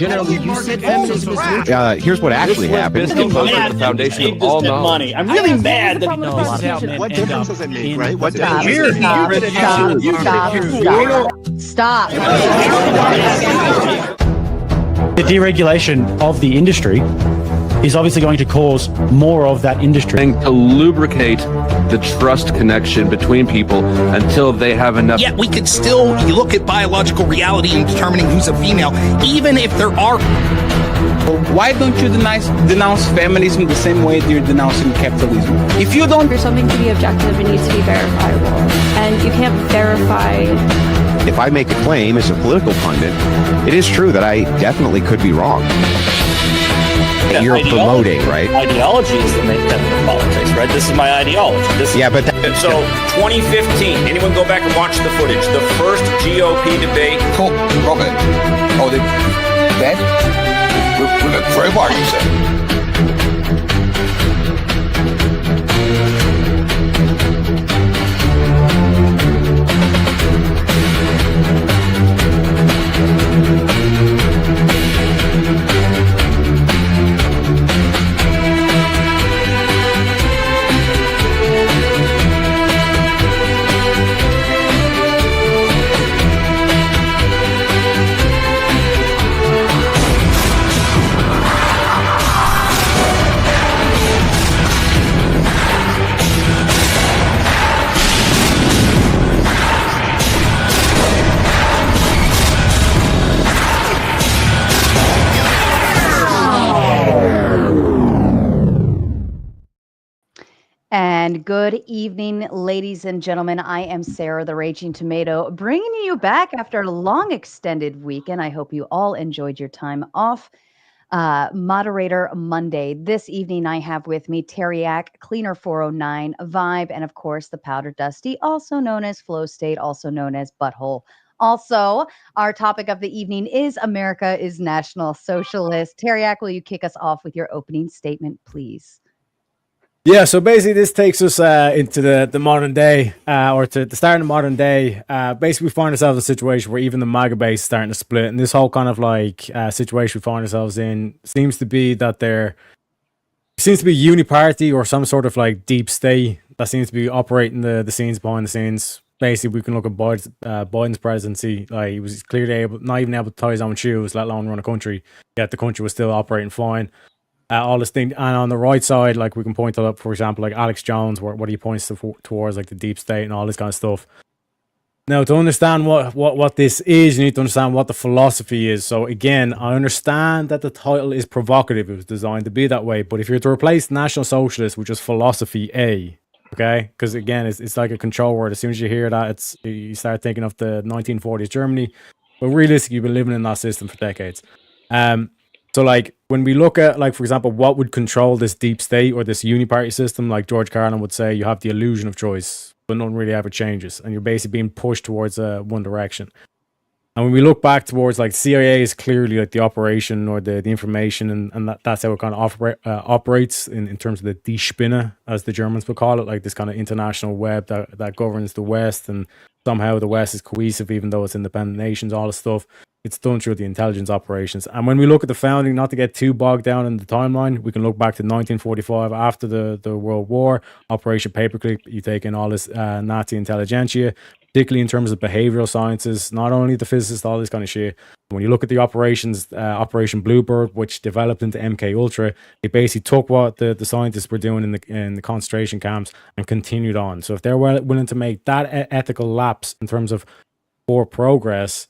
Generally, you said feminism is neutral. Here's what actually happened. The foundation of all knowledge. I'm really mad that what difference does it make, right? What Stop. The deregulation of the industry is obviously going to cause more of that industry. And to lubricate the trust connection between people until they have enough. Yet we could still look at biological reality in determining who's a female, even if there are. Why don't you denounce feminism the same way you're denouncing capitalism? If you don't... For something to be objective, it needs to be verifiable. And you can't verify... If I make a claim as a political pundit, it is true that I definitely could be wrong. Yeah, you're ideology, promoting, right? Ideology is the main tenet of politics, right? This is my ideology. But... So, 2015, anyone go back and watch the footage? The first GOP debate. Cool. Okay. Oh, that? Very hard, you said. And good evening, ladies and gentlemen. I am Sarah, the Raging Tomato, bringing you back after a long extended weekend. I hope you all enjoyed your time off. Moderator Monday. This evening, I have with me Teriak, Cleaner 409, Vibe, and of course, the Powder Dusty, also known as Flow State, also known as Butthole. Also, our topic of the evening is America is National Socialist. Teriak, will you kick us off with your opening statement, please? Yeah, so basically this takes us into the modern day, or to the start of the modern day. Basically, we find ourselves in a situation where even the MAGA base is starting to split. And this whole kind of like situation we find ourselves in seems to be that there seems to be a uniparty or some sort of like deep state that seems to be operating the scenes behind the scenes. Basically, we can look at Biden's presidency. Like, he was clearly not even able to tie his own shoes, let alone run a country. Yet the country was still operating fine. All this thing, and on the right side, like we can point to, for example, like Alex Jones, what he points towards, like the deep state and all this kind of stuff. Now, to understand what this is, you need to understand what the philosophy is. So again, I understand that the title is provocative; it was designed to be that way. But if you're to replace National Socialist with just philosophy A, okay, because again, it's like a control word. As soon as you hear that, you start thinking of the 1940s Germany. But realistically, you've been living in that system for decades. So, like, when we look at, like, for example, what would control this deep state or this uniparty system, like George Carlin would say, you have the illusion of choice, but nothing really ever changes. And you're basically being pushed towards one direction. And when we look back towards, like, CIA is clearly, like, the operation or the information, and that's how it kind of operates in terms of the Die Spinne, as the Germans would call it, like this kind of international web that governs the West, and somehow the West is cohesive, even though it's independent nations, all this stuff. It's done through the intelligence operations. And when we look at the founding, not to get too bogged down in the timeline, we can look back to 1945 after the World War, Operation Paperclip. You take in all this Nazi intelligentsia, particularly in terms of behavioral sciences, not only the physicists, all this kind of shit. When you look at the operations, Operation Bluebird, which developed into MK Ultra, it basically took what the scientists were doing in the concentration camps and continued on. So if they're willing to make that ethical lapse in terms of for progress,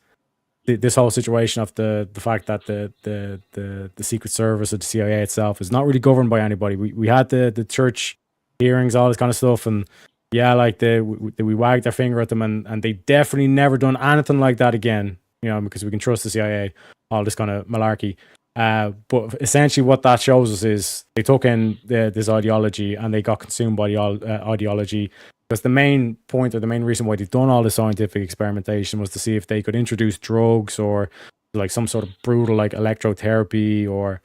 this whole situation of the fact that the Secret Service or the CIA itself is not really governed by anybody. We had the church hearings, all this kind of stuff, and yeah, like we wagged our finger at them, and they definitely never done anything like that again, you know, because we can trust the CIA, all this kind of malarkey. But essentially what that shows us is they took in this ideology and they got consumed by the ideology. Because the main point or the main reason why they've done all the scientific experimentation was to see if they could introduce drugs or like some sort of brutal like electrotherapy or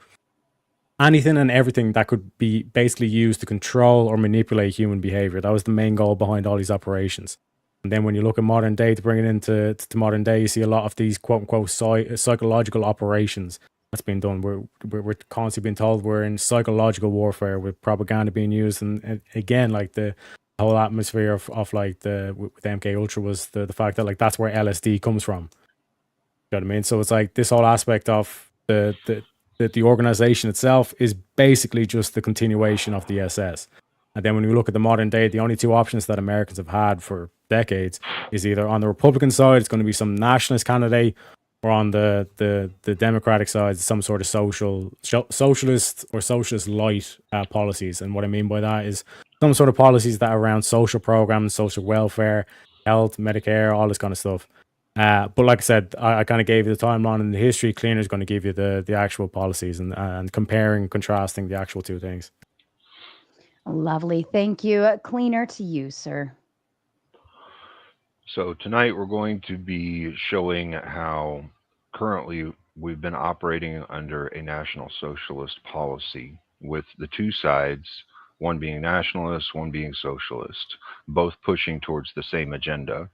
anything and everything that could be basically used to control or manipulate human behavior. That was the main goal behind all these operations. And then when you look at modern day, to bring it into modern day, you see a lot of these quote unquote psychological operations. that's being done. We're constantly being told we're in psychological warfare with propaganda being used, and again, like the whole atmosphere of like with MK Ultra was the fact that like that's where LSD comes from. You know what I mean? So it's like this whole aspect of the organization itself is basically just the continuation of the SS. And then when we look at the modern day, the only two options that Americans have had for decades is either on the Republican side, it's going to be some nationalist candidate, or on the Democratic side, some sort of socialist or socialist light policies. And what I mean by that is some sort of policies that are around social programs, social welfare, health, Medicare, all this kind of stuff. But like I said, I kind of gave you the timeline, and the history. Cleaner is going to give you the actual policies and comparing, contrasting the actual two things. Lovely. Thank you. Cleaner, to you, sir. So tonight we're going to be showing how currently we've been operating under a National Socialist policy, with the two sides, one being nationalist, one being socialist, both pushing towards the same agenda.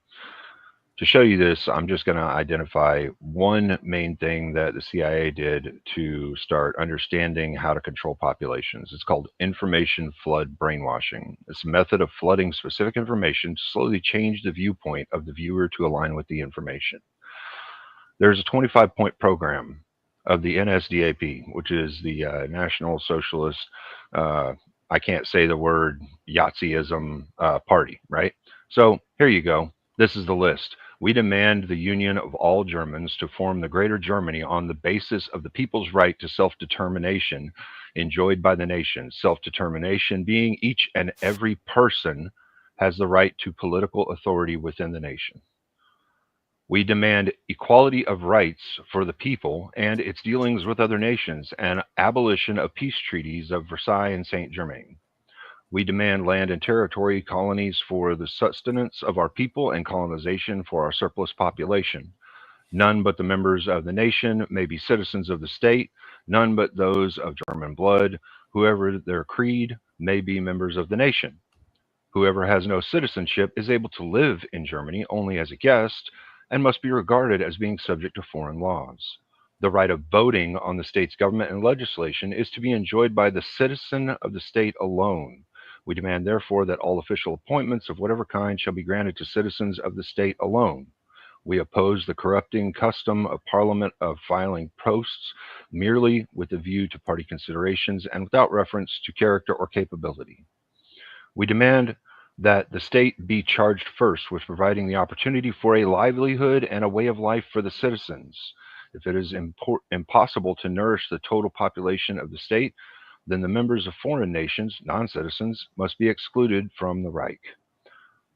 To show you this, I'm just going to identify one main thing that the CIA did to start understanding how to control populations. It's called information flood brainwashing. It's a method of flooding specific information to slowly change the viewpoint of the viewer to align with the information. There's a 25-point program of the NSDAP, which is the National Socialist, I can't say the word Yazidism party, right? So here you go. This is the list. We demand the union of all Germans to form the Greater Germany on the basis of the people's right to self-determination enjoyed by the nation. Self-determination being each and every person has the right to political authority within the nation. We demand equality of rights for the people and its dealings with other nations, and abolition of peace treaties of Versailles and Saint-Germain. We demand land and territory colonies for the sustenance of our people and colonization for our surplus population. None but the members of the nation may be citizens of the state, none but those of German blood. Whoever their creed may be members of the nation. Whoever has no citizenship is able to live in Germany only as a guest and must be regarded as being subject to foreign laws. The right of voting on the state's government and legislation is to be enjoyed by the citizen of the state alone. We demand, therefore, that all official appointments of whatever kind shall be granted to citizens of the state alone. We oppose the corrupting custom of Parliament of filing posts merely with a view to party considerations and without reference to character or capability. We demand that the state be charged first with providing the opportunity for a livelihood and a way of life for the citizens. If it is impossible to nourish the total population of the state, then the members of foreign nations, non-citizens, must be excluded from the Reich.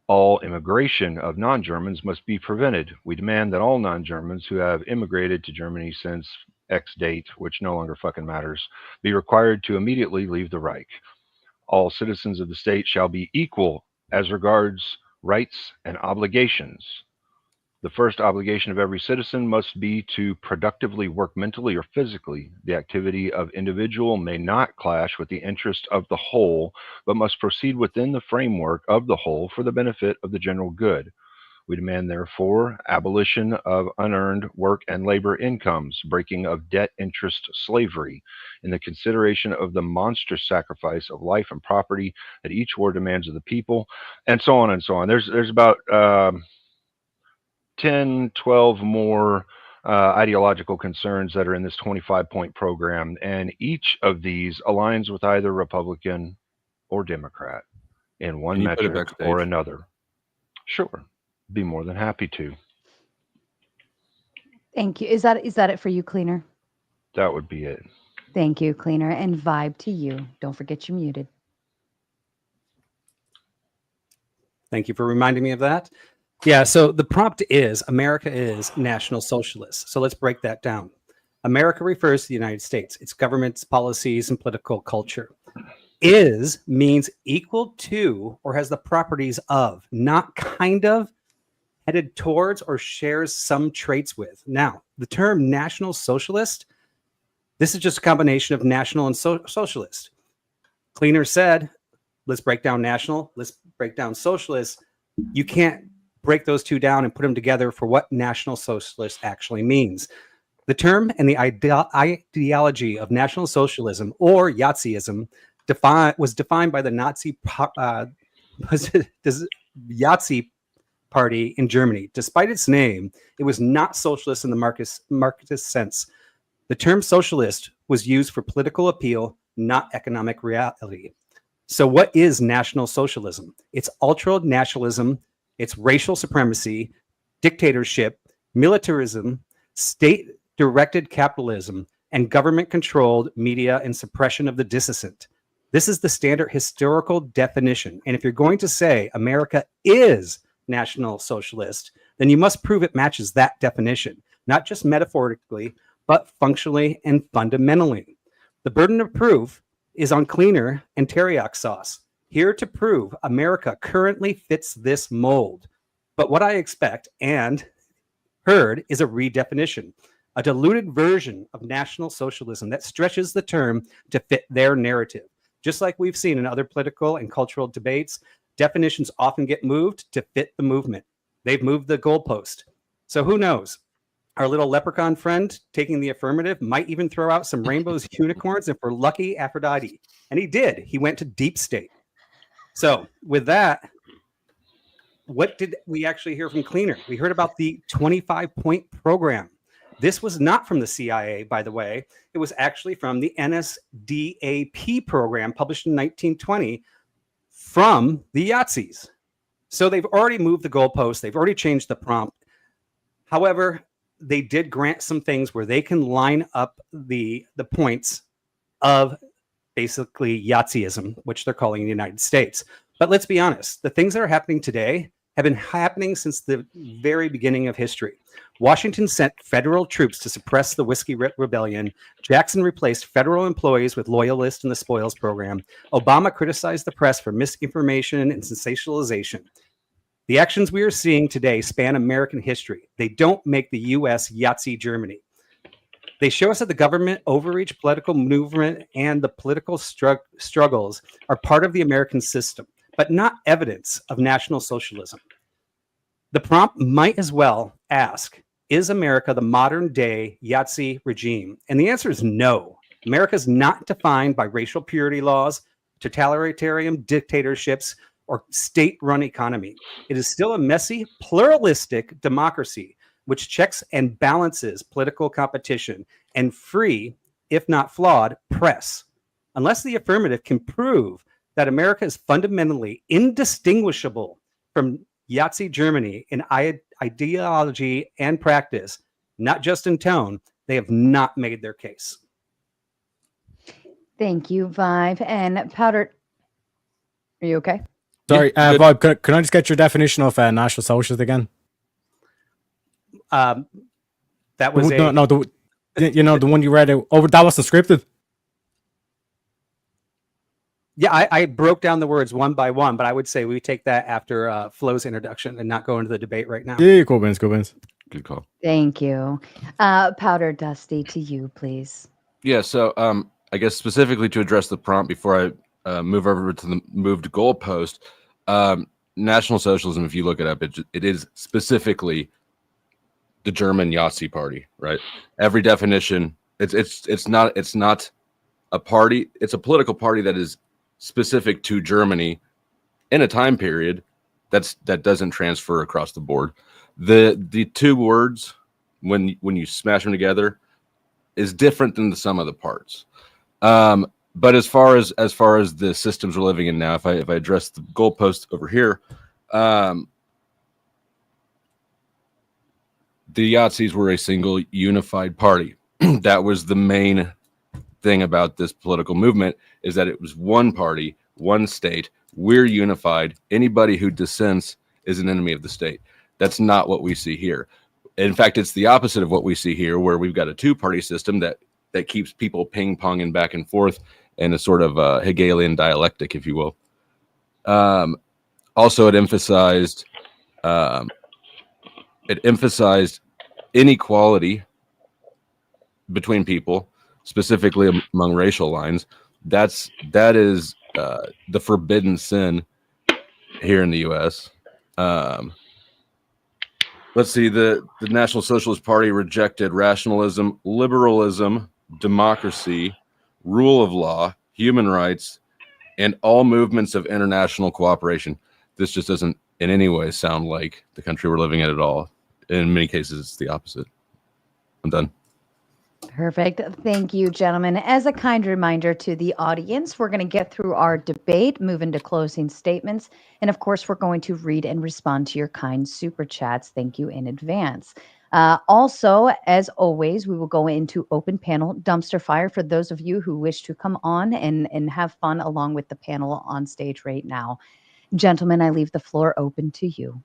All immigration of non-Germans must be prevented. We demand that all non-Germans who have immigrated to Germany since X date, which no longer fucking matters, be required to immediately leave the Reich. All citizens of the state shall be equal as regards rights and obligations. The first obligation of every citizen must be to productively work mentally or physically. The activity of individual may not clash with the interest of the whole, but must proceed within the framework of the whole for the benefit of the general good. We demand, therefore, abolition of unearned work and labor incomes, breaking of debt interest slavery, in the consideration of the monstrous sacrifice of life and property that each war demands of the people, and so on and so on. There's about 10, 12 more ideological concerns that are in this 25-point program, and each of these aligns with either Republican or Democrat in one metric or another. Sure, be more than happy to. Thank you. Is that it for you, Cleaner? That would be it. Thank you, Cleaner. And Vibe to you. Don't forget you're muted. Thank you for reminding me of that. Yeah, so the prompt is America is National Socialist. So let's break that down. America refers to the United States, its governments, policies, and political culture. Is means equal to or has the properties of, not kind of, headed towards, or shares some traits with. Now, the term National Socialist, this is just a combination of national and socialist. Cleaner said, let's break down national, let's break down socialist. You can't break those two down and put them together for what National Socialist actually means. The term and the ideology of National Socialism, or Yazidism, was defined by the Yahtzee Party in Germany. Despite its name, it was not socialist in the Marxist sense. The term socialist was used for political appeal, not economic reality. So what is National Socialism? It's ultra-nationalism, it's racial supremacy, dictatorship, militarism, state-directed capitalism, and government-controlled media and suppression of the dissent. This is the standard historical definition. And if you're going to say America is National Socialist, then you must prove it matches that definition, not just metaphorically, but functionally and fundamentally. The burden of proof is on Cleaner and teriyaki sauce, here to prove America currently fits this mold. But what I expect and heard is a redefinition, a diluted version of National Socialism that stretches the term to fit their narrative. Just like we've seen in other political and cultural debates, definitions often get moved to fit the movement. They've moved the goalpost. So who knows? Our little leprechaun friend taking the affirmative might even throw out some rainbows, unicorns, and for lucky Aphrodite. And he did. He went to deep state. So with that, what did we actually hear from Cleaner? We heard about the 25-point program. This was not from the CIA, by the way. It was actually from the NSDAP program published in 1920 from the Yahtzees. So they've already moved the goalpost. They've already changed the prompt. However, they did grant some things where they can line up the points of basically Yahtzeism, which they're calling the United States. But let's be honest, the things that are happening today have been happening since the very beginning of history. Washington sent federal troops to suppress the Whiskey Rebellion. Jackson replaced federal employees with loyalists in the spoils program. Obama criticized the press for misinformation and sensationalization. The actions we are seeing today span American history. They don't make the U.S. Yahtzee Germany. They show us that the government overreach, political movement, and the political struggles are part of the American system, but not evidence of National Socialism. The prompt might as well ask, is America the modern day Yahtzee regime? And the answer is no. America is not defined by racial purity laws, totalitarian dictatorships, or state-run economy. It is still a messy, pluralistic democracy which checks and balances political competition and free, if not flawed, press. Unless the affirmative can prove that America is fundamentally indistinguishable from Yahtzee Germany in ideology and practice, not just in tone, they have not made their case. Thank you, Vibe. And Powder, are you okay? Sorry, Vibe, can I just get your definition of National Socialist again? That was the one you read over. That wasn't scripted. Yeah, I broke down the words one by one, but I would say we take that after Flo's introduction and not go into the debate right now. Yeah, cool beans, cool beans. Good call. Thank you. Powder Dusty, to you, please. Yeah, so I guess specifically to address the prompt before I move over to the moved goalpost, National Socialism, if you look it up, it is specifically the German Yahtzee Party, right? Every definition, it's not a party, it's a political party that is specific to Germany in a time period that doesn't transfer across the board. The two words, when you smash them together, is different than the sum of the parts. But as far as the systems we're living in now, if I address the goalpost over here, the Yahtzees were a single unified party. That was the main thing about this political movement, is that it was one party, one state. We're unified. Anybody who dissents is an enemy of the state. That's not what we see here. In fact, it's the opposite of what we see here, where we've got a two-party system that keeps people ping-ponging back and forth in a sort of Hegelian dialectic, if you will. Also, it emphasized inequality between people, specifically among racial lines. That is the forbidden sin here in the U.S. Let's Let's see. The National Socialist Party rejected rationalism, liberalism, democracy, rule of law, human rights, and all movements of international cooperation. This just doesn't in any way sound like the country we're living in at all. In many cases, it's the opposite. I'm done. Perfect. Thank you, gentlemen. As a kind reminder to the audience, we're going to get through our debate, move into closing statements, and of course, we're going to read and respond to your kind super chats. Thank you in advance. Also, as always, we will go into open panel dumpster fire for those of you who wish to come on and have fun along with the panel on stage right now. Gentlemen, I leave the floor open to you.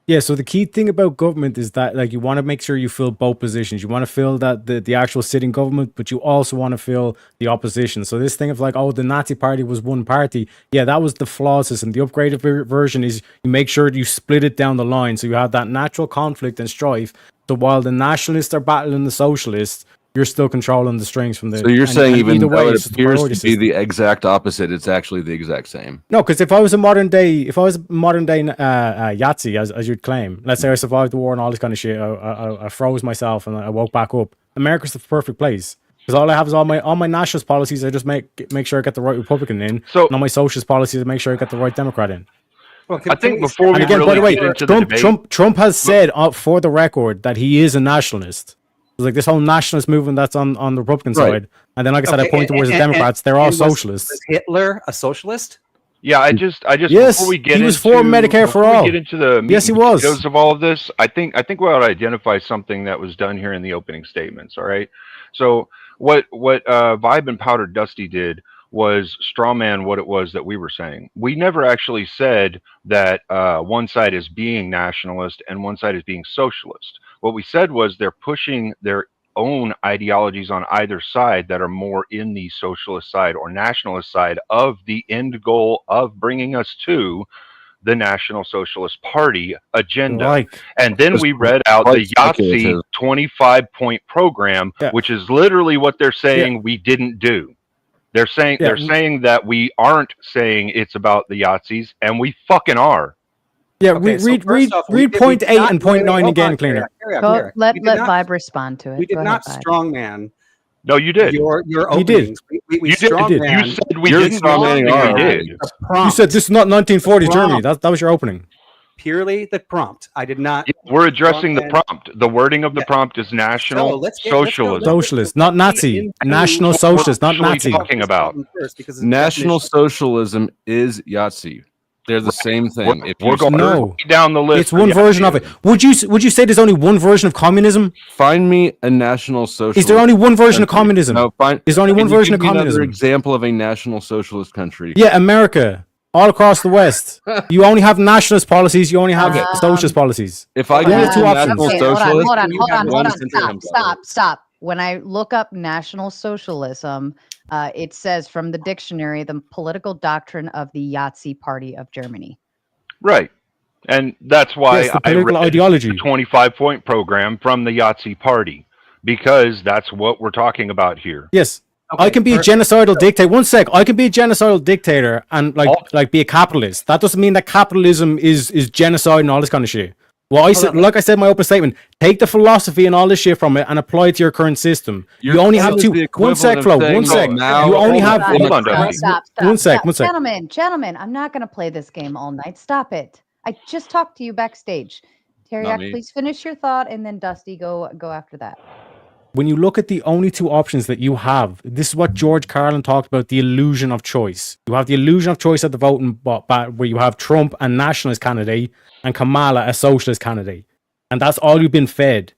Yeah, so the key thing about government is that like you want to make sure you fill both positions. You want to fill that the actual sitting government, but you also want to fill the opposition. So this thing of like, oh, the Nazi party was one party. Yeah, that was the flawed system. The upgraded version is you make sure you split it down the line. So you have that natural conflict and strife. So while the nationalists are battling the socialists, you're still controlling the strings from the. So you're saying even though it it's appears to be the exact opposite, it's actually the exact same. No, because if I was a modern day Yahtzee, as you'd claim, let's say I survived the war and all this kind of shit, I froze myself and I woke back up. America's the perfect place because all I have is all my nationalist policies. I just make sure I get the right Republican in, and all my socialist policies I make sure I get the right Democrat in. Well, I think before we again, really by the way, get into the debate, Trump has said for the record that he is a nationalist. Like this whole nationalist movement that's on the Republican side, and then like I said, I point towards the Democrats. They're all socialists. Was Hitler a socialist? yeah, I just Yes, before we get he was into, for Medicare for before we all. get into the meat Yes, he and was. potatoes of all of this, I think we ought to identify something that was done here in the opening statements. All right, so what Vibe and Powder Dusty did was strawman what it was that we were saying. We never actually said that one side is being nationalist and one side is being socialist. What we said was they're pushing their own ideologies on either side that are more in the socialist side or nationalist side of the end goal of bringing us to the National Socialist Party agenda. And then we read out the Yahtzee 25-point program, which is literally what they're saying we didn't do. They're saying that we aren't saying it's about the Yahtzees, and we fucking are. Yeah, read point 8 and point 9 again, cleaner. Let Vibe respond to it. We did Go not ahead, Vibe. strongman. No, you did. Your He did. openings. We You did. strongman. You said we didn't. We did. You said this is not 1940s Germany. That was your opening. Purely the prompt. I did not. We're addressing the prompt. The wording of the prompt is National Socialism. Socialist, not Nazi. National Socialist, not Nazi. Talking about National Socialism is Yahtzee. They're the same thing. We're going down the list. It's one version of it. Would you say there's only one version of communism? Find me a National Socialist. Is there only one version of communism? No, is there only one version of Another communism? example of a National Socialist country. Yeah, America. All across the West. You only have nationalist policies. You only have socialist policies. If I get two options. Hold on. Stop. When I look up National Socialism, it says from the dictionary, the political doctrine of the Yahtzee Party of Germany. Right. And that's why I read ideology. the 25-point program from the Yahtzee Party, because that's what we're talking about here. Yes. Okay, I can be a genocidal dictator. One sec. I can be a genocidal dictator and like be a capitalist. That doesn't mean that capitalism is genocide and all this kind of shit. Well, I said, like I said in my open statement, take the philosophy and all this shit from it and apply it to your current system. You only have two. One sec, Flo. One sec. You only have. Stop. One sec. Gentlemen, I'm not going to play this game all night. Stop it. I just talked to you backstage. Teriak, please finish your thought, and then Dusty, go after that. When you look at the only two options that you have, this is what George Carlin talked about, the illusion of choice. You have the illusion of choice at the voting ballot, where you have Trump, a nationalist candidate, and Kamala, a socialist candidate. And that's all you've been fed.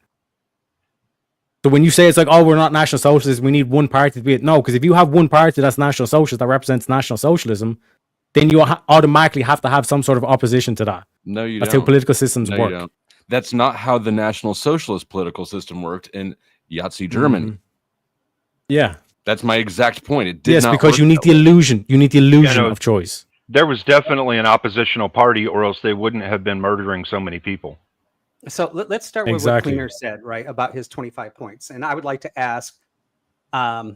So when you say it's like, oh, we're not national socialists, we need one party to be it. No, because if you have one party that's national socialist, that represents national socialism, then you automatically have to have some sort of opposition to that. No, you don't. That's how political systems work. You don't. That's not how the National Socialist political system worked in Yahtzee Germany. Yeah, that's my exact point. It did not because you need the illusion. You need the illusion of choice. There was definitely an oppositional party, or else they wouldn't have been murdering so many people. So let's start with what Cleaner said, right, about his 25 points. And I would like to ask, can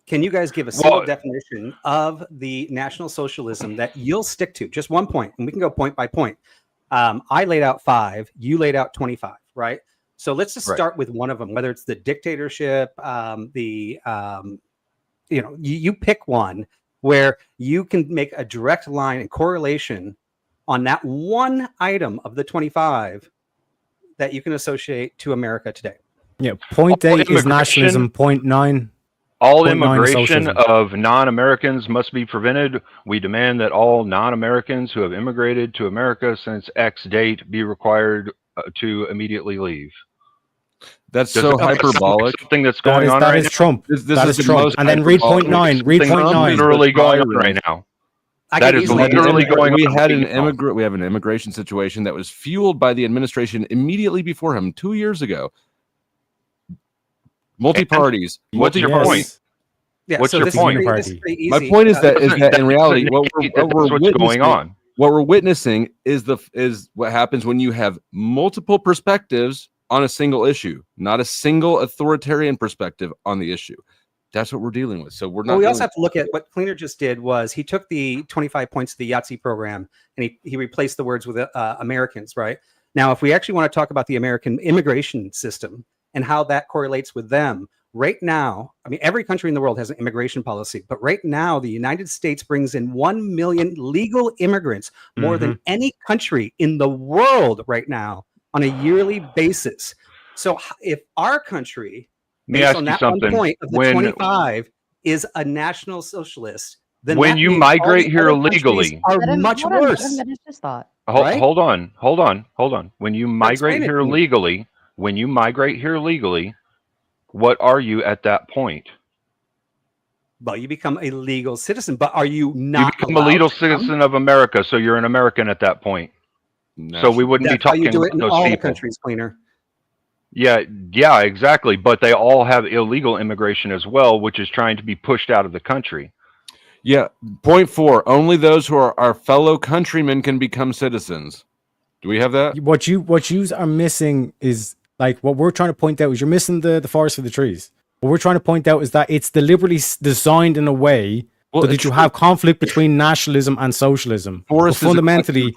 you guys give a single definition of the National Socialism that you'll stick to? Just one point, and we can go point by point. I laid out 5, you laid out 25, right? So let's just Right. start with one of them, whether it's the dictatorship, you pick one where you can make a direct line and correlation on that one item of the 25 that you can associate to America today. Yeah, 0.8 is nationalism, 0.9. All 0.9 is immigration socialism. of non-Americans must be prevented. We demand that all non-Americans who have immigrated to America since X date be required to immediately leave. That's Does so it sound like hyperbolic. something that's going on that right is now? Trump. This That is is the Trump. most And then read hyperbolic. 0.9. Read Something 0.9. literally going on right now. I That can is easily do literally that. going We on. had right now. we have an immigration situation that was fueled by the administration immediately before him 2 years ago. Multi-parties. What's your Yes. point? Yeah, What's so your this point? Is this is pretty easy. My point is that in reality, doesn't what indicate that we're that's what's going on. what we're witnessing is what happens when you have multiple perspectives on a single issue, not a single authoritarian perspective on the issue. That's what we're dealing with. So we're not. Well, we also have to look at what Cleaner just did was he took the 25 points of the Yahtzee program and he replaced the words with Americans, right? Now, if we actually want to talk about the American immigration system and how that correlates with them, right now, I mean, every country in the world has an immigration policy, but right now, the United States brings in 1 million legal immigrants, more than any country in the world right now on a yearly basis. So if our country, Let me based ask on you that something. 1 point of the When- 25, is a national socialist, then When that you means all migrate the here other countries illegally- are Let him- much hold on, let worse. him finish his thought. Right? Hold on. When you migrate explain it here to me. legally, what are you at that point? Well, you become a legal citizen, but are you You not become a allowed legal to come? citizen of America, so you're an American at that point. So we wouldn't That's be how you talking do it about in those all the people. countries, Cleaner. Yeah, exactly. But they all have illegal immigration as well, which is trying to be pushed out of the country. Yeah. Point 4. Only those who are our fellow countrymen can become citizens. Do we have that? What you are missing is like what we're trying to point out is you're missing the forest for the trees. What we're trying to point out is that it's deliberately designed in a way so that you have conflict between nationalism and socialism. But fundamentally,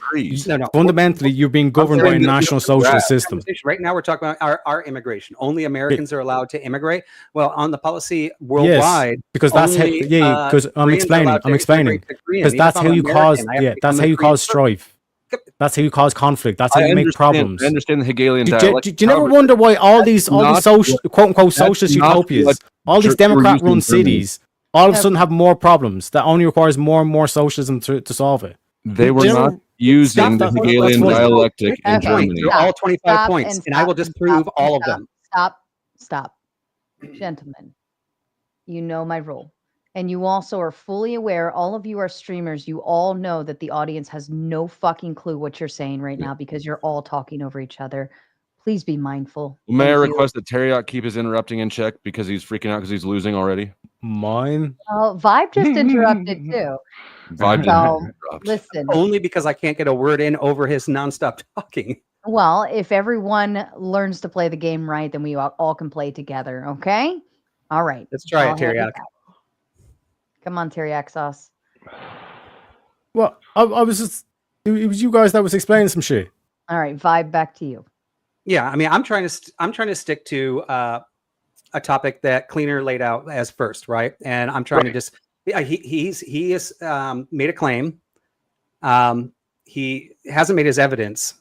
you're being governed by a national socialist system. Right now, we're talking about our immigration. Only Americans are allowed to immigrate. Well, on the policy worldwide, yes, because that's how. only, Yeah, because I'm Koreans are allowed to explaining. immigrate to Korea. Because Even that's if how I'm you cause. American, I have to Yeah, become that's a how you Korean cause strife. That's how you cause conflict. That's how you make problems. I understand the Hegelian Do dialect. you never wonder why all these social quote unquote socialist utopias, all these Democrat-run cities, all of a sudden have more problems that only requires more and more socialism to solve it? They were not using the Hegelian dialectic in Germany. Through all 25 points, and I will stop disprove all of them. Stop. Gentlemen, you know my rule. And you also are fully aware, all of you are streamers, you all know that the audience has no fucking clue what you're saying right now because you're all talking over each other. Please be mindful. May I Thank you. request that Terriot keep his interrupting in check because he's freaking out because he's losing already? Mine? Oh, Vibe just interrupted too. Vibe So, didn't interrupt. listen. Only because I can't get a word in over his nonstop talking. Well, if everyone learns to play the game right, then we all can play together, okay? All right. Let's try I'll it, hand Teriyaki. back. Come on, teriyaki sauce. Well, I was just. It was you guys that was explaining some shit. All right, Vibe, back to you. Yeah, I mean, I'm trying to stick to a topic that Cleaner laid out as first, right? And I'm trying to just. Yeah, he has made a claim. He hasn't made his evidence.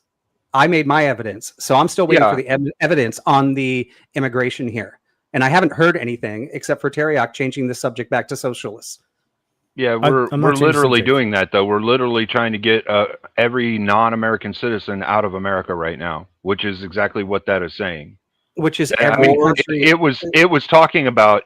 I made my evidence, so I'm still waiting for the evidence on the immigration here, and I haven't heard anything except for Terriak changing the subject back to socialists. Yeah, we're literally doing that though. We're literally trying to get every non-American citizen out of America right now, which is exactly what that is saying. Which is every country. It was talking about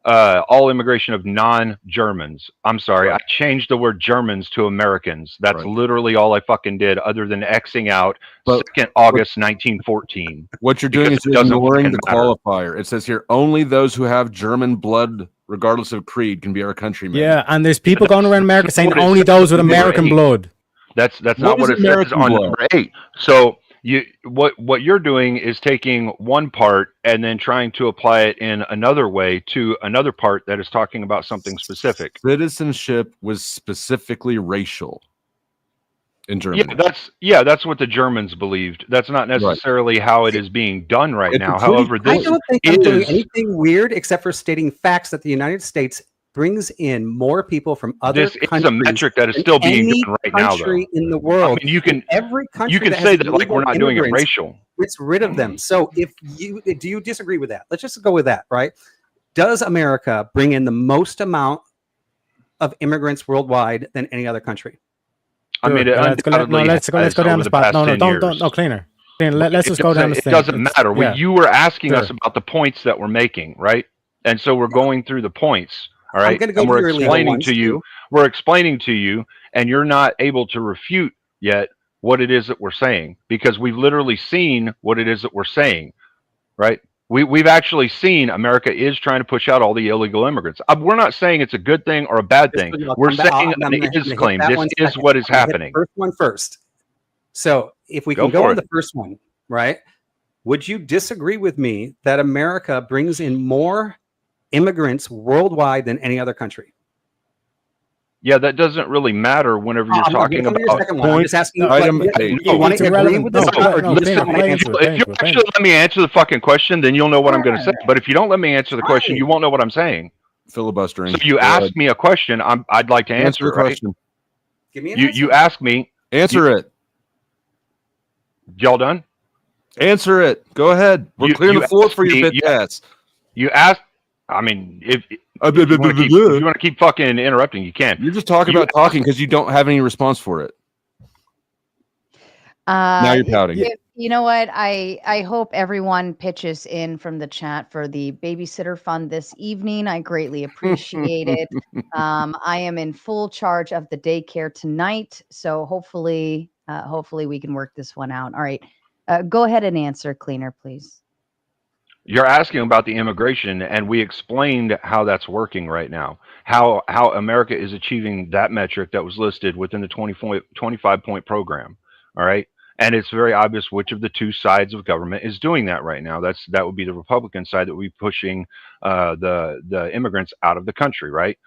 all immigration of non-Germans. I'm sorry, I changed the word Germans to Americans. That's literally all I fucking did, other than Xing out 2nd August 1914. What you're doing is you're ignoring the qualifier. It says here only those who have German blood, regardless of creed, can be our countrymen. Yeah, and there's people going around America saying only those with American blood. That's not what it says on number 8. So what you're doing is taking one part and then trying to apply it in another way to another part that is talking about something specific. Citizenship was specifically racial. in Germany. That's what the Germans believed. That's not necessarily how it is being done right now. However, I this don't think I'm doing is anything weird except for stating facts that the United States brings in more people from other this countries. is a metric that is than still being any done right now, though. country in the world. I mean, you can every country you can that say has that like illegal we're not doing it immigrants racial. gets rid of them. So if you do you disagree with that? Let's just go with that, right? Does America bring in the most amount of immigrants worldwide than any other country? I mean, let's go down the spot. No, cleaner. Let's just go down the thing. It doesn't matter. You were asking us about the points that we're making, right? And so we're going through the points, all right? I'm and we're explaining to you. We're explaining to you, and you're not able to refute yet what it is that we're saying, because we've literally seen what it is that we're saying, right? We've actually seen America is trying to push out all the illegal immigrants. We're not saying it's a good thing or a bad thing. We're saying it is claimed. This is what is happening. First one first. So if we can go on the first one, right? Would you disagree with me that America brings in more immigrants worldwide than any other country? Yeah, that doesn't really matter whenever you're talking about points. I'm just asking you, item. You want to agree with this? If you actually let me answer the fucking question, then you'll know what I'm going to say. But if you don't let me answer the question, you won't know what I'm saying. Filibustering. So you asked me a question. I'd like to answer the question. Give me an answer. You asked me. Answer it. Y'all done? Answer it. Go ahead. We're clearing the floor for your bitch ass. You asked. I mean, if you want to keep fucking interrupting, you can. You're just talking about talking because you don't have any response for it. Now you're pouting. You know what? I hope everyone pitches in from the chat for the babysitter fund this evening. I greatly appreciate it. I am in full charge of the daycare tonight, so hopefully we can work this one out. All right, go ahead and answer, Cleaner, please. You're asking about the immigration, and we explained how that's working right now. How America is achieving that metric that was listed within the 25-point program. All right. And it's very obvious which of the two sides of government is doing that right now. That would be the Republican side that would be pushing the immigrants out of the country, right?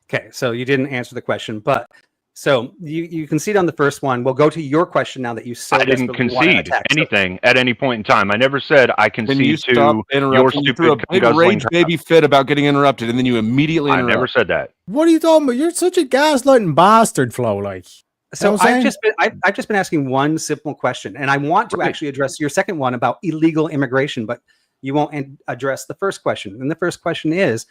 Okay, so you didn't answer the question, but so you concede on the first one. We'll go to your question now that you said. I didn't concede anything at any point in time. I never said I concede to your stupid big rage baby fit about getting interrupted, and then you immediately interrupt. I never said that. What are you talking about? You're such a gaslighting bastard, Flo. Like. So I've just been asking one simple question, and I want to actually address your second one about illegal immigration, but you won't address the first question. And the first question is,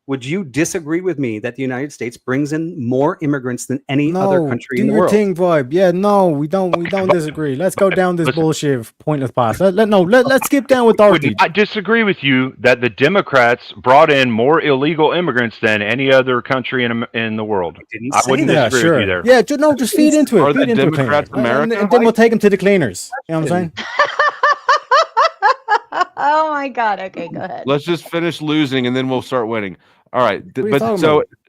would you disagree with me that the United States brings in more immigrants than any other country in the world? Do your thing, vibe. Yeah, no, we don't disagree. Let's go down this bullshit pointless path. Let's skip down with Dorothy. I disagree with you that the Democrats brought in more illegal immigrants than any other country in the world. I wouldn't disagree with you there. Yeah, just feed into it. Are the Democrats American? And then we'll take them to the cleaners. You know what I'm saying? Oh my God. Okay, go ahead. Let's just finish losing and then we'll start winning. All right. But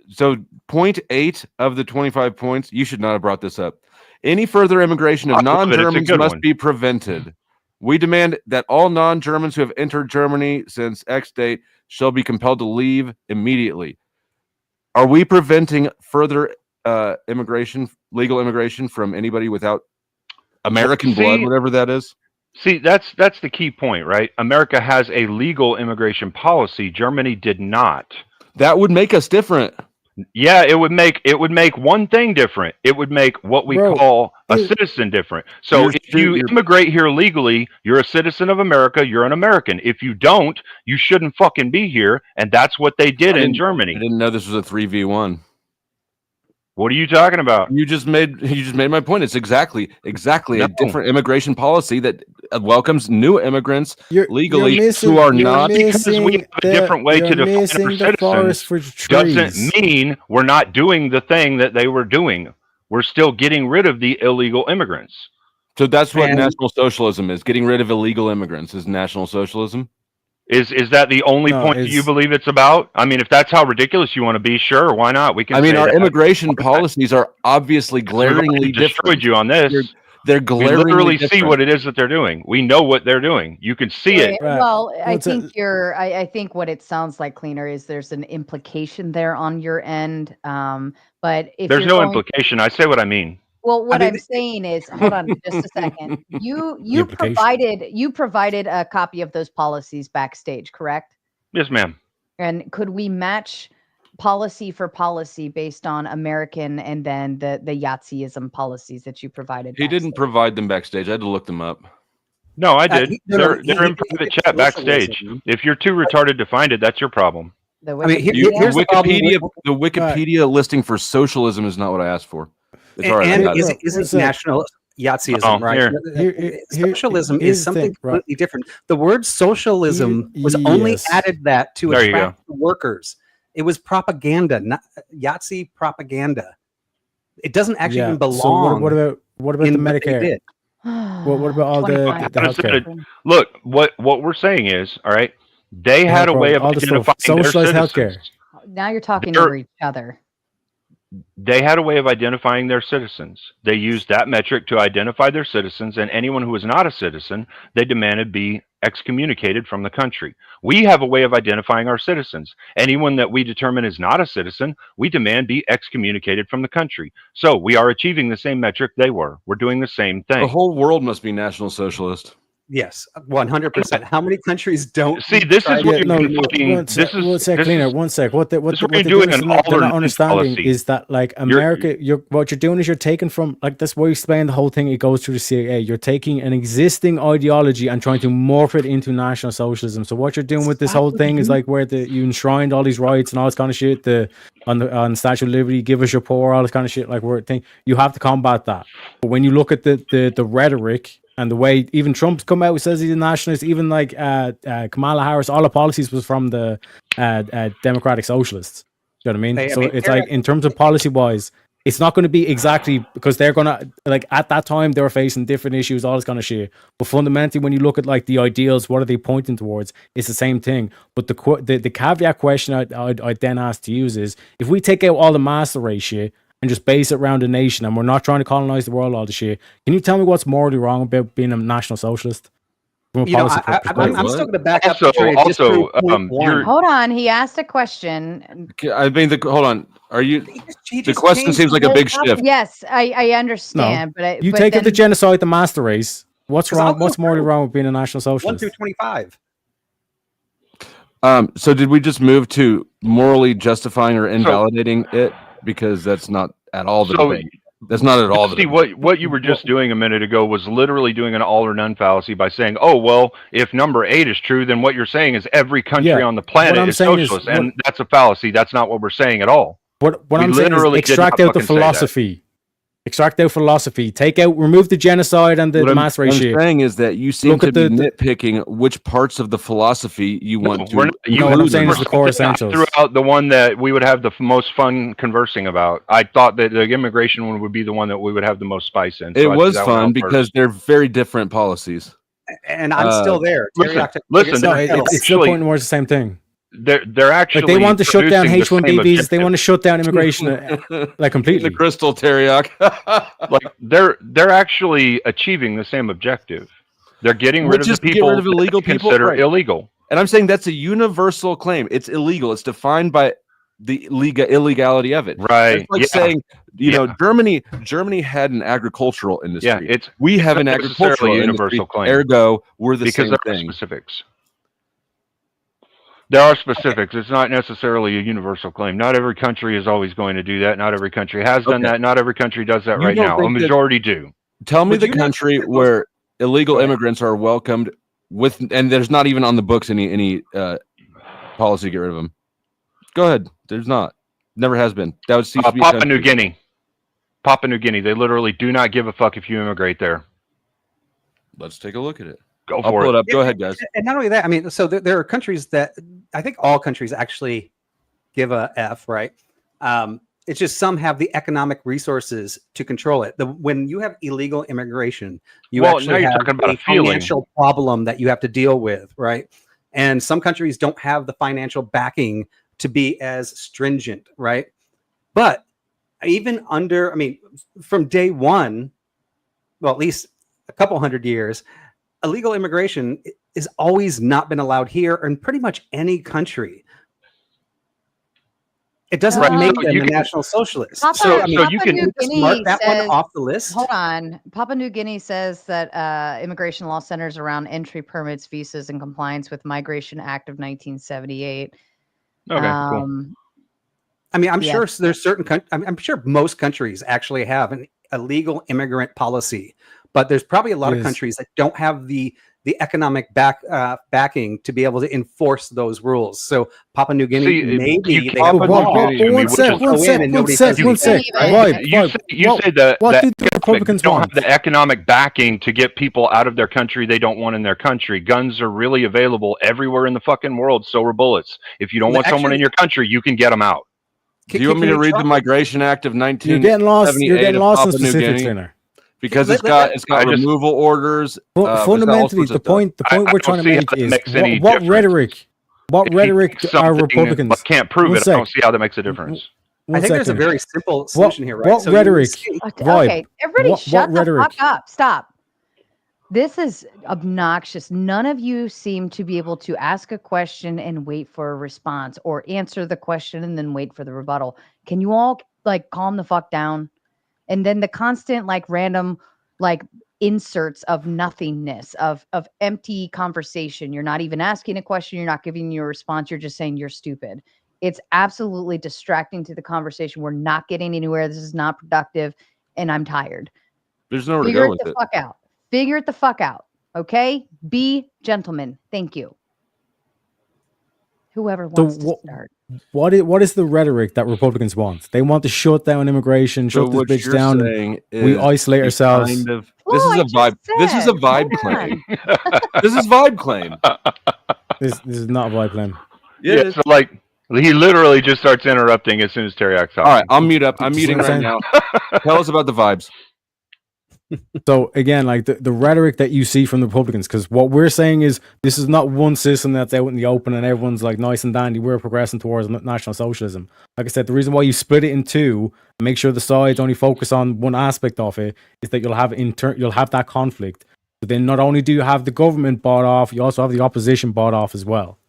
so point 8 of the 25 points, you should not have brought this up. Any further immigration of non-Germans must be prevented. We demand that all non-Germans who have entered Germany since X date shall be compelled to leave immediately. Are we preventing further legal immigration from anybody without American blood, whatever that is? See, that's the key point, right? America has a legal immigration policy. Germany did not. That would make us different. Yeah, it would make one thing different. It would make what we call a citizen different. So if you immigrate here legally, you're a citizen of America, you're an American. If you don't, you shouldn't fucking be here. And that's what they did in Germany. I didn't know this was a 3v1. What are you talking about? You just made my point. It's exactly a different immigration policy that welcomes new immigrants legally who are not. Because we have a different way to define our citizens doesn't mean we're not doing the thing that they were doing. We're still getting rid of the illegal immigrants. So that's what National Socialism is. Getting rid of illegal immigrants is National Socialism. Is that the only point that you believe it's about? I mean, if that's how ridiculous you want to be, sure, why not? We can. I mean, our immigration policies are obviously glaringly destroyed you on this. They're We glaringly literally see different. what it is that they're doing. We know what they're doing. You can see it. Right. Well, I What's think it- I think what it sounds like, Cleaner, is there's an implication there on your end. But if There's you're no going, implication. I say what I mean. well, what mean, I'm saying is, hold on just a second. You implication. provided a copy of those policies backstage, correct? Yes, ma'am. And could we match policy for policy based on American and then the Yahtzeeism policies that you provided? He didn't provide them backstage. I had to look them up. No, I did. They're in he private chat backstage. socialism. If you're too retarded to find it, that's your problem. The I mean, Wikipedia? here's the problem The Wikipedia listing for socialism is not what I asked for. It's all right. I And got it. is national Yahtzeeism, Oh, right? Socialism is here's the something thing, right. completely different. The word socialism was only Yes. added that to There you attract the workers. It was propaganda, not Yahtzee propaganda. It doesn't actually even belong. So what about the what they Medicare? did. What about all the healthcare? Look, what we're saying is, all right, they had a way of all the stuff. identifying their Socialized citizens. healthcare. Now you're talking They're- over each other. They had a way of identifying their citizens. They used that metric to identify their citizens, and anyone who was not a citizen, they demanded be excommunicated from the country. We have a way of identifying our citizens. Anyone that we determine is not a citizen, we demand be excommunicated from the country. So we are achieving the same metric they were. We're doing the same thing. The whole world must be National Socialist. Yes, 100%. How many countries don't See, this is what no, you're fucking. one sec, Cleaner. One sec. What this is what they're you're doing doing an they're all or not none understanding policy. is that like America, what you're doing is you're taking from like that's why you explain the whole thing. It goes through the CIA. You're taking an existing ideology and trying to morph it into National Socialism. So what you're doing with this whole thing is like where you enshrined all these rights and all this kind of shit. On Statue of Liberty, give us your power, all this kind of shit. Like you have to combat that. But when you look at the rhetoric. And the way even Trump's come out, says he's a nationalist, even like Kamala Harris, all the policies was from the Democratic Socialists. You know what I mean? It's like in terms of policy wise, it's not going to be exactly because they're going to like at that time they were facing different issues, all this kind of shit. But fundamentally, when you look at like the ideals, what are they pointing towards? It's the same thing. But the caveat question I'd then ask to use is if we take out all the master race shit and just base it around the nation, and we're not trying to colonize the world, all the shit. Can you tell me what's morally wrong about being a National Socialist? From a policy perspective? I'm still going to back up. Hold on, he asked a question. I mean, hold on. Are you? The question seems like a big shift. Yes, I understand, but you take out the genocide, the master race. What's wrong? What's morally wrong with being a National Socialist? 1 through 25. So did we just move to morally justifying or invalidating it? Because that's not at all the debate. That's not at all the debate. What you were just doing a minute ago was literally doing an all or none fallacy by saying, oh, well, if number 8 is true, then what you're saying is every country on the planet is socialist. And that's a fallacy. That's not what we're saying at all. What I'm saying is extract out the philosophy. Extract out philosophy. Remove the genocide and the mass race. What I'm saying is that you seem to be nitpicking which parts of the philosophy you want to. What I'm saying is the core essentials. Throughout the one that we would have the most fun conversing about. I thought that the immigration one would be the one that we would have the most spice in. It was fun because they're very different policies. And I'm still there. Listen, it's still pointing towards the same thing. They're actually like they want to shut down H-1B visas. They want to shut down immigration like completely. The crystal teriyaki. Like they're actually achieving the same objective. They're getting rid of the people rid of illegal people consider illegal. And I'm saying that's a universal claim. It's illegal. It's defined by the illegality of it. Right. It's like saying, you know, Germany had an agricultural industry. Yeah, we have an agricultural universal industry. claim. Ergo, we're the because same there thing. are specifics. There are specifics. It's not necessarily a universal claim. Not every country is always going to do that. Not every country has done that. Not every country does that right now. A majority do. Tell me the country where illegal immigrants are welcomed with, and there's not even on the books any policy to get rid of them. Go ahead. There's not. Never has been. That would Papua New Guinea. Papua New Guinea. They literally do not give a fuck if you immigrate there. Let's take a look at it. Go I'll for pull it. it up. Go ahead, guys. And not only that, I mean, so there are countries that I think all countries actually give a F, right? It's just some have the economic resources to control it. When you have illegal immigration, you actually have a financial problem that you have to deal with, right? And some countries don't have the financial backing to be as stringent, right? But even from day one, well, at least a couple hundred years, illegal immigration has always not been allowed here or in pretty much any country. It doesn't make them a National Socialist. Papa you can just mark that one off the list. Hold on. Papua New Guinea says that immigration law centers around entry permits, visas, and compliance with Migration Act of 1978. Okay, cool. I mean, I'm sure there's certain I'm sure most countries actually have an illegal immigrant policy, but there's probably a lot of countries that don't have the economic backing to be able to enforce those rules. So Papua New Guinea, maybe they have one sec. You say that the Republicans don't have the economic backing to get people out of their country they don't want in their country. Guns are really available everywhere in the fucking world. So are bullets. If you don't want someone in your country, you can get them out. Do you want me to read the Migration Act of 1978? You're getting lost in specifics, Trainer. Because it's got removal orders. Fundamentally, the point we're trying to make is what rhetoric are Republicans? But can't prove it. I don't see how that makes a difference. I think there's a very simple solution here, right? What rhetoric? Okay, everybody shut the fuck up. Stop. This is obnoxious. None of you seem to be able to ask a question and wait for a response, or answer the question and then wait for the rebuttal. Can you all calm the fuck down? And then the constant random inserts of nothingness, of empty conversation. You're not even asking a question. You're not giving your response. You're just saying you're stupid. It's absolutely distracting to the conversation. We're not getting anywhere. This is not productive, and I'm tired. There's nowhere to go with it. Figure it the fuck out. Okay? Be gentlemen. Thank you. Whoever wants to start. What is the rhetoric that Republicans want? They want to shut down immigration, shut this bitch down. We isolate ourselves. This is a vibe. This is a vibe claim. This is vibe claim. This is not a vibe claim. Yeah, so he literally just starts interrupting as soon as Teriak's talking. All right, I'm muting right now. Tell us about the vibes. So again, the rhetoric that you see from the Republicans, because what we're saying is this is not one system that's out in the open and everyone's nice and dandy. We're progressing towards National Socialism. Like I said, the reason why you split it in two, make sure the sides only focus on one aspect of it, is that you'll have that conflict. But then not only do you have the government bought off, you also have the opposition bought off as well.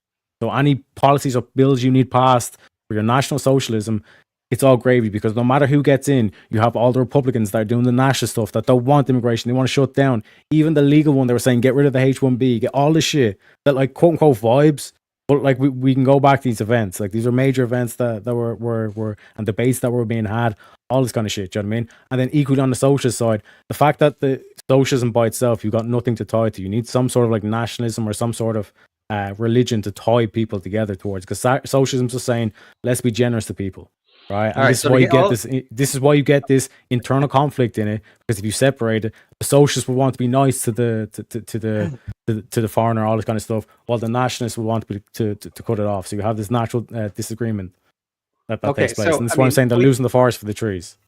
So any policies or bills you need passed for your National Socialism, it's all gravy, because no matter who gets in, you have all the Republicans that are doing the national stuff, that don't want immigration. They want to shut down even the legal one. They were saying get rid of the H-1B, get all this shit that quote unquote vibes. But we can go back to these events. These are major events that were and debates that were being had, all this kind of shit. Do you know what I mean? And then equally on the socialist side, the fact that the socialism by itself, you've got nothing to tie to. You need some sort of nationalism or some sort of religion to tie people together towards. Because socialism is saying, let's be generous to people. Right, and this is why you get this. This is why you get this internal conflict in it. Because if you separate it, the socialists will want to be nice to the foreigner, all this kind of stuff, while the nationalists will want to cut it off. So you have this natural disagreement that takes place. And that's why I'm saying they're losing the forest for the trees.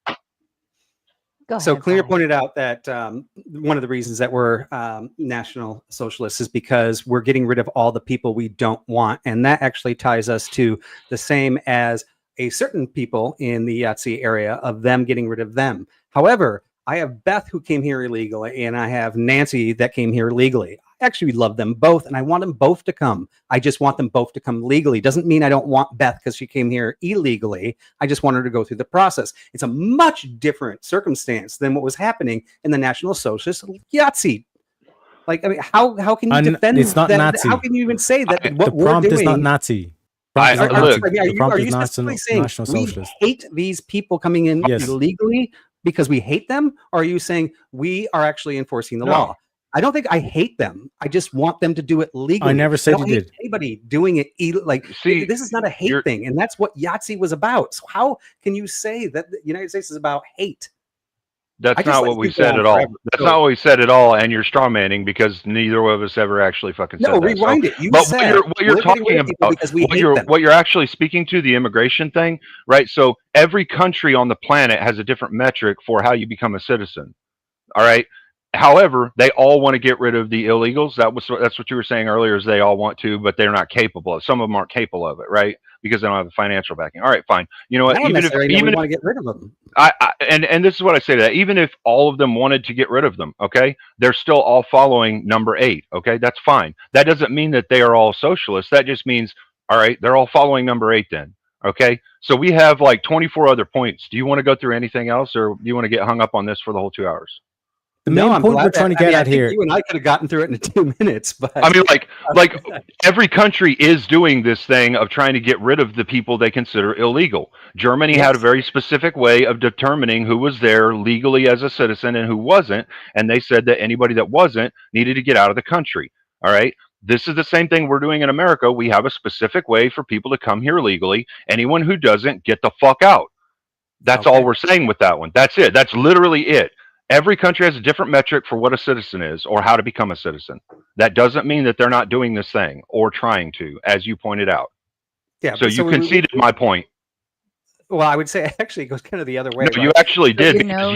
So Clear pointed out that one of the reasons that we're National Socialists is because we're getting rid of all the people we don't want, and that actually ties us to the same as a certain people in the Yahtzee area, of them getting rid of them. However, I have Beth who came here illegally, and I have Nancy that came here legally. I actually love them both, and I want them both to come. I just want them both to come legally. Doesn't mean I don't want Beth because she came here illegally. I just want her to go through the process. It's a much different circumstance than what was happening in the National Socialist Yahtzee. How can you defend it's not that? Nazi. How can you even say that what the prompt we're doing is not Nazi? Are you specifically saying we hate these people coming in illegally because we hate them? Or are you saying we are actually enforcing the law? I don't think I hate them. I just want them to do it legally. I never said you did. Anybody doing it this is not a hate thing, and that's what Yahtzee was about. So how can you say that the United States is about hate? That's not what we said at all. That's not what we said at all, and you're strawmanning because neither of us ever actually fucking said that. No, rewind it. You said what you're talking about, what you're actually speaking to, the immigration thing, right? So every country on the planet has a different metric for how you become a citizen. All right. However, they all want to get rid of the illegals. That's what you were saying earlier, is they all want to, but they're not capable of. Some of them aren't capable of it, right? because they don't have the financial backing. All right, fine. You know what? Not Even if necessarily, even we if want to get rid of them. and this is what I say to that. Even if all of them wanted to get rid of them, okay, they're still all following number 8. Okay, that's fine. That doesn't mean that they are all socialists. That just means, all right, they're all following number 8 then. Okay, so we have like 24 other points. Do you want to go through anything else, or do you want to get hung up on this for the whole 2 hours? The main point we're trying to get at I think here. you and I could have gotten through it in 2 minutes, but I mean, like every country is doing this thing of trying to get rid of the people they consider illegal. Germany had a very specific way of determining who was there legally as a citizen and who wasn't, and they said that anybody that wasn't needed to get out of the country. All right. This is the same thing we're doing in America. We have a specific way for people to come here legally. Anyone who doesn't, get the fuck out. That's all we're saying with that one. That's it. That's literally it. Every country has a different metric for what a citizen is or how to become a citizen. That doesn't mean that they're not doing this thing or trying to, as you pointed out. Yeah. So you conceded my point. Well, I would say actually it goes kind of the other way. No, you actually did, because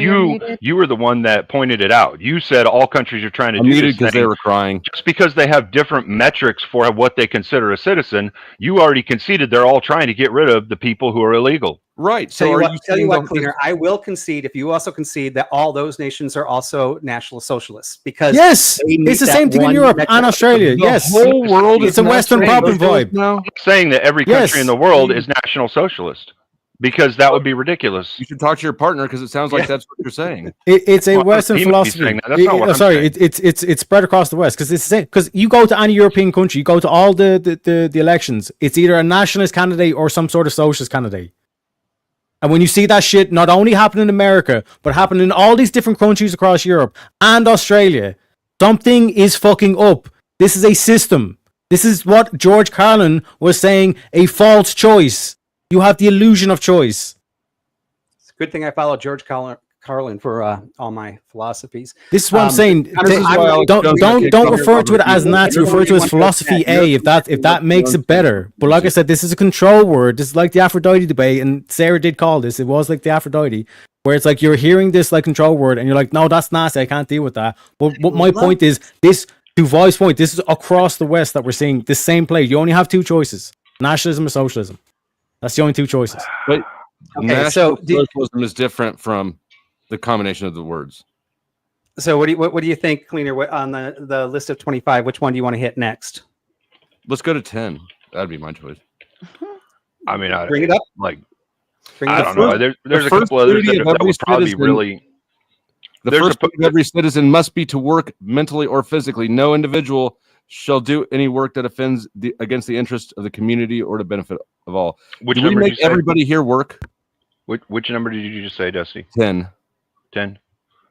you were the one that pointed it out. You said all countries are trying to do this because they were crying. Just because they have different metrics for what they consider a citizen, you already conceded they're all trying to get rid of the people who are illegal. Right. So tell you what, Cleaner, I will concede if you also concede that all those nations are also National Socialists, because yes, it's the same thing in Europe and Australia. Yes, the whole world it's a Western problem vibe. I'm not saying that every country in the world is National Socialist, because that would be ridiculous. You should talk to your partner, because it sounds like that's what you're saying. It's a Western philosophy. It's spread across the West, because it's the same. Because you go to any European country, you go to all the elections, it's either a nationalist candidate or some sort of socialist candidate. And when you see that shit not only happen in America, but happen in all these different countries across Europe and Australia, something is fucking up. This is a system. This is what George Carlin was saying, a false choice. You have the illusion of choice. It's a good thing I followed George Carlin for all my philosophies. This is what I'm saying. Don't refer to it as Nazi. Refer to it as philosophy A, if that makes it better. But like I said, this is a control word. This is like the Aphrodite debate, and Sarah did call this. It was like the Aphrodite, where it's like you're hearing this like control word, and you're like, no, that's Nazi. I can't deal with that. But my point is this. To Vi's point, this is across the West that we're seeing the same play. You only have 2 choices: nationalism or socialism. That's the only 2 choices. But national socialism is different from the combination of the words. So what do you think, Cleaner, on the list of 25? Which one do you want to hit next? Let's go to 10. That'd be my choice. I mean, bring it up. Like, I don't know. There's a couple others that would probably be really. The first duty of every citizen must be to work mentally or physically. No individual shall do any work that offends against the interest of the community or to benefit of all. Which do we make everybody here work? Which number did you just say, Dusty? 10. 10.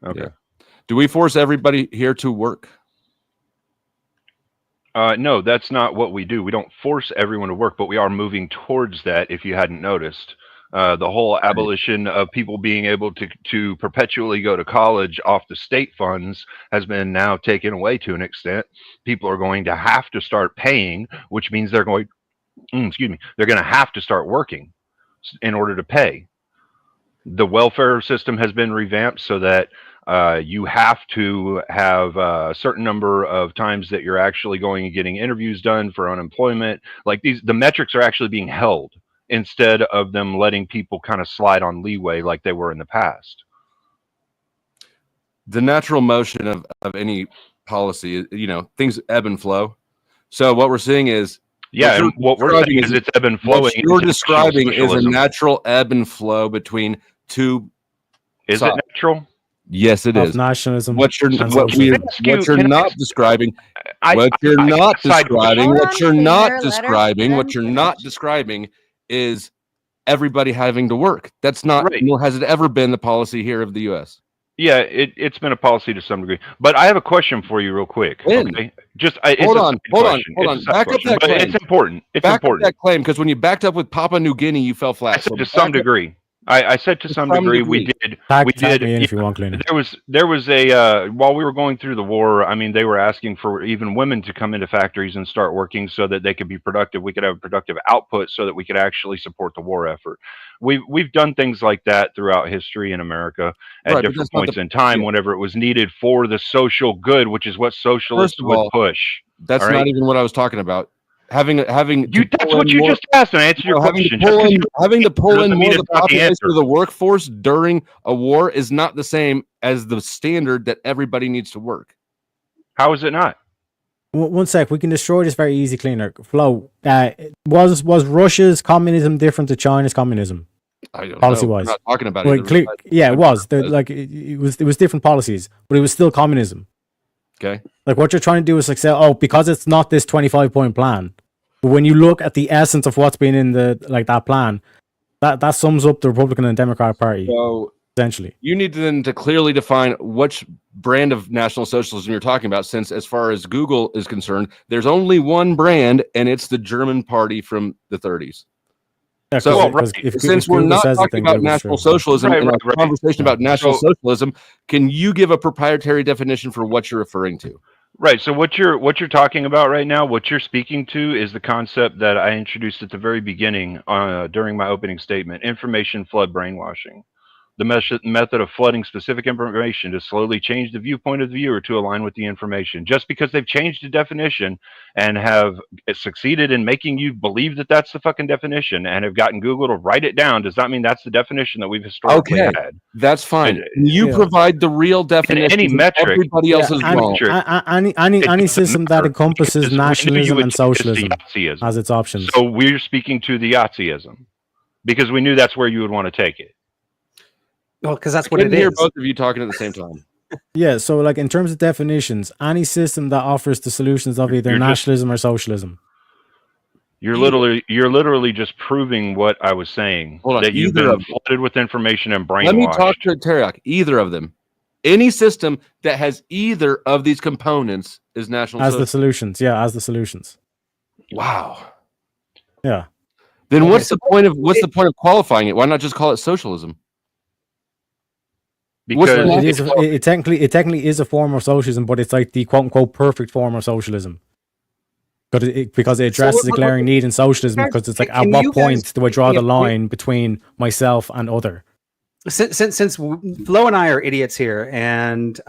Okay. Yeah. Do we force everybody here to work? No, that's not what we do. We don't force everyone to work, but we are moving towards that, if you hadn't noticed. The whole abolition of people being able to perpetually go to college off the state funds has been now taken away to an extent. People are going to have to start paying, which means they're going, they're going to have to start working in order to pay. The welfare system has been revamped so that you have to have a certain number of times that you're actually going and getting interviews done for unemployment. Like the metrics are actually being held, instead of them letting people kind of slide on leeway like they were in the past. The natural motion of any policy, things ebb and flow. So what we're seeing is, what we're saying is it's ebb and flowing. What you're describing is a natural ebb and flow between 2. Is it natural? Yes, it is. Nationalism. What you're not describing is everybody having to work. That's not, nor has it ever been the policy here of the U.S. Yeah, it's been a policy to some degree. But I have a question for you real quick. Okay? Hold on. Back up that claim. It's important. Back up that claim, because when you backed up with Papua New Guinea, you fell flat. I said to some degree. I said to some degree we did. If you want, Cleaner. There was a while we were going through the war. I mean, they were asking for even women to come into factories and start working so that they could be productive. We could have productive output so that we could actually support the war effort. We've done things like that throughout history in America at different points in time, whenever it was needed for the social good, which is what socialists would push. That's not even what I was talking about. having that's what you just asked, and I answered your question. Having to pull in doesn't more mean of the it's not the population answer. of the workforce during a war is not the same as the standard that everybody needs to work. How is it not? One sec, we can destroy this very easy cleaner. Flo, was Russia's communism different to China's communism? I don't policy know. wise. We're not talking about Well, it. yeah, it was. It was different policies, but it was still communism. Okay. Like what you're trying to do is like say, oh, because it's not this 25-point plan. But when you look at the essence of what's been in that plan, that sums up the Republican and Democratic Party. So essentially, you need to clearly define which brand of National Socialism you're talking about, since as far as Google is concerned, there's only one brand, and it's the German party from the 30s. Yeah, so since we're Google not says talking about National Socialism in our conversation about National Socialism, can you give a proprietary definition for what you're referring to? Right. So what you're talking about right now, what you're speaking to, is the concept that I introduced at the very beginning during my opening statement: information flood brainwashing. The method of flooding specific information to slowly change the viewpoint of the viewer to align with the information. Just because they've changed the definition and have succeeded in making you believe that that's the fucking definition and have gotten Google to write it down does not mean that's the definition that we've historically had. That's fine. You provide the real definition. Any metric. Everybody else is wrong. Any system that encompasses nationalism and socialism Yahtzeism as its options. So we're speaking to the Yahtzeism because we knew that's where you would want to take it. Well, because that's what I it didn't hear is. both of you talking at the same time. Yeah, so like in terms of definitions, any system that offers the solutions of either nationalism or socialism. You're literally just proving what I was saying. Hold on, that you've been flooded with information and brainwashed. Let me talk to Teriak. Either of them. Any system that has either of these components is national As socialism. the solutions. Yeah, as the solutions. Wow. Yeah. Then what's the point of qualifying it? Why not just call it socialism? Because it technically is a form of socialism, but it's like the quote unquote perfect form of socialism. Because it addresses a glaring need in socialism, because it's like, at what point do I draw the line between myself and other? Since Flo and I are idiots here, and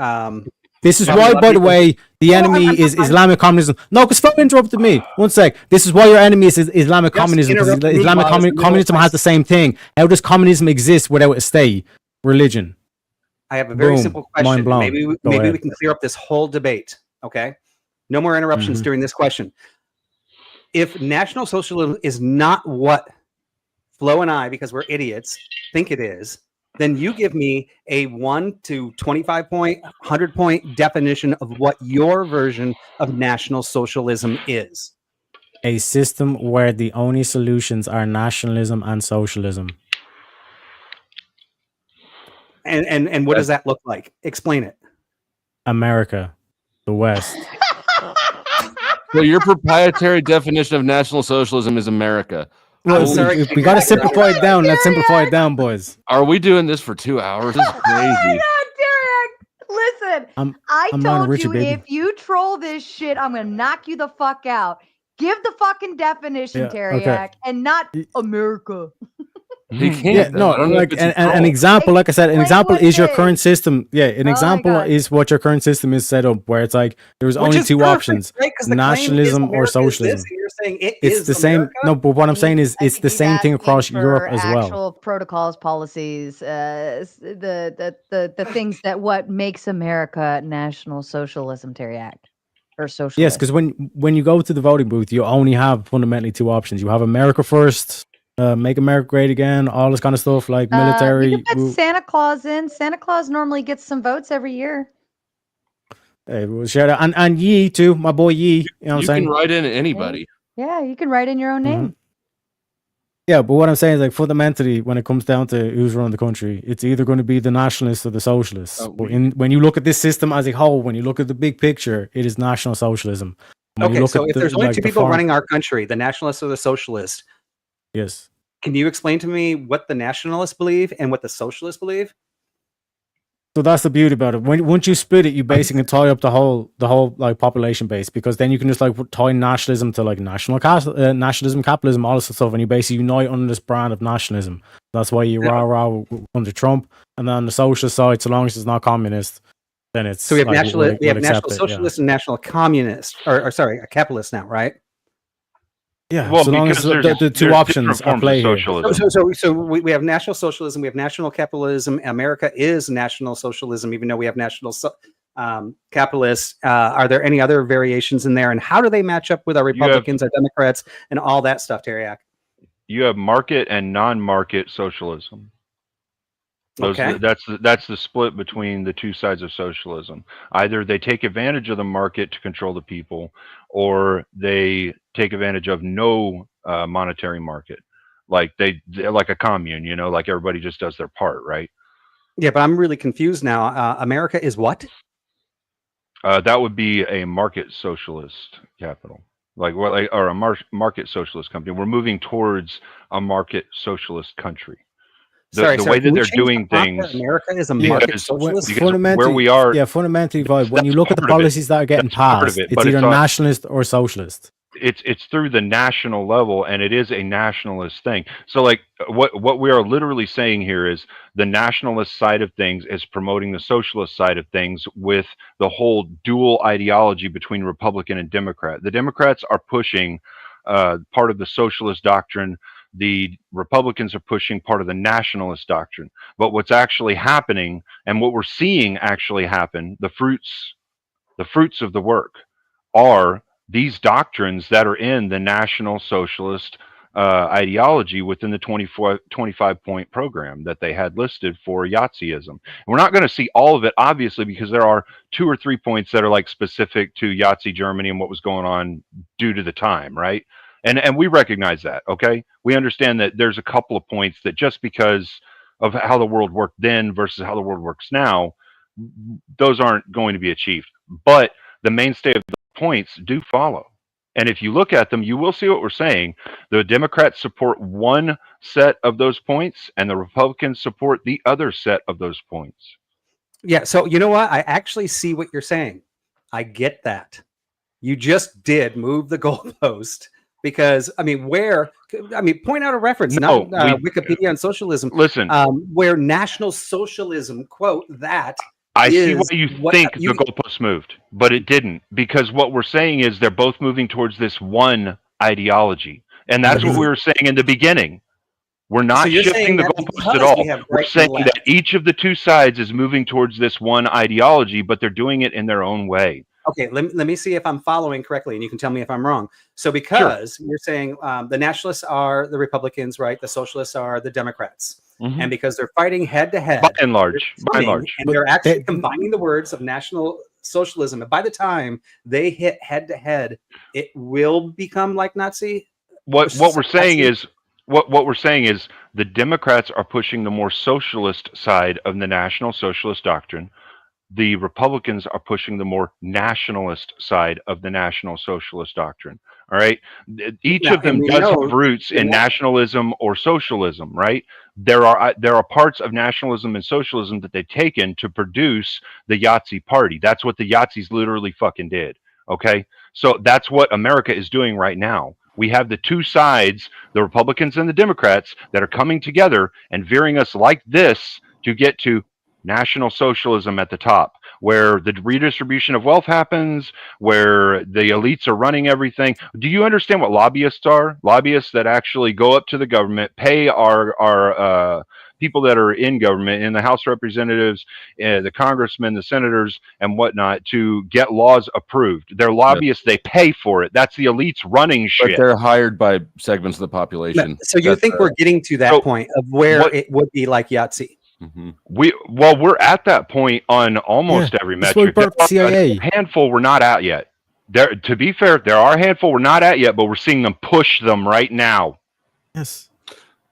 this is why, by the way, the enemy is Islamic communism. No, because Flo interrupted me. One sec. This is why your enemy is Islamic communism. Because Islamic communism has the same thing. How does communism exist without a state religion? I have a very simple question. Mind blown. Maybe we can clear up this whole debate. Okay, no more interruptions during this question. If National Socialism is not what Flo and I, because we're idiots, think it is, then you give me a 1 to 25-point, 100-point definition of what your version of National Socialism is. A system where the only solutions are nationalism and socialism. And what does that look like? Explain it. America, the West. So your proprietary definition of National Socialism is America. Well, we got to simplify it down. Let's simplify it down, boys. Are we doing this for 2 hours? This is crazy. Listen, I told you if you troll this shit, I'm gonna knock you the fuck out. Give the fucking definition, Teriak, and not America. He can't. Yeah, no, like an example, like I said, an example is your current system. Yeah, an example is what your current system is set up, where it's like there's only two options: nationalism or socialism. You're saying it's the same. No, but what I'm saying is it's the same thing across Europe as well. Actual protocols, policies, the things that what makes America National Socialism, Teriak, or socialist. Yes, because when you go to the voting booth, you only have fundamentally two options. You have America first. Make America great again, all this kind of stuff, like military. You can put Santa Claus in. Santa Claus normally gets some votes every year. Hey, we'll shout out. And Yee too, my boy Yee. You know what I'm saying? You can write in anybody. Yeah, you can write in your own name. Yeah, but what I'm saying is, like, fundamentally, when it comes down to who's running the country, it's either going to be the nationalists or the socialists. But when you look at this system as a whole, when you look at the big picture, it is National Socialism. Okay, so if there's only two people running our country, the nationalists or the socialists. Yes. Can you explain to me what the nationalists believe and what the socialists believe? So that's the beauty about it. Once you split it, you basically tie up the whole like population base, because then you can just like tie nationalism to like nationalism, capitalism, all this stuff, and you basically unite under this brand of nationalism. That's why you rah under Trump, and then on the socialist side, so long as it's not communist, then it's so we have like, national socialists and national communists, or sorry, a capitalist now, right? Yeah, Well, so long as because the two there's options different are forms of play here. socialism. So we have national socialism, we have national capitalism. America is national socialism, even though we have national capitalists. Are there any other variations in there? And how do they match up with our Republicans, our Democrats, and all that stuff, Teriak? You have market and non-market socialism. Okay. That's the split between the two sides of socialism. Either they take advantage of the market to control the people, or they take advantage of no monetary market, like they're like a commune, you know, like everybody just does their part, right? Yeah, but I'm really confused now. America is what? That would be a market socialist capital, or a market socialist company. We're moving towards a market socialist country. The way that they're doing things, America is a market socialist. Because where we are, fundamentally, when you look at the policies that are getting passed, it's either nationalist or socialist. It's through the national level, and it is a nationalist thing. So, like, what we are literally saying here is the nationalist side of things is promoting the socialist side of things with the whole dual ideology between Republican and Democrat. The Democrats are pushing part of the socialist doctrine. The Republicans are pushing part of the nationalist doctrine. But what's actually happening, and what we're seeing actually happen, the fruits of the work are these doctrines that are in the National Socialist ideology within the 25-point program that they had listed for Yahtzeeism. We're not going to see all of it, obviously, because there are 2 or 3 points that are like specific to Yahtzee Germany and what was going on due to the time, right? And we recognize that, okay? We understand that there's a couple of points that just because of how the world worked then versus how the world works now, those aren't going to be achieved. But the mainstay of the points do follow. And if you look at them, you will see what we're saying. The Democrats support one set of those points, and the Republicans support the other set of those points. Yeah, so you know what? I actually see what you're saying. I get that. You just did move the goalpost. Because, I mean, point out a reference, not Wikipedia on socialism. Listen. Where National Socialism, quote, that. I see why you think the goalpost moved, but it didn't. Because what we're saying is they're both moving towards this one ideology. And that's what we were saying in the beginning. We're not shifting the goalpost at all. We're saying that each of the two sides is moving towards this one ideology, but they're doing it in their own way. Okay, let me see if I'm following correctly, and you can tell me if I'm wrong. So because you're saying the nationalists are the Republicans, right? The socialists are the Democrats. Mm-hmm. And because they're fighting head to head. By and large. And they're actually combining the words of National Socialism. And by the time they hit head to head, it will become like Nazi. What we're saying is the Democrats are pushing the more socialist side of the National Socialist doctrine. The Republicans are pushing the more nationalist side of the National Socialist doctrine. All right. Each of them does have roots in nationalism or socialism, right? There are parts of nationalism and socialism that they've taken to produce the Yahtzee party. That's what the Yahtzees literally fucking did. Okay. So that's what America is doing right now. We have the two sides, the Republicans and the Democrats, that are coming together and veering us like this to get to National Socialism at the top, where the redistribution of wealth happens, where the elites are running everything. Do you understand what lobbyists are? Lobbyists that actually go up to the government, pay our people that are in government, in the House of Representatives, the congressmen, the senators, and whatnot, to get laws approved. They're lobbyists. They pay for it. That's the elites running shit. But they're hired by segments of the population. So you think we're getting to that point of where it would be like Yahtzee? Mm-hmm. We're at that point on almost every metric. A handful we're not at yet. There, to be fair, there are a handful we're not at yet, but we're seeing them push them right now. Yes.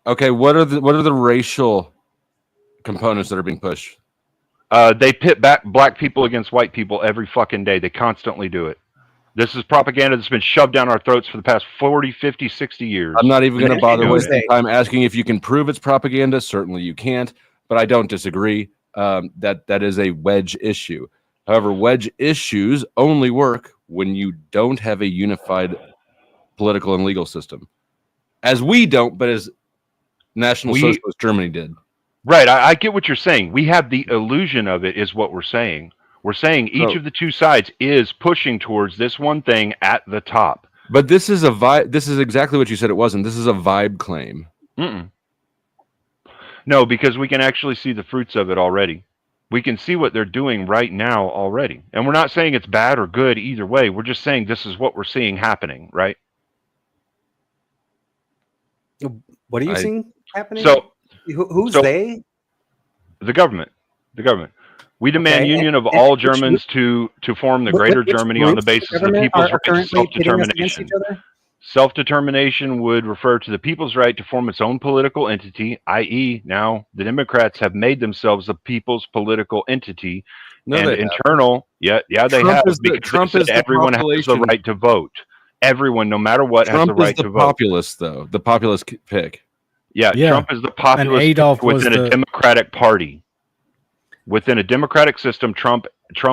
Okay, what are the racial components that are being pushed? They pit back black people against white people every fucking day. They constantly do it. This is propaganda that's been shoved down our throats for the past 40, 50, 60 years. I'm not even going to bother wasting time asking if you can prove it's propaganda. Certainly you can't. But I don't disagree that is a wedge issue. However, wedge issues only work when you don't have a unified political and legal system. As we don't, but as National Socialist Germany did. Right, I get what you're saying. We have the illusion of it is what we're saying. We're saying each of the two sides is pushing towards this one thing at the top. But this is a vibe. This is exactly what you said it wasn't. This is a vibe claim. No, because we can actually see the fruits of it already. We can see what they're doing right now already. And we're not saying it's bad or good either way. We're just saying this is what we're seeing happening, right? What are you seeing happening? So who's they? The government. The government. We demand union of all Germans to form the Greater Germany on the basis of the people's right to self-determination. Self-determination would refer to the people's right to form its own political entity, i.e. now the Democrats have made themselves the people's political entity. They have. They have. Trump is everyone has the right to vote. Everyone, no matter what, has the right to vote. Populist, though. The populist pick. Yeah, Trump is the populist within a Democratic Party. Within a democratic system, Trump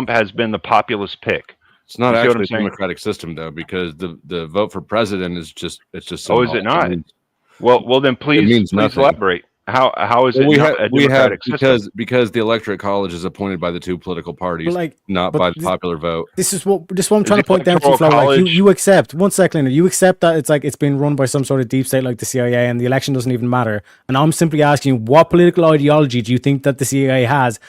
has been the populist pick. It's not actually a democratic system though, because the vote for president is just Oh, is it not? Well then please elaborate. How is it not a democratic system? Because the electorate college is appointed by the two political parties, not by the popular vote. This is what I'm trying to point down to, Flo. Like you accept 1 second, you accept that it's been run by some sort of deep state like the CIA, and the election doesn't even matter. And I'm simply asking you, what political ideology do you think that the CIA has?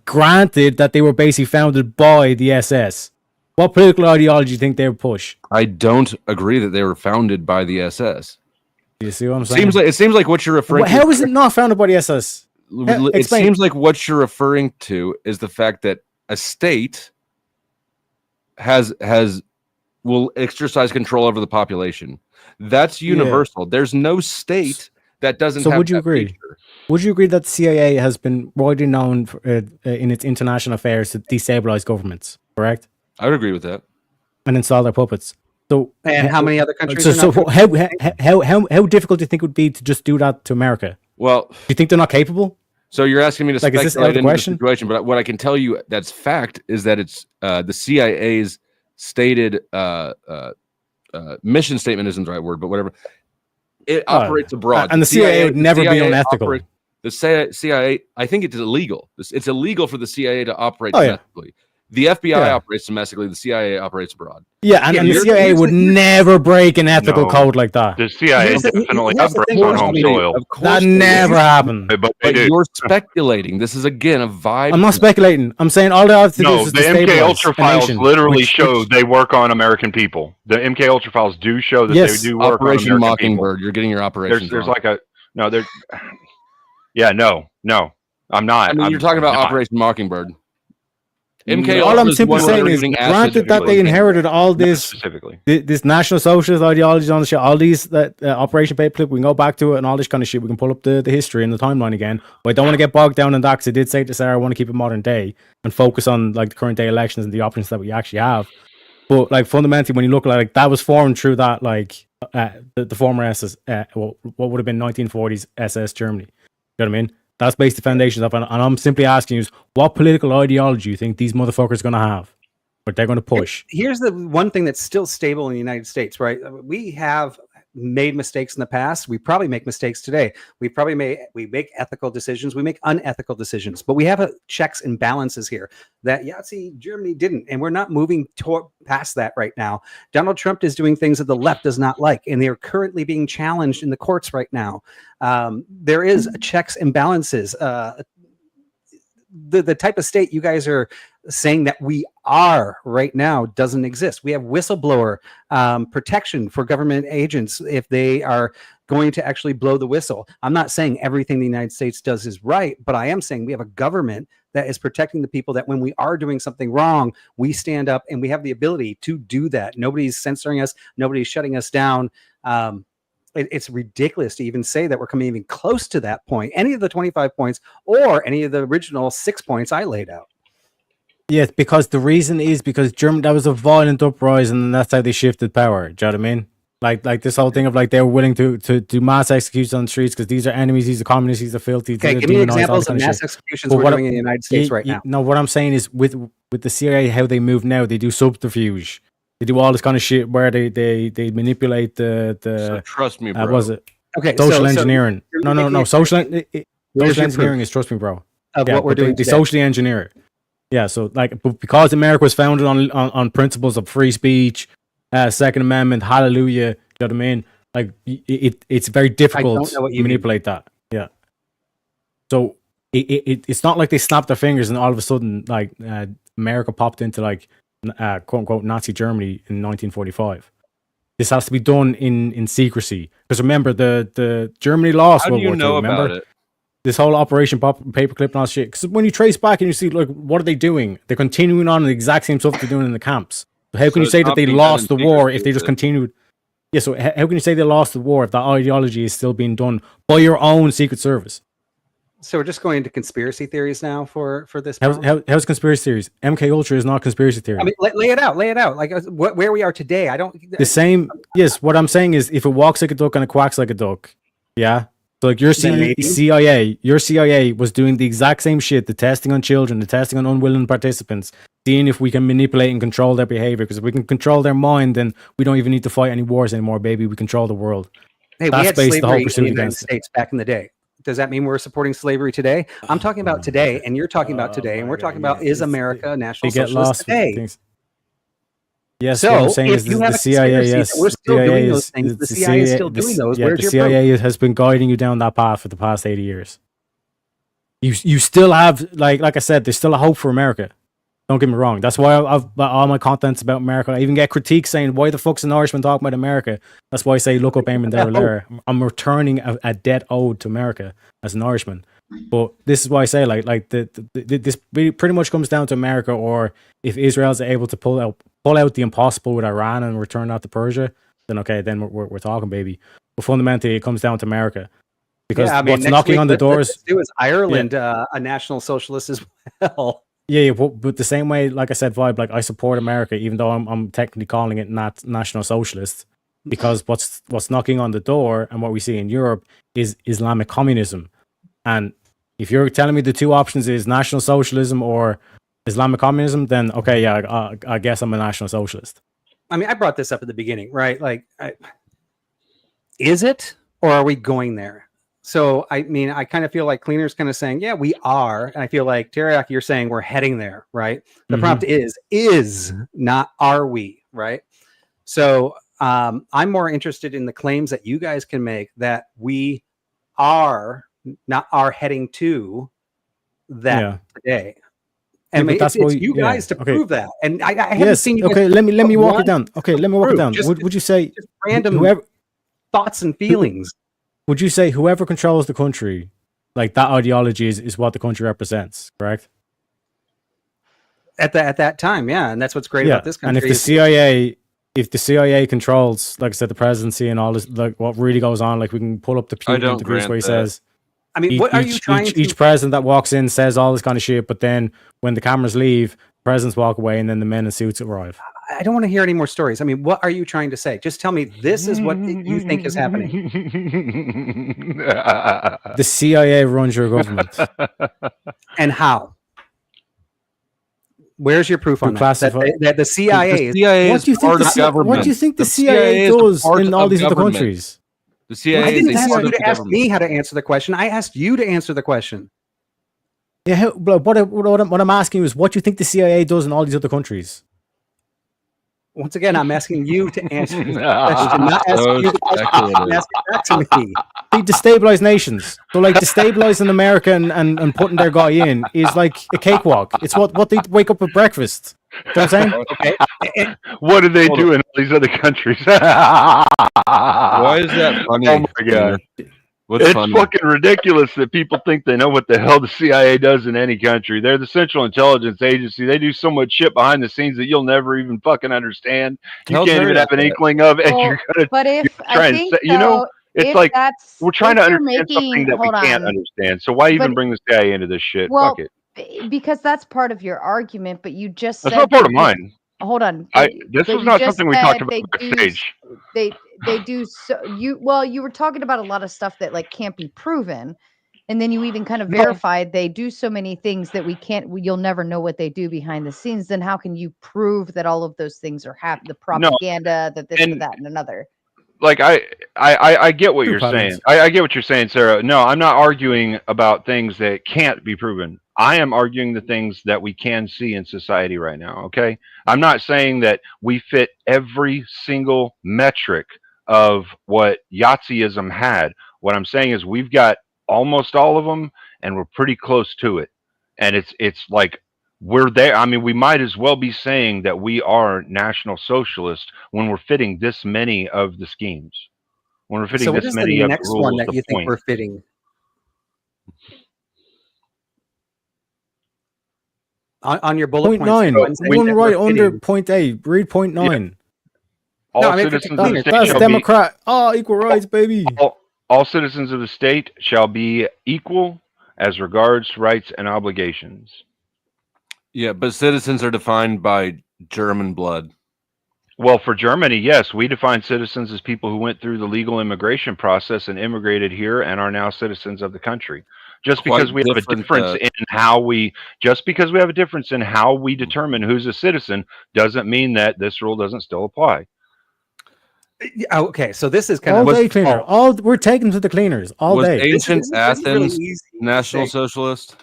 Granted that they were basically founded by the SS. What political ideology do you think they would push? I don't agree that they were founded by the SS. You see what I'm saying? It seems like what you're referring to. How is it not founded by the SS? It seems like what you're referring to is the fact that a state will exercise control over the population. That's universal. There's no state that doesn't have would you agree? Feature. Would you agree that the CIA has been widely known for, in its international affairs to destabilize governments, correct? I would agree with that. And install their puppets. So, and how many other countries? So how difficult do you think it would be to just do that to America? Well, do you think they're not capable? So you're asking me to speculate into the situation, but what I can tell you that's fact is that it's the CIA's stated mission statement isn't the right word, but whatever. It operates abroad. And the CIA would never be unethical. The CIA, I think it's illegal. It's illegal for the CIA to operate domestically. The FBI operates domestically. The CIA operates abroad. Yeah, and the CIA would never break an ethical code like that. The CIA definitely operates on home soil. That never happened. But you're speculating. This is, again, a vibe. I'm not speculating. I'm saying all they have to do is the MK Ultra files literally show they work on American people. The MK Ultra files do show that they do work Operation on American Mockingbird. people. You're getting your operations There's wrong. like a... No, there... Yeah, no. I'm not. I mean, you're talking about Operation Mockingbird. MK all I'm simply saying is, granted that they inherited all this this National Socialist ideology on the shit, all these Operation Paperclip, we can go back to it and all this kind of shit. We can pull up the history and the timeline again. But I don't want to get bogged down in that, because I did say to Sarah, I want to keep it modern day and focus on like the current day elections and the options that we actually have. But like fundamentally, when you look at like that was formed through that the former SS, what would have been 1940s SS Germany. You know what I mean? That's based the foundations of, and I'm simply asking you, what political ideology do you think these motherfuckers are going to have? What they're going to push? Here's the one thing that's still stable in the United States, right? We have made mistakes in the past. We probably make mistakes today. We make ethical decisions. We make unethical decisions. But we have checks and balances here that Germany didn't, and we're not moving past that right now. Donald Trump is doing things that the left does not like, and they are currently being challenged in the courts right now. There is checks and balances. The type of state you guys are saying that we are right now doesn't exist. We have whistleblower protection for government agents if they are going to actually blow the whistle. I'm not saying everything the United States does is right, but I am saying we have a government that is protecting the people, that when we are doing something wrong, we stand up and we have the ability to do that. Nobody's censoring us. Nobody's shutting us down. It's ridiculous to even say that we're coming even close to that point, any of the 25 points or any of the original 6 points I laid out. Yes, because the reason is because Germany, that was a violent uprising, and that's how they shifted power. Do you know what I mean? Like this whole thing of like they were willing to do mass executions on the streets because these are enemies, these are communists, these are filthy. Okay, give me examples of mass executions we're doing in the United States right now. No, what I'm saying is with the CIA, how they move now, they do subterfuge. They do all this kind of shit where they manipulate the so trust me, bro. Was it? Okay, social engineering. No. Social engineering is, trust me, bro. Of what we're doing they socially engineer it. Yeah, so like because America was founded on principles of free speech, Second Amendment, hallelujah. You know what I mean? Like it's very difficult to manipulate that. Yeah. So it's not like they snapped their fingers and all of a sudden like America popped into like quote unquote Nazi Germany in 1945. This has to be done in secrecy because remember the Germany lost How World do you War know II. about Remember it? this whole Operation Paperclip and all that shit. Because when you trace back and you see like what are they doing? They're continuing on the exact same stuff they're doing in the camps. So how can you say that they lost the war if they just continued? Yeah, so how can you say they lost the war if that ideology is still being done by your own Secret Service? So we're just going into conspiracy theories now for this. How's conspiracy theories? MK Ultra is not conspiracy theory. I mean, lay it out. Like where we are today. I don't. The same. Yes, what I'm saying is, if it walks like a duck and it quacks like a duck, yeah. So like your CIA was doing the exact same shit, the testing on children, the testing on unwilling participants, seeing if we can manipulate and control their behavior. Because if we can control their mind, then we don't even need to fight any wars anymore, baby. We control the world. Hey, we had slavery in the United States back in the day. Does that mean we're supporting slavery today? I'm talking about today, and you're talking about today, and we're talking about is America a national socialist today? Yes, so what I'm saying if is you have the CIA, yes, we're still doing those things. The CIA is still doing those. Where's the your CIA has been guiding you down that path for the past 80 years. You still have like I said, there's still a hope for America. Don't get me wrong. That's why I've all my content's about America. I even get critiques saying, "Why the fuck's an Irishman talking about America?" That's why I say, "Look up Eamon de Valera." I'm returning a debt owed to America as an Irishman. But this is why I say, this pretty much comes down to America, or if Israel is able to pull out the impossible with Iran and return that to Persia, then okay, then we're talking, baby. But fundamentally, it comes down to America because what's knocking on the doors. Is Ireland a national socialist as well? Yeah, but the same way, like I said, Vibe, like I support America, even though I'm technically calling it not national socialist, because what's knocking on the door and what we see in Europe is Islamic communism. And if you're telling me the two options is national socialism or Islamic communism, then okay, yeah, I guess I'm a national socialist. I mean, I brought this up at the beginning, right? Like, is it, or are we going there? So, I mean, I kind of feel like Cleaner's kind of saying, yeah, we are. And I feel like, Teriyaki, you're saying we're heading there, right? The prompt is, not are we, right? So, I'm more interested in the claims that you guys can make that we are, not are heading to that today. And it's you guys to prove that. And I haven't seen you guys. Let me walk it down. Okay, let me walk it down. Would you say just random thoughts and feelings? Would you say whoever controls the country, like that ideology is what the country represents, correct? At that time, yeah, and that's what's great about this country. And if the CIA controls, like I said, the presidency and all this, like what really goes on, like we can pull up the Putin interviews where he says, I mean, what are you trying to... Each president that walks in says all this kind of shit, but then when the cameras leave, presidents walk away and then the men in suits arrive. I don't want to hear any more stories. I mean, what are you trying to say? Just tell me this is what you think is happening. The CIA runs your government. And how? Where's your proof on that the CIA is... What do you think the CIA does in all these other countries? The CIA I didn't ask you to ask me how to answer the question. I asked you to answer the question. Yeah, what I'm asking you is what do you think the CIA does in all these other countries? Once again, I'm asking you to answer the question, not asking you the question. Ask it back to me. They destabilize nations. So, like, destabilizing America and putting their guy in is like a cakewalk. It's what they wake up at breakfast. You know what I'm saying? Okay. What do they do in all these other countries? Why is that funny? Oh my god. It's fucking ridiculous that people think they know what the hell the CIA does in any country. They're the Central Intelligence Agency. They do so much shit behind the scenes that you'll never even fucking understand. You can't even have an inkling of, and you're gonna. But if try and say, you know, it's like we're trying to understand something that we can't understand. So why even bring the CIA into this shit? Well, fuck it. Because that's part of your argument. But you just said that's not part of mine. Hold on. This was not something we talked about backstage. They do so you were talking about a lot of stuff that like can't be proven, and then you even kind of verified they do so many things that you'll never know what they do behind the scenes. Then how can you prove that all of those things are the propaganda that this and that and another? Like I get what you're saying. I get what you're saying, Sarah. No, I'm not arguing about things that can't be proven. I am arguing the things that we can see in society right now. Okay, I'm not saying that we fit every single metric of what Yahtzeeism had. What I'm saying is we've got almost all of them, and we're pretty close to it. And it's like we're there. I mean, we might as well be saying that we are National Socialist when we're fitting this many of the schemes. When we're fitting So what this is many the of the next rules, one that the you think point. we're fitting? On your bullet Point points, 9. ones that One we're right under fitting. point 8. Read point 9. All No, I mean, for citizens of the cleaner, state That's shall be Democrat. Oh, equal rights, baby. all citizens of the state shall be equal as regards rights and obligations. Yeah, but citizens are defined by German blood. Well, for Germany, yes, we define citizens as people who went through the legal immigration process and immigrated here and are now citizens of the country. Just Quite because we have a different, difference in how we, just because we have a difference in how we determine who's a citizen, doesn't mean that this rule doesn't still apply. Okay, so this is kind All of day cleaner. We're taking to the cleaners all Was day. ancient this is Athens really easy to National say. Socialist?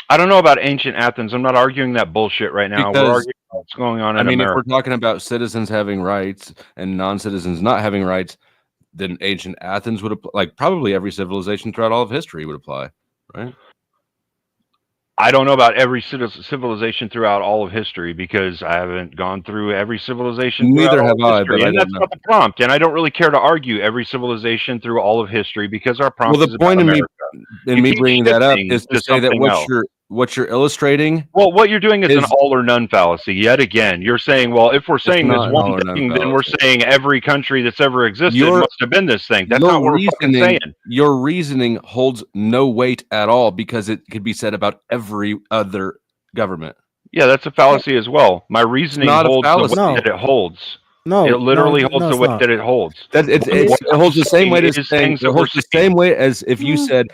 I don't know about ancient Athens. I'm not arguing that bullshit right now. Because, We're arguing what's going on in I mean, America. if we're talking about citizens having rights and non-citizens not having rights, then ancient Athens would apply. Like probably every civilization throughout all of history would apply, right? I don't know about every civilization throughout all of history because I haven't gone through every civilization. Neither have I, history, but I and don't that's know. not the prompt. And I don't really care to argue every civilization through all of history because our prompt Well, is the about point of me America. me keep bringing that up shifting is to to say that something else. what you're illustrating. Well, what you're doing is an is- all or none fallacy. Yet again, you're saying, well, if we're saying this not an all one or none thing, then we're fallacy. saying every country that's ever existed Your- must have been this thing. That's not what we're fucking saying. Your reasoning holds no weight at all because it could be said about every other government. Yeah, that's a fallacy as well. My reasoning not a holds the fallacy. weight No. that it holds. No, It literally holds the it's weight not. that it holds. That it What holds the I'm same weight saying as is saying, things it that holds we're the same weight as if you said,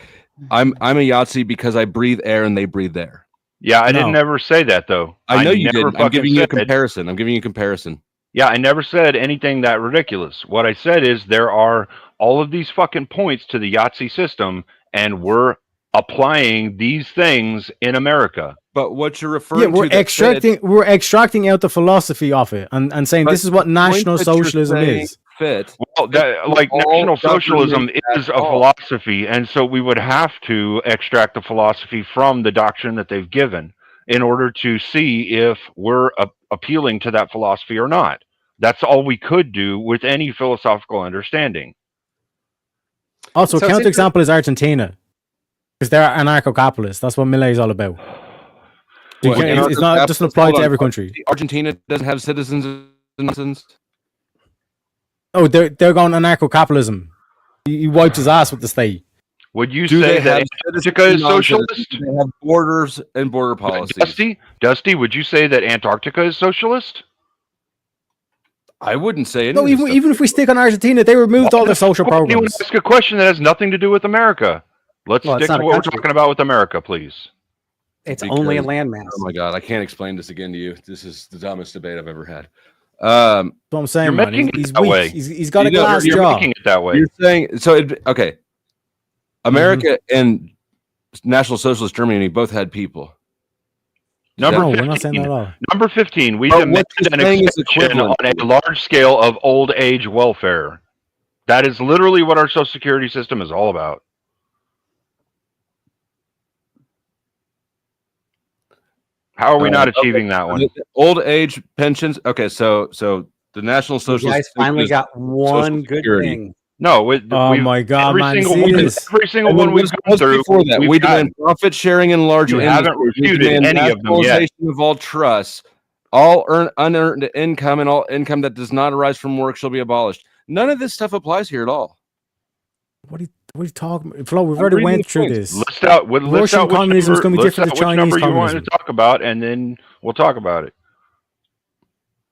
"I'm a Yahtzee because I breathe air and they breathe air." Yeah, I No. didn't ever say that though. I know you never didn't. I'm fucking giving you a said- comparison. I'm giving you a comparison. Yeah, I never said anything that ridiculous. What I said is there are all of these fucking points to the Yahtzee system, and we're applying these things in America. But what you're Yeah, referring we're to, we're extracting out the philosophy of it and saying this is what National Socialism is. Fit. Well, that, like all National Socialism government is at a all. philosophy, and so we would have to extract the philosophy from the doctrine that they've given in order to see if we're appealing to that philosophy or not. That's all we could do with any philosophical understanding. Also, So a it's counterexample is Argentina. Because they're anarcho-capitalists. That's what Millet is all about. You Well, can't- it's not, it doesn't apply to every country. Argentina doesn't have citizens and citizens. Oh, they're going anarcho-capitalism. He wipes his ass with the state. Would you Do say they have that Antarctica is socialist? They have borders and border policies. Dusty, would you say that Antarctica is socialist? I wouldn't say No, anything. even if we stick on Argentina, they removed all their social Anyone programs. ask a question that has nothing to do with America. Let's Well, it's stick not to a what we're country. talking about with America, please. It's only a Because- landmass. Oh my god, I can't explain this again to you. This is the dumbest debate I've ever had. That's what I'm saying, You're man. making it He's that weak. way. He's got a You know, glass You're jaw. making it that way. You're saying so. Okay, America and National Socialist Germany both had people. Number No, 15. we're not saying that at all. Number 15. We But demand what you're an saying is extension on equivalent. a large scale of old age welfare. That is literally what our Social Security system is all about. How are we not achieving that one? Old age pensions. Okay, so the National You Socialist guys finally is got one good Security. thing. No, Oh my God, every man, single see one, this. every single And one then we've gone what's through. before that, we've we gotten. demand profit sharing and larger You haven't industries. We refuted demand any of them yet. nationalization of all trusts. All unearned income and all income that does not arise from work shall be abolished. None of this stuff applies here at all. What are you talking about? Flo, we've already reading went the through points. this. List out which Russian communism is number, going to be list different out to which Chinese number you want communism. to talk about, and then we'll talk about it.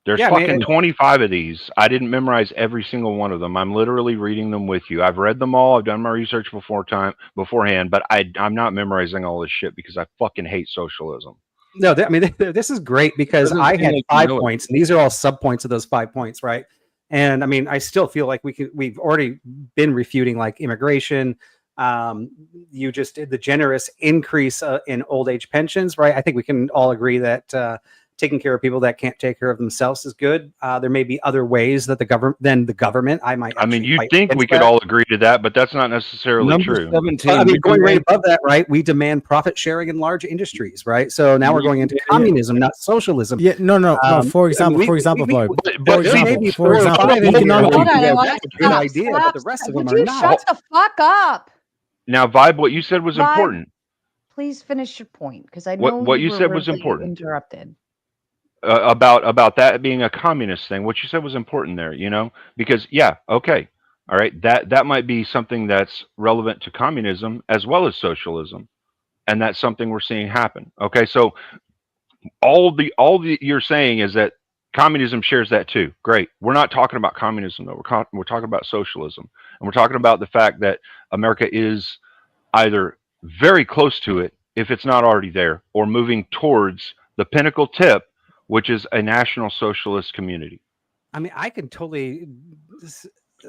There's Yeah, fucking man. 25 of these. I didn't memorize every single one of them. I'm literally reading them with you. I've read them all. I've done my research beforehand, but I'm not memorizing all this shit because I fucking hate socialism. No, I mean, this is great because Doesn't I seem had like you 5 know it. points, and these are all sub points of those 5 points, right? And I mean, I still feel like we've already been refuting like immigration, You just did the generous increase in old age pensions, right? I think we can all agree that taking care of people that can't take care of themselves is good. There may be other ways that the government, I mean, you'd think we could all agree to that, but that's not necessarily Number true. 17. I mean, going right above that, right? We demand profit sharing in large industries, right? So now we're going into communism, not socialism. Yeah, no. For example, Bob. Hold on, I want to good idea, but the rest of them are not. Shut the fuck up. Now, Vibe, what you said was important. Please finish your point, because I know what you said was important. Interrupted. About that being a communist thing. What you said was important there, because okay. All right. That might be something that's relevant to communism as well as socialism. And that's something we're seeing happen. Okay. So all you're saying is that communism shares that too. Great. We're not talking about communism though. We're talking about socialism. And we're talking about the fact that America is either very close to it, if it's not already there, or moving towards the pinnacle tip, which is a national socialist community. I mean, I can totally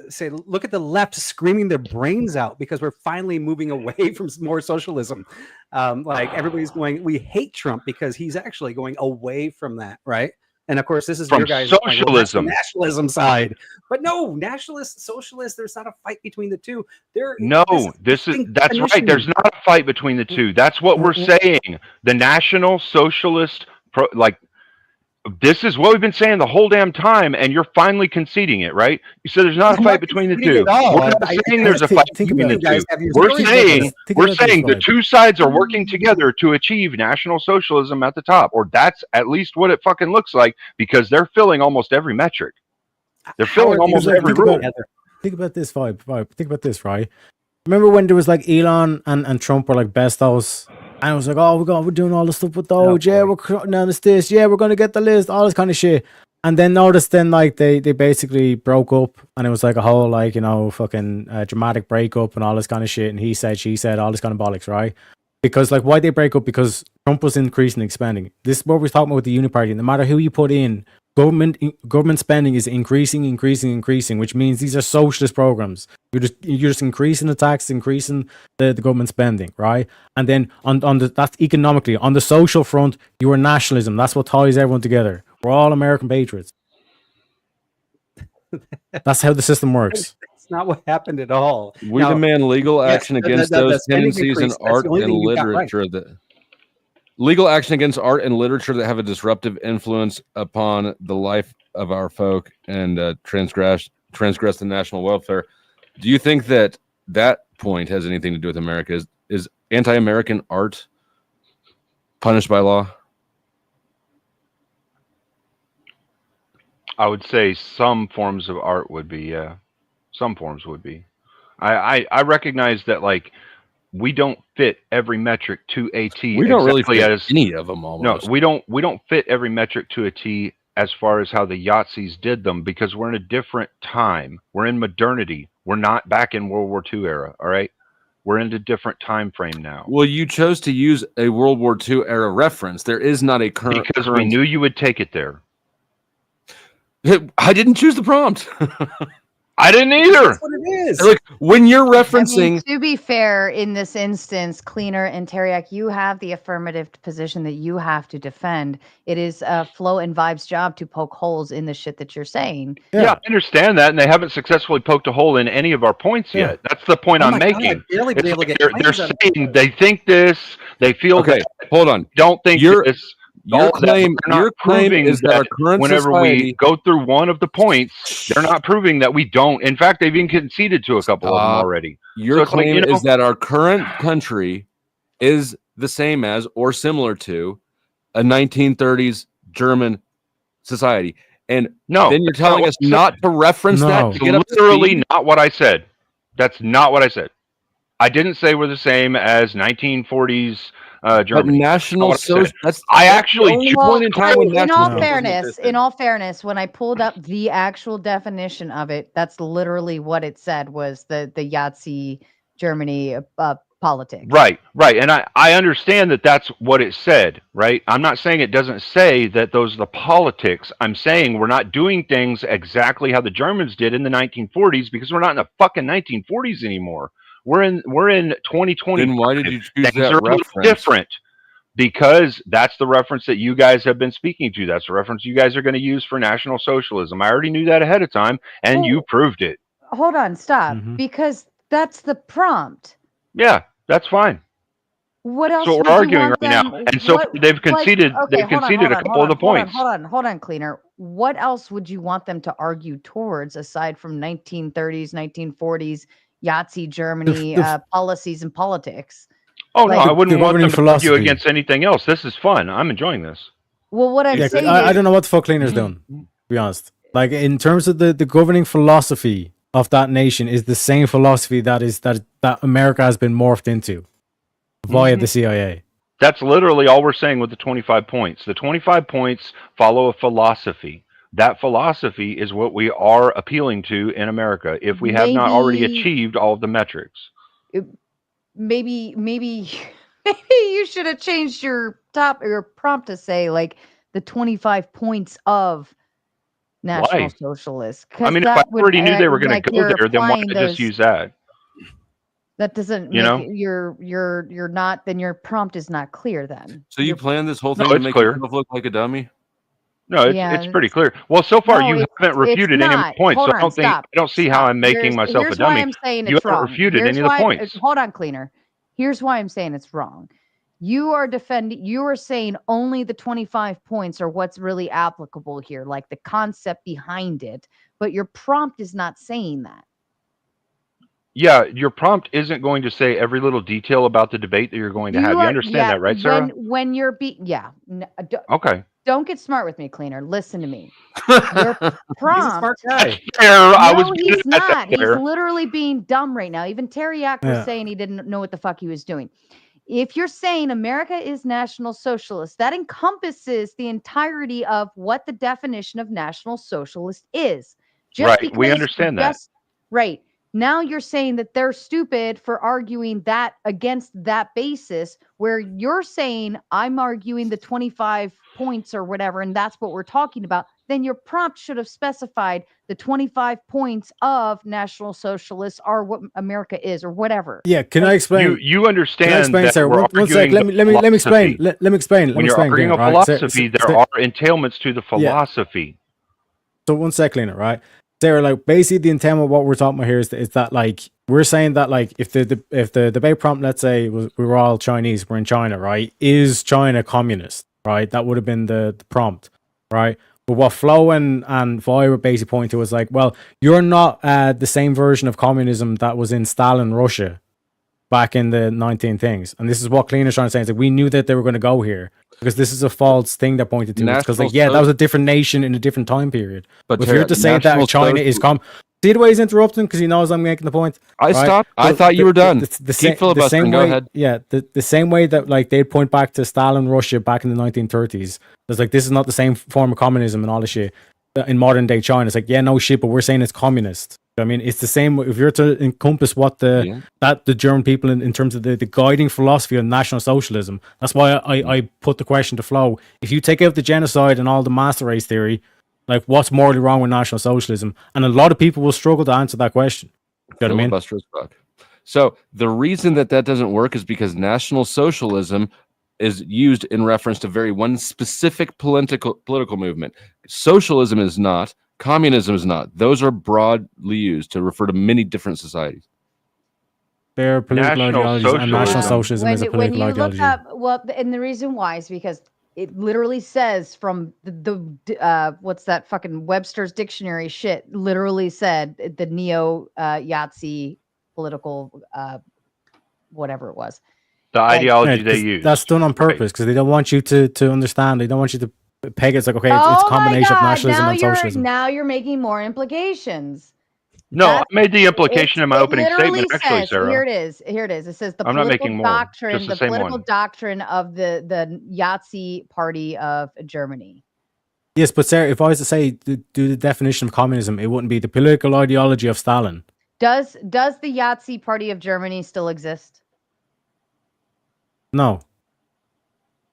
say, look at the left screaming their brains out because we're finally moving away from more socialism. Like everybody's going, we hate Trump because he's actually going away from that, right? And of course, this is from your guys' socialism, nationalism side. But no, nationalist, socialist. There's not a fight between the two. That's right. There's not a fight between the two. That's what we're saying. The national socialist, this is what we've been saying the whole damn time, and you're finally conceding it, right? You said there's not a fight between the two. We're not saying there's a fight between the two. We're saying the two sides are working together to achieve national socialism at the top, or that's at least what it fucking looks like, because they're filling almost every metric. They're filling almost every rule. Think about this, Vibe. Think about this, right? Remember when there was like Elon and Trump were like bestos? And I was like, oh, we're doing all this stuff with Doge. Yeah, we're cutting down this. Yeah, we're going to get the list, all this kind of shit. And then notice then like they basically broke up, and it was like a whole fucking dramatic breakup and all this kind of shit. And he said, she said, all this kind of bollocks, right? Because like, why'd they break up? Because Trump was increasing and expanding. This is what we're talking about with the Uniparty. No matter who you put in, government spending is increasing, which means these are socialist programs. You're just increasing the taxes, increasing the government spending, right? And then that's economically. On the social front, you are nationalism. That's what ties everyone together. We're all American patriots. That's how the system works. That's not what happened at all. We demand legal action against those tendencies in art and literature legal action against art and literature that have a disruptive influence upon the life of our folk and transgress the national welfare. Do you think that point has anything to do with America? Is anti-American art punished by law? I would say some forms of art would be, yeah. Some forms would be. I recognize that, like, we don't fit every metric to a T. We don't really fit any of them almost. No, we don't fit every metric to a T as far as how the Yahtzees did them, because we're in a different time. We're in modernity. We're not back in World War II era, all right? We're in a different time frame now. Well, you chose to use a World War II era reference. There is not a current... Because we knew you would take it there. I didn't choose the prompt. I didn't either. That's what it is. Like, when you're referencing... I mean, to be fair, in this instance, Cleaner and Teriak, you have the affirmative position that you have to defend. It is Flo and Vibe's job to poke holes in the shit that you're saying. Yeah, I understand that, and they haven't successfully poked a hole in any of our points yet. That's the point I'm making. They're saying they think this, they feel that. Hold on. Don't think this. Your claim is that our current whenever society... we go through one of the points, they're not proving that we don't. In fact, they've even conceded to a couple of them already. Your claim is that our current country is the same as or similar to a 1930s German society. And then you're telling us not to reference that to get up to literally not what I said. That's not what I said. I didn't say we're the same as 1940s Germany. But national social. I actually in all fairness, when I pulled up the actual definition of it, that's literally what it said was the Yahtzee Germany politics. Right. And I understand that that's what it said, right? I'm not saying it doesn't say that those are the politics. I'm saying we're not doing things exactly how the Germans did in the 1940s, because we're not in the fucking 1940s anymore. We're in 2020. Then why did you choose Things that are a little reference? different because that's the reference that you guys have been speaking to. That's the reference you guys are going to use for National Socialism. I already knew that ahead of time, and you proved it. Hold on, stop, because that's the prompt. Yeah, that's fine. What else? So would we're you arguing want right them, now, and so they've conceded. They've conceded a couple of the points. Hold on, Cleaner. What else would you want them to argue towards aside from 1930s, 1940s Yahtzee Germany policies and politics? Oh no, I wouldn't want them to philosophy. argue against anything else. This is fun. I'm enjoying this. Well, what I'm saying I is, don't know what the fuck Cleaner's doing, to be honest. Like, in terms of the governing philosophy of that nation is the same philosophy that America has been morphed into via the CIA. That's literally all we're saying with the 25 points. The 25 points follow a philosophy. That philosophy is what we are appealing to in America if we have not already achieved all of the metrics. Maybe you should have changed your prompt to say like the 25 points of National Socialist. I mean, if I already knew they were going to go there, then why not just use that? That doesn't make you're not, then your prompt is not clear then. So you planned this whole thing to make yourself look like a dummy? No, it's pretty clear. Well, so far you haven't refuted any of my points, so I don't see how I'm making myself a dummy. I'm saying you it's haven't wrong. refuted any of the points. Hold on, Cleaner. Here's why I'm saying it's wrong. You are saying only the 25 points are what's really applicable here, like the concept behind it, but your prompt is not saying that. Yeah, your prompt isn't going to say every little detail about the debate that you're going to have. You understand that, right, Sarah? When you're okay. Don't get smart with me, Cleaner. Listen to me. Your prompt. He's a smart guy. He's not. He's literally being dumb right now. Even Terry was saying he didn't know what the fuck he was doing. If you're saying America is National Socialist, that encompasses the entirety of what the definition of National Socialist is. Right. We understand that. Right. Now you're saying that they're stupid for arguing that against that basis, where you're saying I'm arguing the 25 points or whatever, and that's what we're talking about. Then your prompt should have specified the 25 points of National Socialists are what America is, or whatever. Yeah, can I explain? You understand that Sarah? we're one sec. Let me explain. Let me explain. When you're arguing a philosophy, there are entailments to the philosophy. So one sec, Lena, right? Sarah, like, basically the intent of what we're talking about here is that like we're saying that like if the debate prompt, let's say we were all Chinese, we're in China, right? Is China communist, right? That would have been the prompt, right? But what Flo and Vi were basically pointing to was like, well, you're not the same version of communism that was in Stalin Russia back in the 19 things. And this is what Cleaner's trying to say. It's like, we knew that they were going to go here because this is a false thing that pointed to it. Because like, yeah, that was a different nation in a different time period. But if you're to say that China is see the way he's interrupting because he knows I'm making the point. I stopped. I thought you were done. The same go way, ahead. Yeah, the same way that like they'd point back to Stalin Russia back in the 1930s. It's like, this is not the same form of communism and all this shit in modern day China. It's like, yeah, no shit, but we're saying it's communist. I mean, it's the same. If you're to encompass what the German people in terms of the guiding philosophy of National Socialism, that's why I put the question to Flo. If you take out the genocide and all the master race theory, like, what's morally wrong with National Socialism? And a lot of people will struggle to answer that question. You know what I mean? So the reason that doesn't work is because National Socialism is used in reference to one specific political movement. Socialism is not. Communism is not. Those are broadly used to refer to many different societies. They're political ideologies, and National Socialism is a political ideology. And the reason why is because it literally says from the what's that fucking Webster's dictionary shit, literally said the neo Yahtzee political whatever it was. The ideology they use. That's done on purpose because they don't want you to understand. They don't want you to peg it. It's like, okay, it's a combination of nationalism and socialism. Now you're making more implications. No, I made the implication in my opening statement, actually, Sarah. Here it is. It says the political doctrine, the political doctrine of the Yahtzee party of Germany. Yes, but Sarah, if I was to say do the definition of communism, it wouldn't be the political ideology of Stalin. Does the Yahtzee party of Germany still exist? No.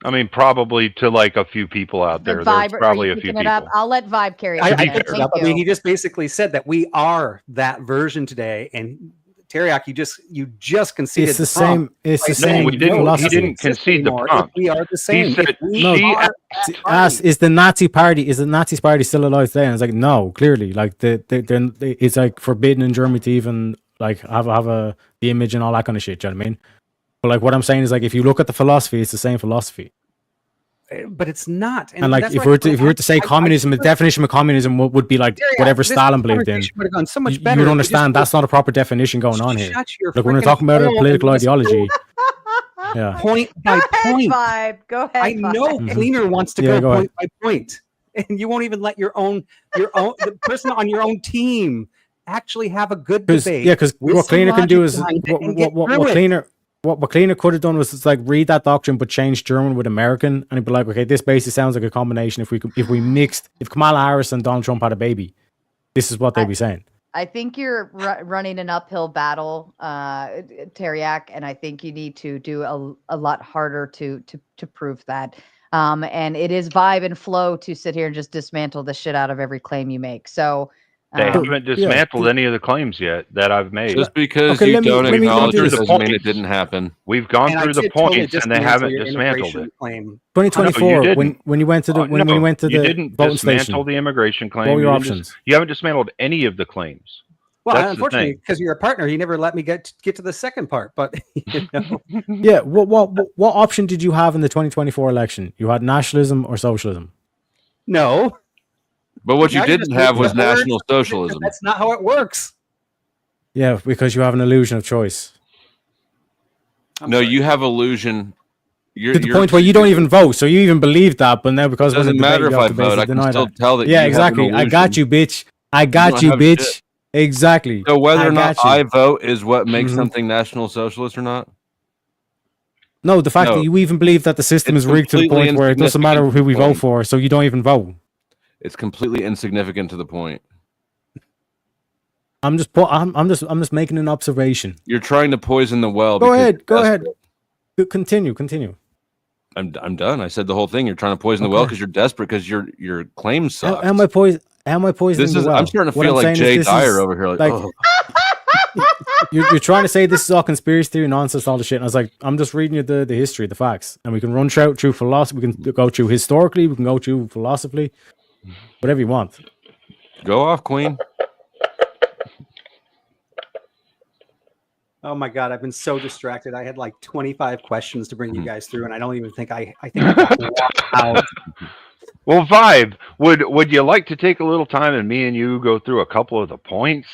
I mean, probably to like a few people out there. There's probably a few people. I'll let Vibe carry it. I mean, he just basically said that we are that version today, and Teriak, you just conceded. It's the same. It's the same. No, we didn't. philosophy. He didn't concede the prompt. We are the same. He said, Is the Nazi party? Is the Nazi party still alive today? And it's like, no, clearly, like it's like forbidden in Germany to even like have the image and all that kind of shit. Do you know what I mean? But like what I'm saying is like if you look at the philosophy, it's the same philosophy. But it's not. And like if we were to say communism, the definition of communism would be like whatever Stalin believed in. Would have gone so much You better. would understand that's not a proper definition going on here. Like when we're talking about a political ideology. Yeah. Point by point. Vibe. Go ahead. I know Cleaner wants to Yeah, go go point by point, and you won't even let your own the person on your own team actually have a good debate. Yeah, because with what some Cleaner can do logic is behind it and get through it. What Cleaner could have done was it's like read that doctrine but change German with American, and he'd be like, okay, this basically sounds like a combination. If Kamala Harris and Donald Trump had a baby, this is what they'd be saying. I think you're running an uphill battle, Teriak, and I think you need to do a lot harder to prove that. And it is vibe and flow to sit here and just dismantle the shit out of every claim you make. So they haven't dismantled any of the claims yet that I've made. Just because you don't acknowledge it doesn't mean it didn't happen. We've gone through the points and they haven't dismantled it. 2024, when you went to the when you went to the you didn't voting dismantle station, the immigration claim. what were your options? You haven't dismantled any of the claims. Well, That's unfortunately, because you're a partner, you never let me get to the second part. But you know. Yeah, what option did you have in the 2024 election? You had nationalism or socialism? No. But what you Now didn't just have moving was forward, National Socialism. That's not how it works. Yeah, because you have an illusion of choice. No, you have illusion. To the point where you don't even vote, so you even believe that, but now because it doesn't matter if I vote, I can still tell that. Yeah, you exactly. Have an I got you, bitch. I got you, bitch. Shit. Exactly. So whether or not I vote is what makes something National Socialist or not? No, the fact that you even believe that the system is rigged to the point where it doesn't matter who we vote for, so you don't even vote. It's completely insignificant to the point. I'm just making an observation. You're trying to poison the well. Go ahead. Continue. I'm done. I said the whole thing. You're trying to poison the well because you're desperate because your claims suck. Am I poisoning the well? I'm starting to feel like Jay Dyer over here. Like oh. You're trying to say this is all conspiracy theory nonsense, all the shit. And I was like, I'm just reading you the history, the facts, and we can run through philosophy. We can go through historically. We can go through philosophically. Whatever you want. Go off, Queen. Oh my God, I've been so distracted. I had like 25 questions to bring you guys through, and I don't even think I think I got out. Well, Vibe, would you like to take a little time and me and you go through a couple of the points?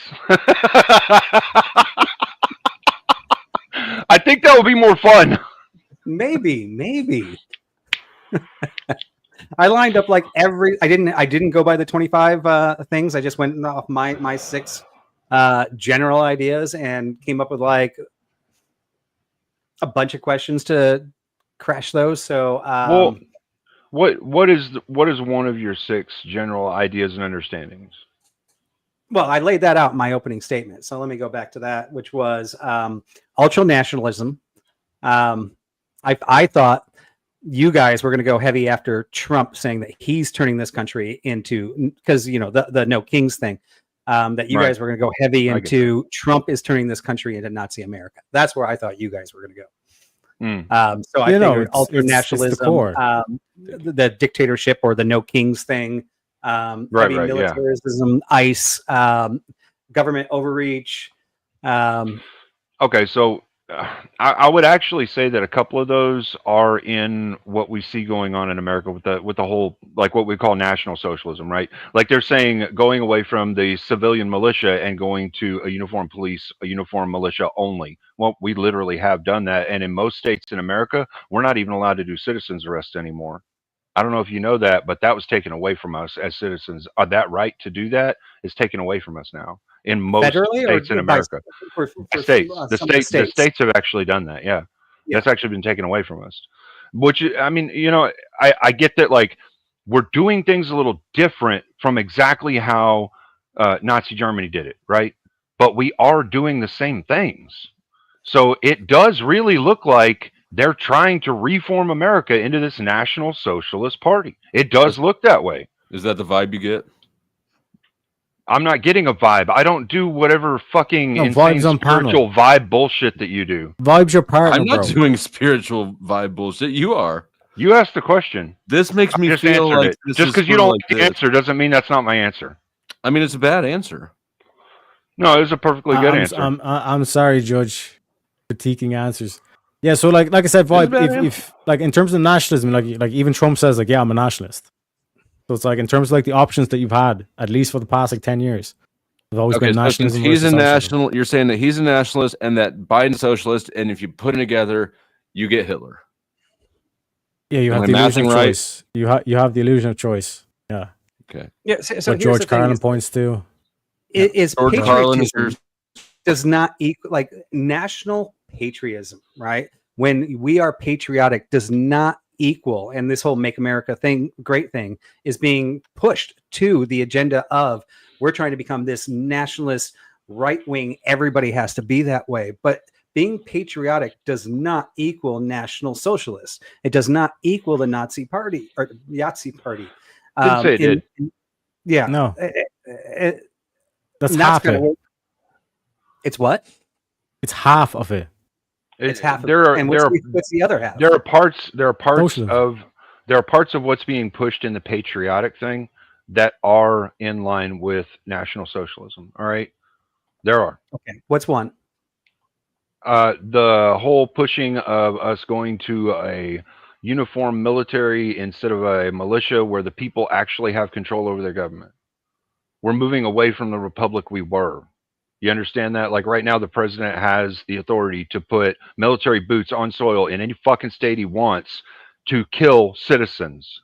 I think that would be more fun. Maybe. I lined up like I didn't go by the 25 things. I just went off my 6 general ideas and came up with like a bunch of questions to crash those. So well, what is one of your 6 general ideas and understandings? Well, I laid that out in my opening statement. So let me go back to that, which was ultra nationalism. I thought you guys were going to go heavy after Trump saying that he's turning this country into, because, you know, the no kings thing, that you guys were going to go heavy into Trump is turning this country into Nazi America. That's where I thought you guys were going to go. So I figured ultra nationalism, the dictatorship or the no kings thing, militarism, ICE, government overreach. Okay, so I would actually say that a couple of those are in what we see going on in America with the whole, like what we call national socialism, right? Like they're saying going away from the civilian militia and going to a uniformed police, a uniformed militia only. Well, we literally have done that. And in most states in America, we're not even allowed to do citizens arrests anymore. I don't know if you know that, but that was taken away from us as citizens. That right to do that is taken away from us now. In most states in America, the states have actually done that. Yeah, that's actually been taken away from us. Which, I mean, you know, I get that, like, we're doing things a little different from exactly how Nazi Germany did it, right? But we are doing the same things. So it does really look like they're trying to reform America into this National Socialist Party. It does look that way. Is that the vibe you get? I'm not getting a vibe. I don't do whatever fucking insane vibes on spiritual vibe bullshit that you do. Vibe's your partner, I'm not bro. doing spiritual vibe bullshit. You are. You asked the question. This makes me just feel answered like it. this Just is because you sort of don't like like the answer doesn't mean that's not my answer. I mean, it's a bad answer. No, it was a perfectly good answer. I'm sorry, Judge, critiquing answers. Yeah, so like I said, vibe. If like in terms of nationalism, like even Trump says, like, yeah, I'm a nationalist. So it's like in terms of like the options that you've had, at least for the past like 10 years, there's always been nationalism. He's a versus national. You're saying that he's a nationalist and that Biden's socialist, and if you put it together, you get Hitler. Yeah, you have the illusion of choice. You have the illusion of choice. Yeah. Okay. Yeah. So what George Carlin points to. It is George Carlin is patriotism does not equal like national patriotism, right? When we are patriotic does not equal, and this whole Make America thing, great thing, is being pushed to the agenda of we're trying to become this nationalist right wing. Everybody has to be that way, but being patriotic does not equal national socialist. It does not equal the Nazi party or Yahtzee party. Didn't say it did. Yeah, no, that's half half it. It's what? It's half of it. It's half. What's the other half? There are parts Socialism. of what's being pushed in the patriotic thing that are in line with National Socialism. All right, there are. Okay, what's one? The whole pushing of us going to a uniform military instead of a militia where the people actually have control over their government. We're moving away from the republic we were. You understand that? Like right now, the president has the authority to put military boots on soil in any fucking state he wants to kill citizens.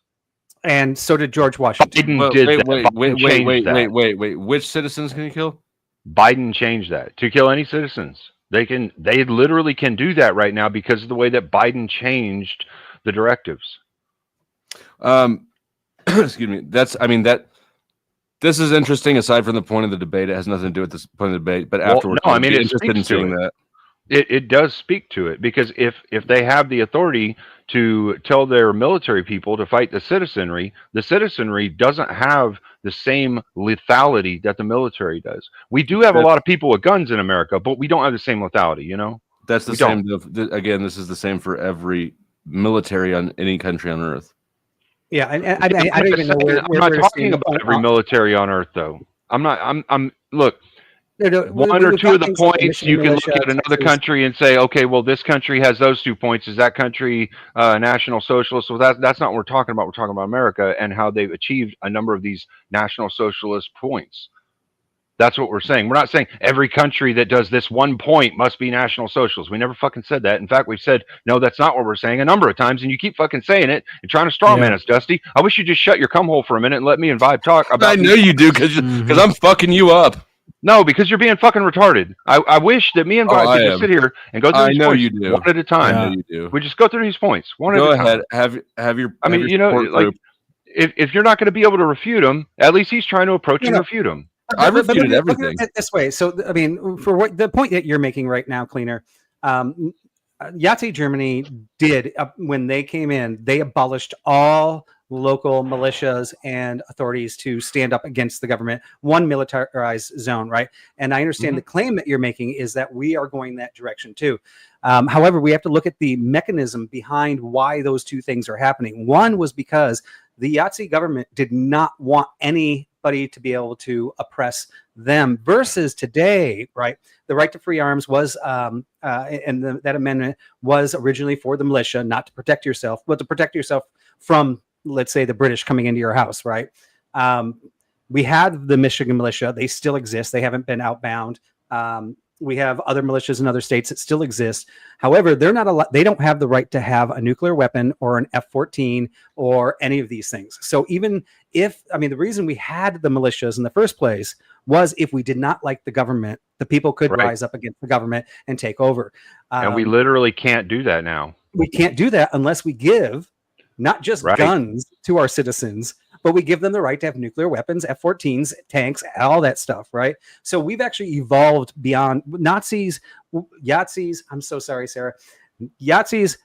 And so did George Washington. Wait. Which citizens can you kill? Biden changed that to kill any citizens. They literally can do that right now because of the way that Biden changed the directives. Excuse me. This is interesting. Aside from the point of the debate, it has nothing to do with this point of the debate. But afterwards, no, I mean, it speaks to that. It does speak to it because if they have the authority to tell their military people to fight the citizenry doesn't have the same lethality that the military does. We do have a lot of people with guns in America, but we don't have the same lethality. You know, that's the same. Again, this is the same for every military on any country on earth. Yeah, and I don't even know where I'm not talking about every military on earth, though. Look. One or two of the points you can look at another country and say, okay, well, this country has those 2 points. Is that country National Socialist? So that's not what we're talking about. We're talking about America and how they've achieved a number of these National Socialist points. That's what we're saying. We're not saying every country that does this 1 point must be National Socialist. We never fucking said that. In fact, we've said, no, that's not what we're saying a number of times, and you keep fucking saying it and trying to straw man us, Dusty. I wish you'd just shut your cum hole for a minute and let me and Vibe talk about I know you do because I'm fucking you up. No, because you're being fucking retarded. I wish that me and Vibe could just sit here and go through these points you do. one at a time. I know you do. We just go through these points one at a time. Go ahead. Have your. I mean, if you're not going to be able to refute them, at least he's trying to approach and refute them. I refuted everything. This way. So, I mean, for what the point that you're making right now, Cleaner, Yahtzee Germany did, when they came in, they abolished all local militias and authorities to stand up against the government, one militarized zone, right? And I understand the claim that you're making is that we are going that direction too. However, we have to look at the mechanism behind why those two things are happening. One was because the Yahtzee government did not want anybody to be able to oppress them versus today, right? The right to free arms was, that amendment was originally for the militia, not to protect yourself, but to protect yourself from, let's say, the British coming into your house, right? We had the Michigan militia. They still exist. They haven't been outbound. We have other militias in other states that still exist. However, they're not they don't have the right to have a nuclear weapon or an F-14 or any of these things. So even if, I mean, the reason we had the militias in the first place was if we did not like the government, the people could rise up against the government and take over. And we literally can't do that now. We can't do that unless we give not just guns to our citizens, but we give them the right to have nuclear weapons, F-14s, tanks, all that stuff, right? So we've actually evolved beyond Nazis, Yahtzees. I'm so sorry, Sarah. Yahtzees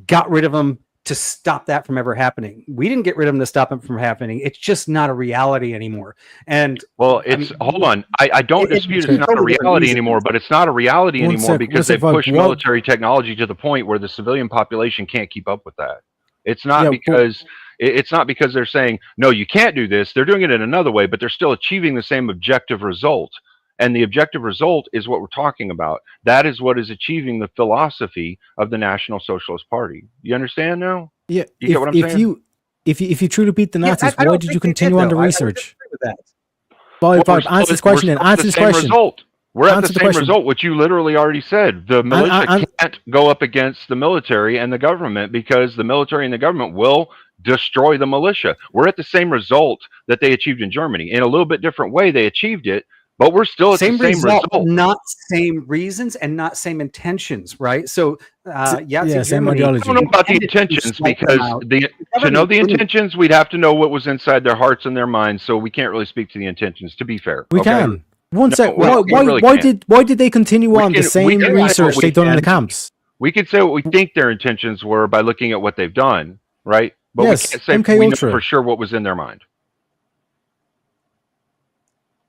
got rid of them to stop that from ever happening. We didn't get rid of them to stop them from happening. It's just not a reality anymore. And hold on. I don't dispute it's not a reality anymore, but it's not a reality anymore because they've pushed military technology to the point where the civilian population can't keep up with that. It's not because they're saying, no, you can't do this. They're doing it in another way, but they're still achieving the same objective result. And the objective result is what we're talking about. That is what is achieving the philosophy of the National Socialist Party. You understand now? Yeah. You get what I'm saying? If you truly beat the Nazis, I why did you continue on the research? Bob, answer this question then. Answer this question. We're at the same result, which you literally already said. The militia can't go up against the military and the government because the military and the government will destroy the militia. We're at the same result that they achieved in Germany. In a little bit different way, they achieved it, but we're still at the same result. Not same reasons and not same intentions, right? So, same Germany, ideology. I don't know about the intentions because to know the intentions, we'd have to know what was inside their hearts and their minds. So we can't really speak to the intentions. To be fair, we can. One sec. Why did they continue on the same research they've done in the camps? We could say what we think their intentions were by looking at what they've done, right? But yes, we can't say we know for sure what was in their mind.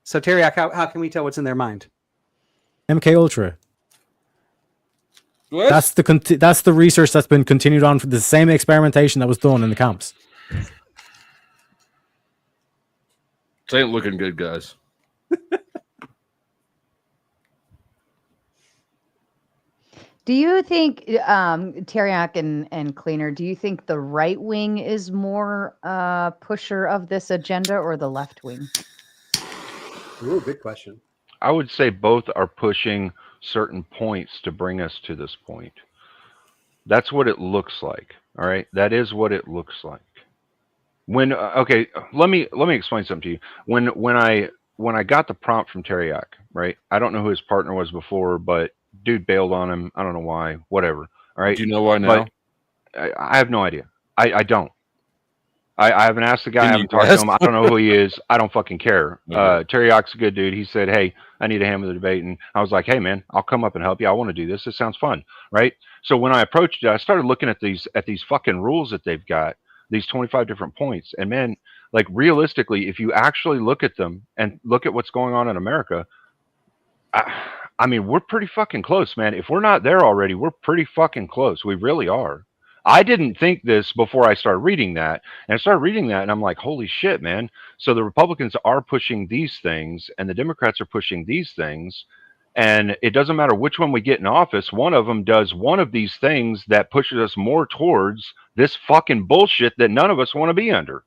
So, Teriak, how can we tell what's in their mind? MK Ultra. What? That's the research that's been continued on for the same experimentation that was done in the camps. It ain't looking good, guys. Do you think, Teriak and Cleaner, do you think the right wing is more pusher of this agenda or the left wing? Ooh, good question. I would say both are pushing certain points to bring us to this point. That's what it looks like. All right, that is what it looks like. When okay, let me explain something to you. When I got the prompt from Teriak, right? I don't know who his partner was before, but dude bailed on him. I don't know why. Whatever. All right. Do you know why now? I have no idea. I don't. I haven't asked the guy. I haven't talked to him. I don't know who he is. I don't fucking care. Teriak's a good dude. He said, hey, I need a hand with the debate. And I was like, hey, man, I'll come up and help you. I want to do this. This sounds fun. Right. So when I approached it, I started looking at these fucking rules that they've got, these 25 different points. And man, like realistically, if you actually look at them and look at what's going on in America, I mean, we're pretty fucking close, man. If we're not there already, we're pretty fucking close. We really are. I didn't think this before I started reading that. And I started reading that and I'm like, holy shit, man. So the Republicans are pushing these things and the Democrats are pushing these things. And it doesn't matter which one we get in office. One of them does one of these things that pushes us more towards this fucking bullshit that none of us want to be under.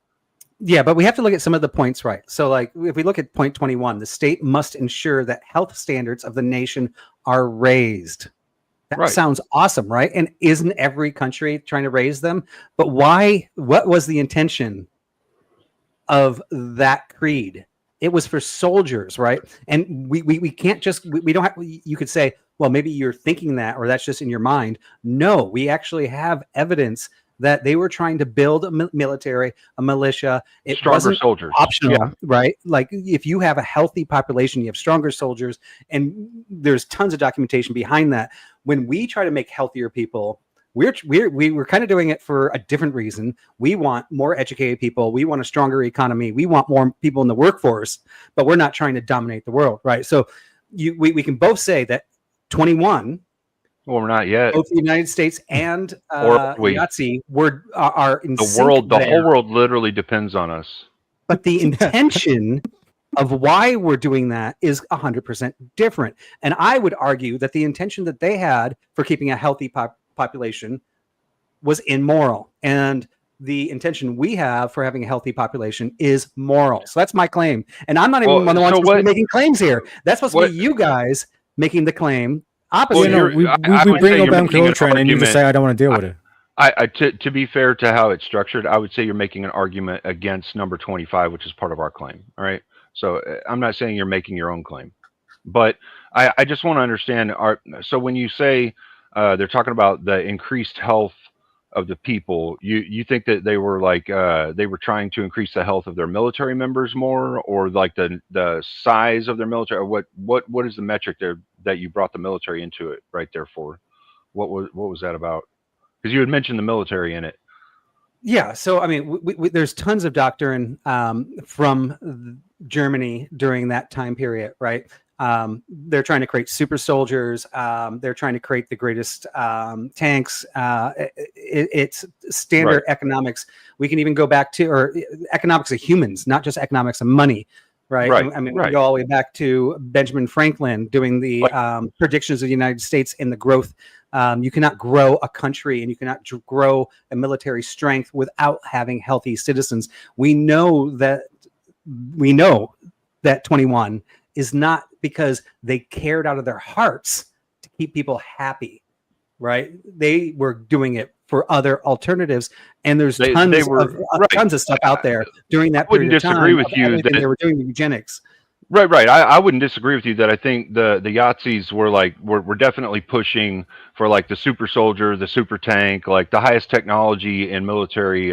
Yeah, but we have to look at some of the points, right? So like if we look at point 21, the state must ensure that health standards of the nation are raised. That sounds awesome, right? And isn't every country trying to raise them? But why? What was the intention of that creed? It was for soldiers, right? And we can't just, we don't have, you could say, well, maybe you're thinking that, or that's just in your mind. No, we actually have evidence that they were trying to build a military, a militia. It wasn't soldiers. Optional, right? Like if you have a healthy population, you have stronger soldiers, and there's tons of documentation behind that. When we try to make healthier people, we're kind of doing it for a different reason. We want more educated people. We want a stronger economy. We want more people in the workforce, but we're not trying to dominate the world, right? So we can both say that 21. Well, we're not yet. Both the United States and Nazi are in the world. The whole world literally depends on us. But the intention of why we're doing that is 100% different. And I would argue that the intention that they had for keeping a healthy population was immoral, and the intention we have for having a healthy population is moral. So that's my claim. And I'm not even one of the ones making claims here. That's supposed to be you guys making the claim. Opposite. Well, we bring up MK Ultra and you just say I don't want to deal with it. To be fair to how it's structured, I would say you're making an argument against number 25, which is part of our claim. All right. So I'm not saying you're making your own claim, but I just want to understand. So when you say they're talking about the increased health of the people, you think that they were like they were trying to increase the health of their military members more, or like the size of their military? Or what is the metric there that you brought the military into it right there for? What was that about? Because you had mentioned the military in it. Yeah, so I mean, there's tons of doctrine from Germany during that time period, right? They're trying to create super soldiers. They're trying to create the greatest tanks. It's standard economics. We can even go back to or economics of humans, not just economics of money, right? I mean, we go all the way back to Benjamin Franklin doing the predictions of the United States and the growth. You cannot grow a country and you cannot grow a military strength without having healthy citizens. We know that 21 is not because they cared out of their hearts to keep people happy, right? They were doing it for other alternatives, and there's tons of stuff out there during that period of time. I wouldn't disagree with you that they were doing eugenics. Right. I wouldn't disagree with you that I think the Yahtzees were definitely pushing for like the super soldier, the super tank, like the highest technology in military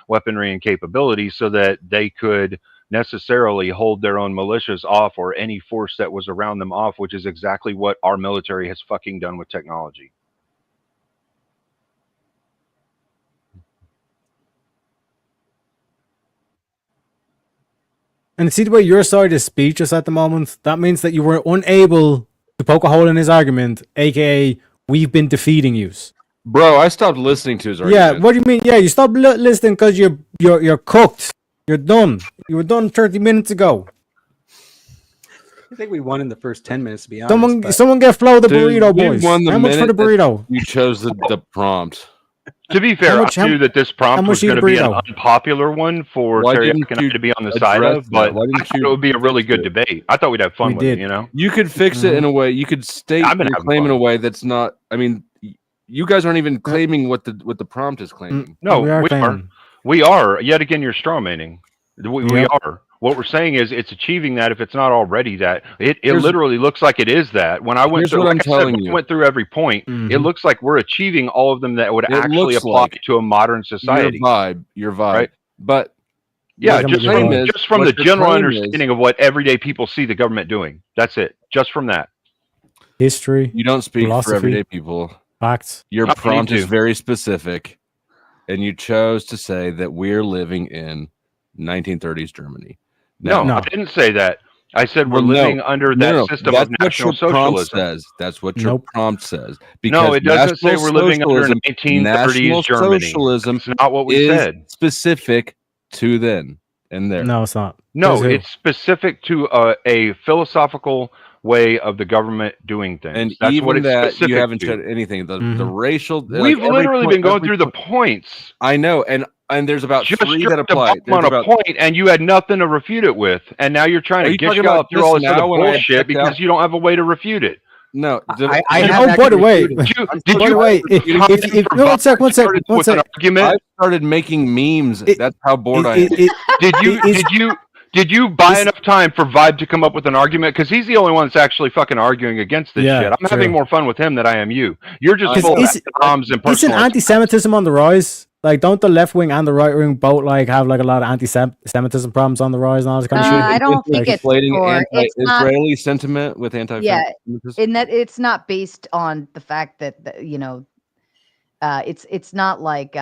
weaponry and capability, so that they could necessarily hold their own militias off or any force that was around them off, which is exactly what our military has fucking done with technology. And see the way your side is speechless at the moment, that means that you were unable to poke a hole in his argument, aka we've been defeating you. Bro, I stopped listening to his argument. Yeah, what do you mean? Yeah, you stopped listening because you're cooked. You're done. You were done 30 minutes ago. I think we won in the first 10 minutes, to be honest. Someone get Flo the burrito, we boys. won the How much for the burrito? You chose the prompt. To be fair, I knew that this prompt was going to be an unpopular one for Terry and I to be on the side of, but I thought it would be a really good debate. I thought we'd have fun with it, you know? You could fix it in a way, you could state your claim in a way that's not, I mean, you guys aren't even claiming what the prompt is claiming. No, we are. Yet again, you're strawmanning. We are. What we're saying is it's achieving that if it's not already that. It literally looks like it is that. When I went through, went through every point, it looks like we're achieving all of them that would actually apply to a modern society. Your vibe. Right? But yeah, just from the general understanding of what everyday people see the government doing. That's it. Just from that. History. You don't speak for everyday people. Facts. Your prompt is very specific, and you chose to say that we're living in 1930s Germany. No, I didn't say that. I said we're living under that system of national socialism. That's what your prompt says. No, it doesn't say we're living under 1930s Germany. Socialism is not what we said. Specific to then and there. No, it's not. No, it's specific to a philosophical way of the government doing things. And that's even what it's that specific you haven't to. said anything. The racial. We've literally been going through the points. I know, and there's about three that apply. On a point, and you had nothing to refute it with, and now you're trying to get out through all this other bullshit because you don't have a way to refute it. No, by the way, one sec. I started making memes. That's how bored I am. Did you buy enough time for Vibe to come up with an argument? Because he's the only one that's actually fucking arguing against this shit. I'm having more fun with him than I am you. You're just full of bombs and personal. Isn't anti-Semitism on the rise? Like, don't the left wing and the right wing both like have like a lot of anti-Semitism problems on the rise and all this kind of shit? I don't think it's Israeli sentiment with anti-Semitism. Yeah, in that it's not based on the fact that it's not like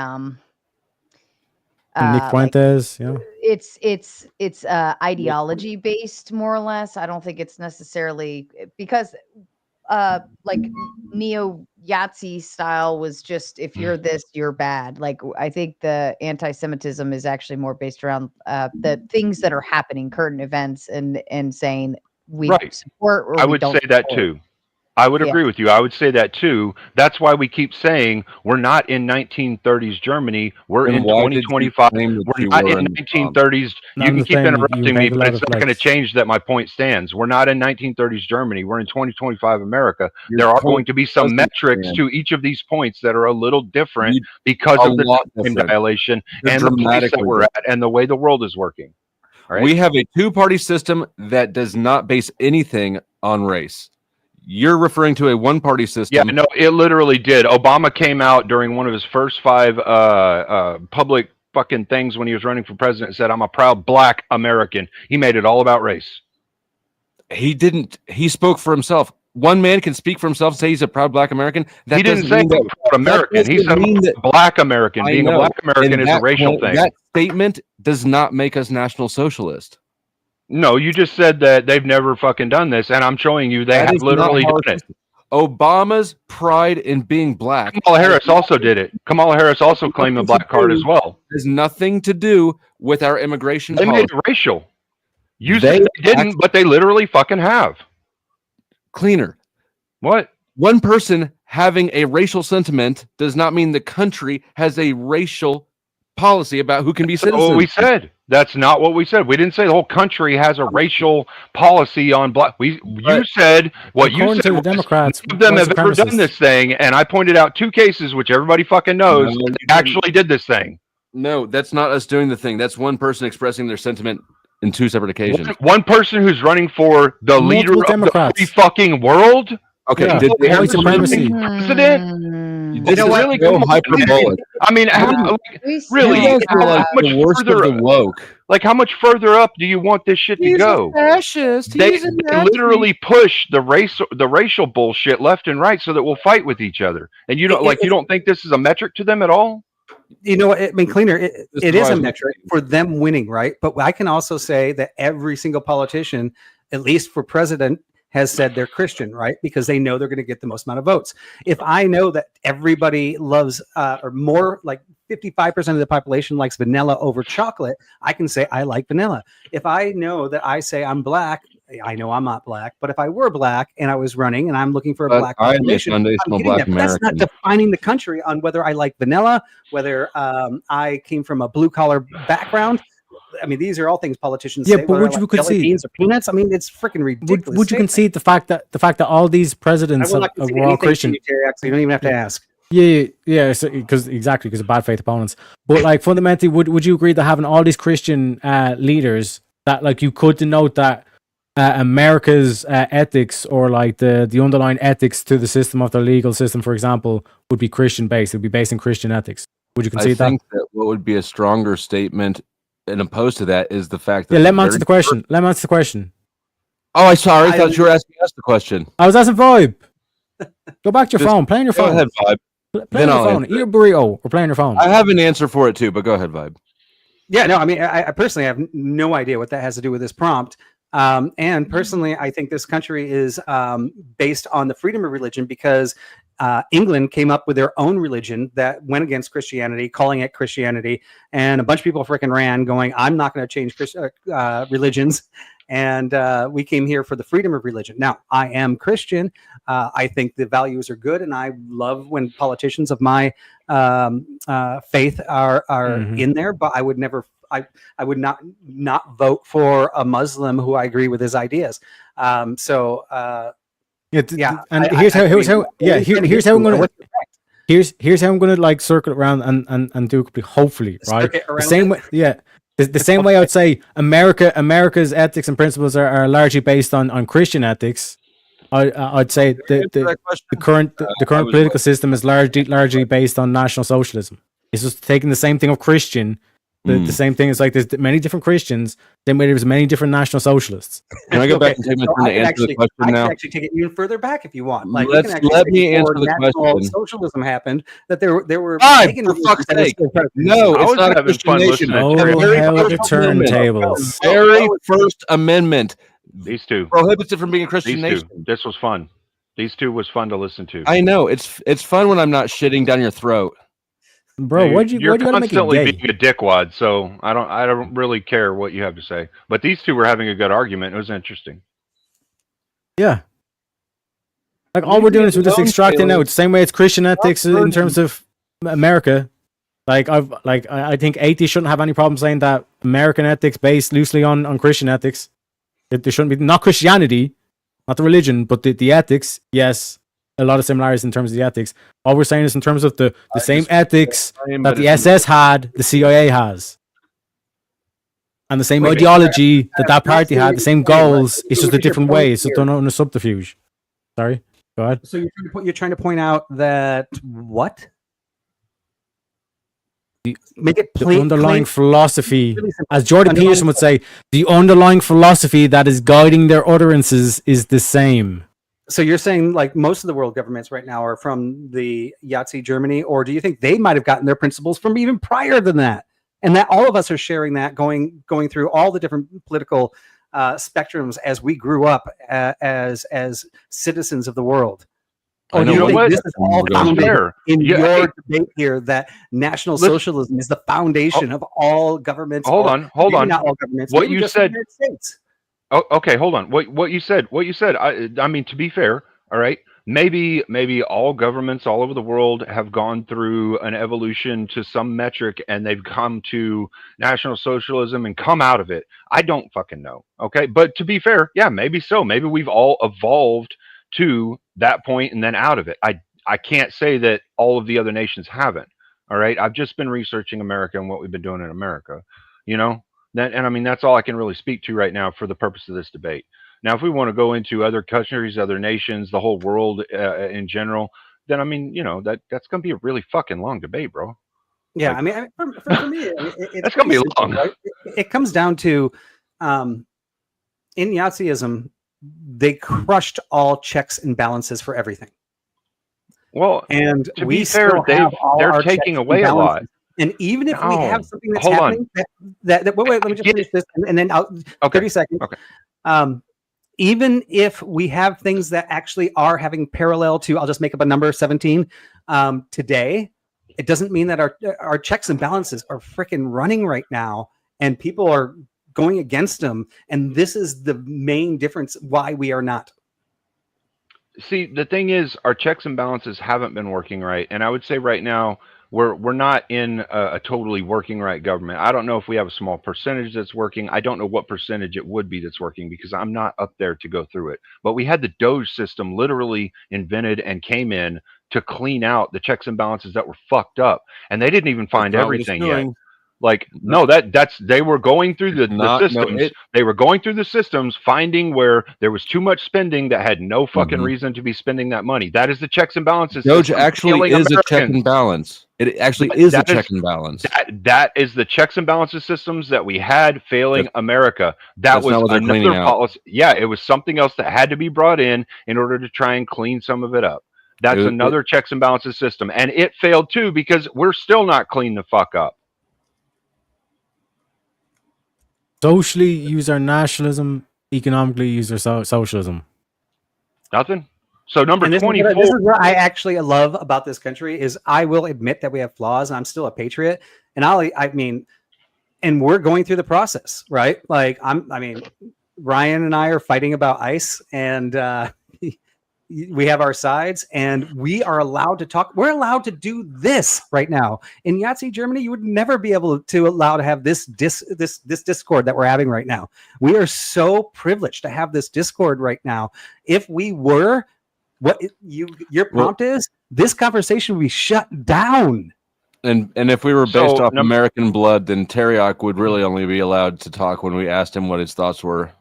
Nick Fuentes, it's ideology based more or less. I don't think it's necessarily because like neo-Yahtzee style was just if you're this, you're bad. Like I think the anti-Semitism is actually more based around the things that are happening, current events, and saying we support. Or I would say that too. I would agree with you. I would say that too. That's why we keep saying we're not in 1930s Germany. We're in 2025. We're not in 1930s. You can keep interrupting me, but it's not going to change that my point stands. We're not in 1930s Germany. We're in 2025 America. There are going to be some metrics to each of these points that are a little different because of the time dilation and the place that we're at and the way the world is working. All right? We have a two-party system that does not base anything on race. You're referring to a one-party system. Yeah, no, it literally did. Obama came out during one of his first 5 public fucking things when he was running for president and said, I'm a proud black American. He made it all about race. He didn't. He spoke for himself. one man can speak for himself and say he's a proud Black American. That He didn't doesn't say mean that, proud American. He said that Black American. I Being know. a Black American And is a racial thing. That statement does not make us National Socialist. No, you just said that they've never fucking done this, and I'm showing you they That have is not literally how done it. Obama's pride in being Black. Kamala Harris also did it. Kamala Harris also claimed the Black card as well. Has nothing to do with our immigration They policy. made it racial. You said they didn't, but they literally fucking have. Cleaner. What? One person having a racial sentiment does not mean the country has a racial policy about who can be citizens. What we said. That's not what we said. We didn't say the whole country has a racial policy on Black. You said what you According said. to the Democrats, None of them white have ever done supremacists. this thing, and I pointed out 2 cases, which everybody fucking knows, that actually did this thing. No, that's not us doing the thing. That's one person expressing their sentiment in 2 separate occasions. One person who's running for the leader of Democrats. the free fucking world. Okay, Yeah, did they white have supremacy. President? This is Really so come on. hyperbolic. I mean, really? You guys are How like much the worst further? of the woke. Like, how much further up do you want this shit to go? fascist. They literally push the racial bullshit left and right so that we'll fight with each other. And you don't think this is a metric to them at all? You know, I mean, Cleaner, it is is why I a was metric for them winning, right? But I can also say that every single politician, at least for president, has said they're Christian, right? Because they know they're going to get the most amount of votes. If I know that everybody loves, or more like 55% of the population likes vanilla over chocolate, I can say I like vanilla. If I know that I say I'm Black, I know I'm not Black, but if I were Black and I was running and I'm looking for a Black population, I'm getting that. But that's not defining the country on whether I like vanilla, whether I came from a blue collar background. I mean, these are all things politicians say. But would you concede beans or peanuts? I mean, it's freaking ridiculous. Would you concede the fact that all these presidents I will not concede were all anything Christian? to you, Terry, actually, you don't even have to ask. Yeah, because of bad faith opponents. But like fundamentally, would you agree that having all these Christian leaders, that like you could denote that America's ethics or like the underlying ethics to the system of the legal system, for example, would be Christian based? It would be based in Christian ethics. Would you concede that? I think that what would be a stronger statement and opposed to that is the fact that. Yeah, let me answer the question. Let me answer the question. Oh, I thought you were asking us the question. I was asking Vibe. Go back to your phone. Play on your Go phone. ahead, Vibe. Play on your phone. Eat your burrito or play on your phone. I have an answer for it too, but go ahead, Vibe. Yeah, no, I mean, I personally have no idea what that has to do with this prompt. And personally, I think this country is based on the freedom of religion because England came up with their own religion that went against Christianity, calling it Christianity. And a bunch of people freaking ran going, I'm not going to change religions. And we came here for the freedom of religion. Now, I am Christian. I think the values are good. And I love when politicians of my faith are in there. But I would never I would not vote for a Muslim who I agree with his ideas. Here's how I'm gonna like circle around and do it hopefully, right? The same way, yeah. The same way I would say America's ethics and principles are largely based on Christian ethics. I'd say the current political system is largely based on National Socialism. It's just taking the same thing of Christian. The same thing is like there's many different Christians, then there's many different National Socialists. Can I go back and take my turn to answer the question now? I can actually take it even further back if you want. Like, let me answer the question. Socialism happened that there were for fuck's sake. No, it's not a Christian nation. Oh, hell, the turntables. Very First Amendment. These two prohibits it from being a Christian nation. This was fun. These two was fun to listen to. I know it's fun when I'm not shitting down your throat. Bro, you're constantly being a dickwad, so I don't really care what you have to say. But these two were having a good argument. It was interesting. Yeah. Like all we're doing is we're just extracting out the same way it's Christian ethics in terms of America. Like I think atheists shouldn't have any problem saying that American ethics based loosely on Christian ethics. There shouldn't be not Christianity, not the religion, but the ethics, yes. A lot of similarities in terms of the ethics. All we're saying is in terms of the same ethics that the SS had, the CIA has. And the same ideology that party had, the same goals, it's just a different way. It's just done on a subterfuge. Sorry, go ahead. So you're trying to point out that what? Make it the underlying philosophy, as Jordan Peterson would say, the underlying philosophy that is guiding their utterances is the same. So you're saying like most of the world governments right now are from the Yahtzee Germany, or do you think they might have gotten their principles from even prior than that? And that all of us are sharing that, going through all the different political spectrums as we grew up as citizens of the world. Or do you think this is all founded in your debate here that National Socialism is the foundation of all governments? Hold on. Not all governments. What you said. The United States. Oh, okay, hold on. What you said. I mean, to be fair, all right. Maybe all governments all over the world have gone through an evolution to some metric, and they've come to National Socialism and come out of it. I don't fucking know. Okay, but to be fair, yeah, maybe so. Maybe we've all evolved to that point and then out of it. I can't say that all of the other nations haven't. All right, I've just been researching America and what we've been doing in America. You know. And I mean, that's all I can really speak to right now for the purpose of this debate. Now, if we want to go into other countries, other nations, the whole world in general, then I mean, you know, that's going to be a really fucking long debate, bro. Yeah, like, I mean, for me, it's going to be long. Right? It comes down to, in Yahtzeeism, they crushed all checks and balances for everything. Well, and to be fair, they're taking away a lot. And even if we have something that's happening, wait, let me just finish this, and then 30 seconds. Okay. Even if we have things that actually are having parallel to, I'll just make up a number, 17 today, it doesn't mean that our checks and balances are freaking running right now, and people are going against them. And this is the main difference why we are not. See, the thing is, our checks and balances haven't been working right, and I would say right now, we're not in a totally working right government. I don't know if we have a small percentage that's working. I don't know what percentage it would be that's working because I'm not up there to go through it. But we had the Doge system literally invented and came in to clean out the checks and balances that were fucked up. And they didn't even find everything yet. Like, no, they were going through the systems. They were going through the systems, finding where there was too much spending that had no fucking reason to be spending that money. That is the checks and balances. Doge actually is a check and balance. It actually is a check and balance. That is the checks and balances systems that we had failing America. That was another policy. Yeah, it was something else that had to be brought in order to try and clean some of it up. That's another checks and balances system. And it failed too because we're still not clean the fuck up. Socially use our nationalism, economically use our socialism. Nothing. So number 24. This is what I actually love about this country is I will admit that we have flaws. And I'm still a patriot, and I mean, and we're going through the process, right? Like Ryan and I are fighting about ICE, and we have our sides, and we are allowed to talk. We're allowed to do this right now. In Yahtzee Germany, you would never be able to allow to have this discord that we're having right now. We are so privileged to have this discord right now. If we were, your prompt is, this conversation would be shut down. And if we were based off American blood, then Teriak would really only be allowed to talk when we asked him what his thoughts were.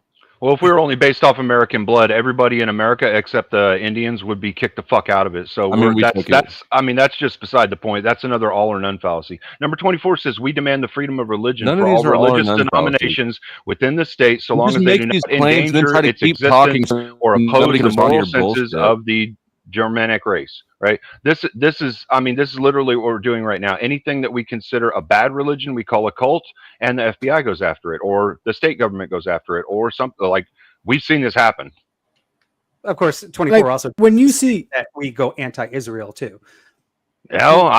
Well, if we were only based off American blood, everybody in America except the Indians would be kicked the fuck out of it. So that's just beside the point. That's another all or none fallacy. Number 24 says we demand the freedom of religion for all religious denominations within the state, so long as they do not endanger its existence or oppose the moral senses of the Germanic race. Right. This is literally what we're doing right now. Anything that we consider a bad religion, we call a cult, and the FBI goes after it, or the state government goes after it, or something. Like, we've seen this happen. Of course, 24 also. When you see that we go anti-Israel too. Well,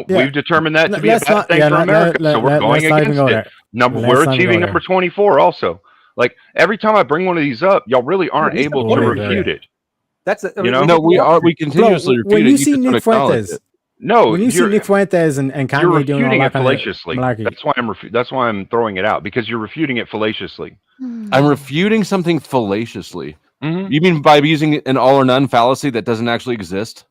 we've determined that to be a bad thing for America, so we're going against it. We're achieving number 24 also. Like, every time I bring one of these up, y'all really aren't able to refute it. That's we continuously refute when it. You see Nick Fuentes. No, when you see Nick Fuentes and Kanye doing all that fallaciously. That's why I'm throwing it out, because you're refuting it fallaciously. I'm refuting something fallaciously. You mean by using an all or none fallacy that doesn't actually exist?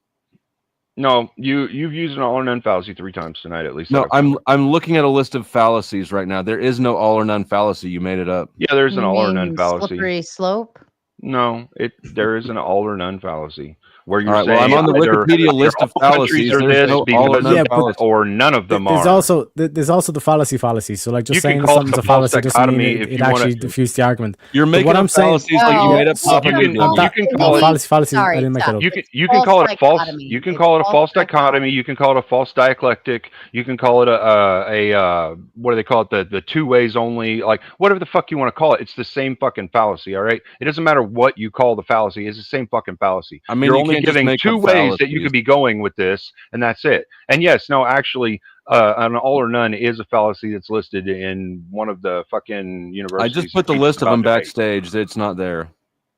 No, you've used an all or none fallacy 3 times tonight at least. No, I'm looking at a list of fallacies right now. There is no all or none fallacy. You made it up. Yeah, there's an all or none fallacy. Slippery slope. No, there is an all or none fallacy. where you're All right, saying well, I'm on the either Wikipedia list of all countries fallacies. are There's this no because all or of none fallacy, or none of them There's are. also the fallacy. So like just You can saying call it something's a a false fallacy doesn't mean dichotomy if it you wanna- actually defutes the argument. You're But making what up I'm saying, fallacies like you made up Well, Papua you New can- Guinea. you can call it- fallacy. I Sorry, didn't make stop. it up. You can call it a false. You can call it a false dichotomy. You can call it a false dialectic. You can call it a what do they call it? The two ways only. Like whatever the fuck you want to call it. It's the same fucking fallacy. All right. It doesn't matter what you call the fallacy. It's the same fucking fallacy. I mean, you're you only can't just giving make two up ways that you fallacies. could be going with this, and that's it. And yes, no, actually, an all or none is a fallacy that's listed in one of the fucking I universities. just put the that list of teaches them about debate. backstage. It's not there.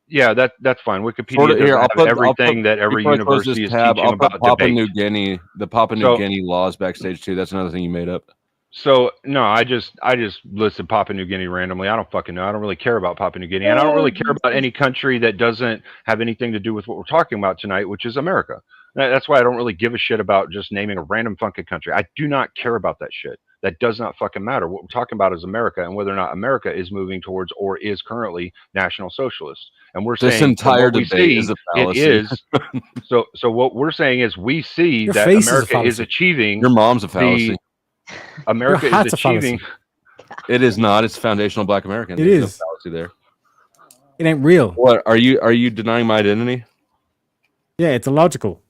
Yeah, that's fine. Wikipedia Sort of, doesn't here, I'll have put everything that every before I close university this is tab, teaching I'll put about Papua debate. New Guinea, the Papua New So- Guinea laws backstage too. That's another thing you made up. So no, I just listed Papua New Guinea randomly. I don't fucking know. I don't really care about Papua New Guinea, and I don't really care about any country that doesn't have anything to do with what we're talking about tonight, which is America. That's why I don't really give a shit about just naming a random fucking country. I do not care about that shit. That does not fucking matter. What we're talking about is America and whether or not America is moving towards or is currently National Socialist. And we're This saying from entire what we debate see, is a it fallacy. is. So what we're saying is we see Your that face is a America is fallacy. achieving. Your mom's a fallacy. America Your hat's is a fallacy. achieving. It is not. It's foundational Black American. It There's is. no fallacy there. It ain't real. What are you denying my identity? Yeah, it's illogical.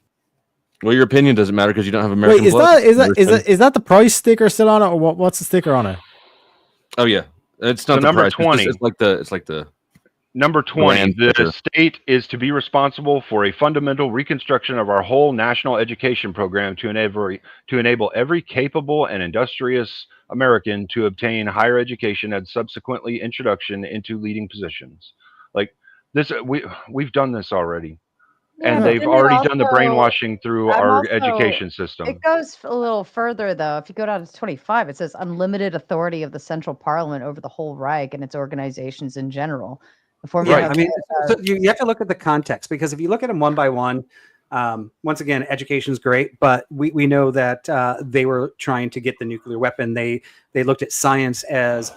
Well, your opinion doesn't matter because you don't have American Wait, blood. is that the price sticker still on it, or what's the sticker on it? Oh yeah, it's not So the number price. 20. It's like the Number 20, Grand the sticker. state is to be responsible for a fundamental reconstruction of our whole national education program to enable every capable and industrious American to obtain higher education and subsequently introduction into leading positions. Like this, we've done this already. And they've already done the brainwashing through our education system. It goes a little further, though. If you go down to 25, it says unlimited authority of the Central Parliament over the whole Reich and its organizations in general. Right. I mean, so you have to look at the context, because if you look at them one by one, once again, education is great, but we know that they were trying to get the nuclear weapon. They looked at science as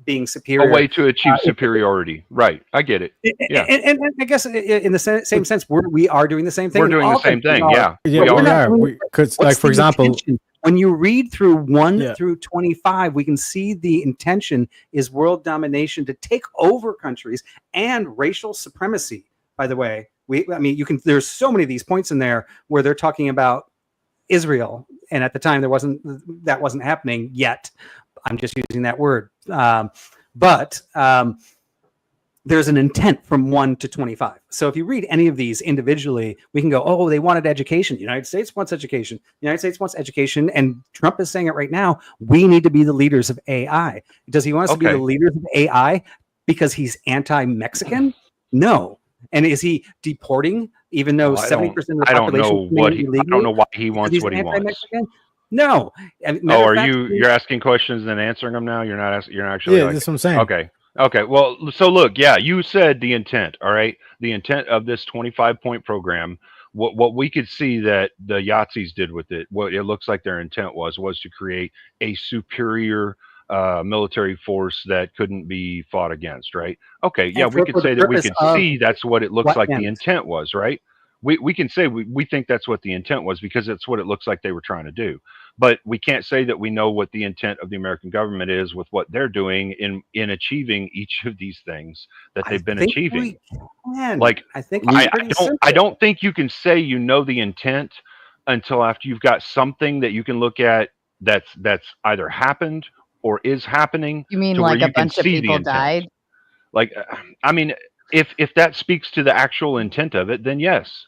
being superior. A way to achieve superiority. Right. I get it. Yeah. And I guess in the same sense, we are doing the same thing. We're doing the same thing. Yeah. Yeah, we are. Because, like, for example, intention? When you read through 1 through 25, we can see the intention is world domination to take over countries and racial supremacy. By the way, there's so many of these points in there where they're talking about Israel, and at the time that wasn't happening yet. I'm just using that word, but there's an intent from 1 to 25. So if you read any of these individually, we can go, oh, they wanted education. The United States wants education. The United States wants education. And Trump is saying it right now. We need to be the leaders of AI. Does he want us to be the leaders of AI because he's anti-Mexican? No. And is he deporting, even though 70% of the population? I don't know why he wants what he wants. No. You're asking questions and then answering them now? You're not actually. Yeah, that's what I'm saying. Okay. Well, so look, yeah, you said the intent. All right, the intent of this 25-point program. What we could see that the Yahtzees did with it, what it looks like their intent was to create a superior military force that couldn't be fought against. Right? Okay. Yeah, we could say that we could see that's what it looks like the intent was. Right? We can say we think that's what the intent was because it's what it looks like they were trying to do. But we can't say that we know what the intent of the American government is with what they're doing in achieving each of these things that they've been achieving. Like, I don't think you can say you know the intent until after you've got something that you can look at that's either happened or is happening. You mean like a bunch of people died? Like, I mean, if that speaks to the actual intent of it, then yes.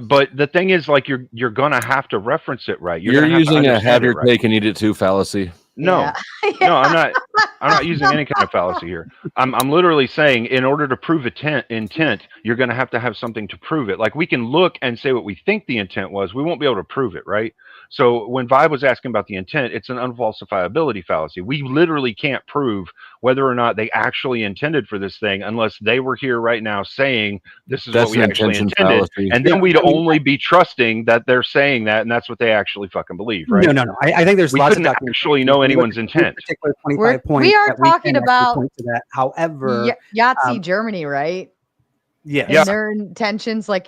But the thing is, like, you're gonna have to reference it right. You're using a have your cake and eat it too fallacy. No, no, I'm not using any kind of fallacy here. I'm literally saying in order to prove intent, you're gonna have to have something to prove it. Like, we can look and say what we think the intent was. We won't be able to prove it, right? So when Vibe was asking about the intent, it's an unfalsifiability fallacy. We literally can't prove whether or not they actually intended for this thing unless they were here right now saying this is what we actually intended. Fallacy. And then we'd only be trusting that they're saying that, and that's what they actually fucking believe, right? No. I think there's lots of actually know anyone's intent. Particular 25 points. We are talking about that. However, Yahtzee Germany, right? Yes. And their intentions, like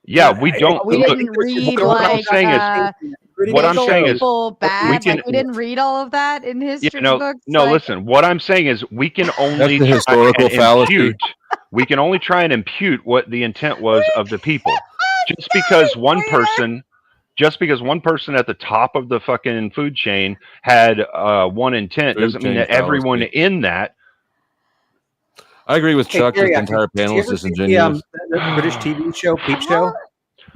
Yeah, we don't. we didn't read like what I'm saying is bad. Like we didn't read all of that in history books. No, like, listen. What I'm saying is we can only That's the historical fallacy. We can only try and impute what the intent was of the people. Just because one person at the top of the fucking food chain had one intent doesn't mean that everyone in that. I agree with Chuck. The entire panel is disingenuous. The British TV show Peep Show.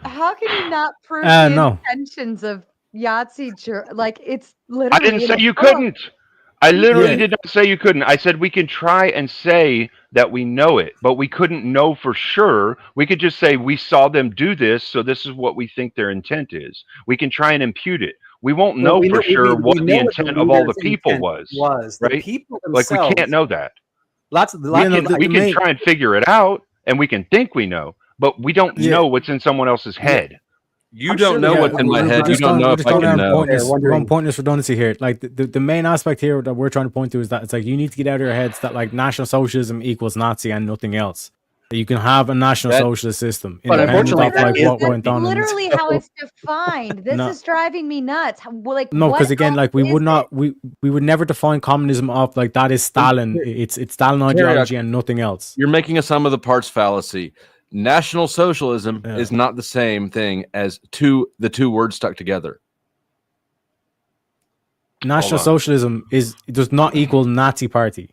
How can you not prove the no. intentions of Yahtzee? Like it's literally. I didn't say you couldn't. I literally did not say you couldn't. I said we can try and say that we know it, but we couldn't know for sure. We could just say we saw them do this, so this is what we think their intent is. We can try and impute it. We won't know for sure what the intent of all the people was. Right? The people like we can't know that. We can try and figure it out, and we can think we know, but we don't know what's in someone else's head. You don't know what's in my head. You don't know if I can know. We're on pointless redundancy here. Like the main aspect here that we're trying to point to is that it's like you need to get out of your heads that like National Socialism equals Nazi and nothing else. That you can have a National Socialist system. But unfortunately, what went on. Literally how it's defined. This is driving me nuts. Like no, because again, like we would never define communism off like that is Stalin. It's Stalin ideology and nothing else. You're making a sum of the parts fallacy. National Socialism is not the same thing as the two words stuck together. National Socialism does not equal Nazi Party.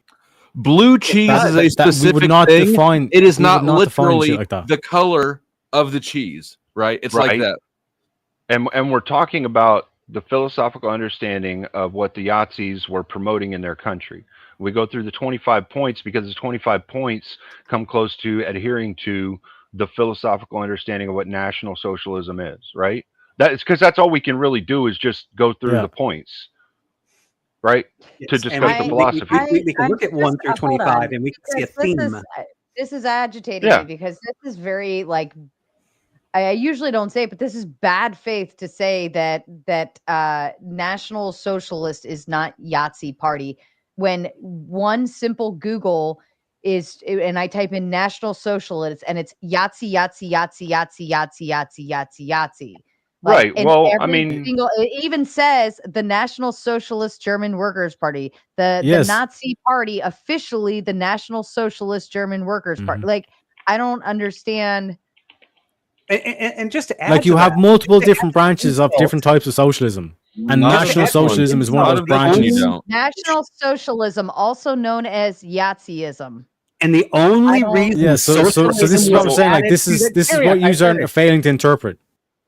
Blue cheese is a specific thing. It is not literally the color of the cheese, right? It's like that. And we're talking about the philosophical understanding of what the Yahtzees were promoting in their country. We go through the 25 points because the 25 points come close to adhering to the philosophical understanding of what National Socialism is, right? That is because that's all we can really do is just go through the points, right? Yes. To discuss the philosophy. We can look at 1 through 25 and we can see a theme. This is agitating me because this is very like I usually don't say it, but this is bad faith to say that National Socialist is not Yahtzee Party. When one simple Google is, and I type in National Socialist, and it's Yahtzee, Yahtzee, Yahtzee, Yahtzee, Yahtzee, Yahtzee, Yahtzee, Yahtzee. Right. Well, I mean, it even says the National Socialist German Workers' Party, the Nazi Party, officially the National Socialist German Workers' Party. Like, I don't understand. And just to add, like you have multiple different branches of different types of socialism. And National Socialism is one of those branches. National Socialism, also known as Yahtzeeism. And the only reason, so this is what I'm saying. Like this is what you are failing to interpret.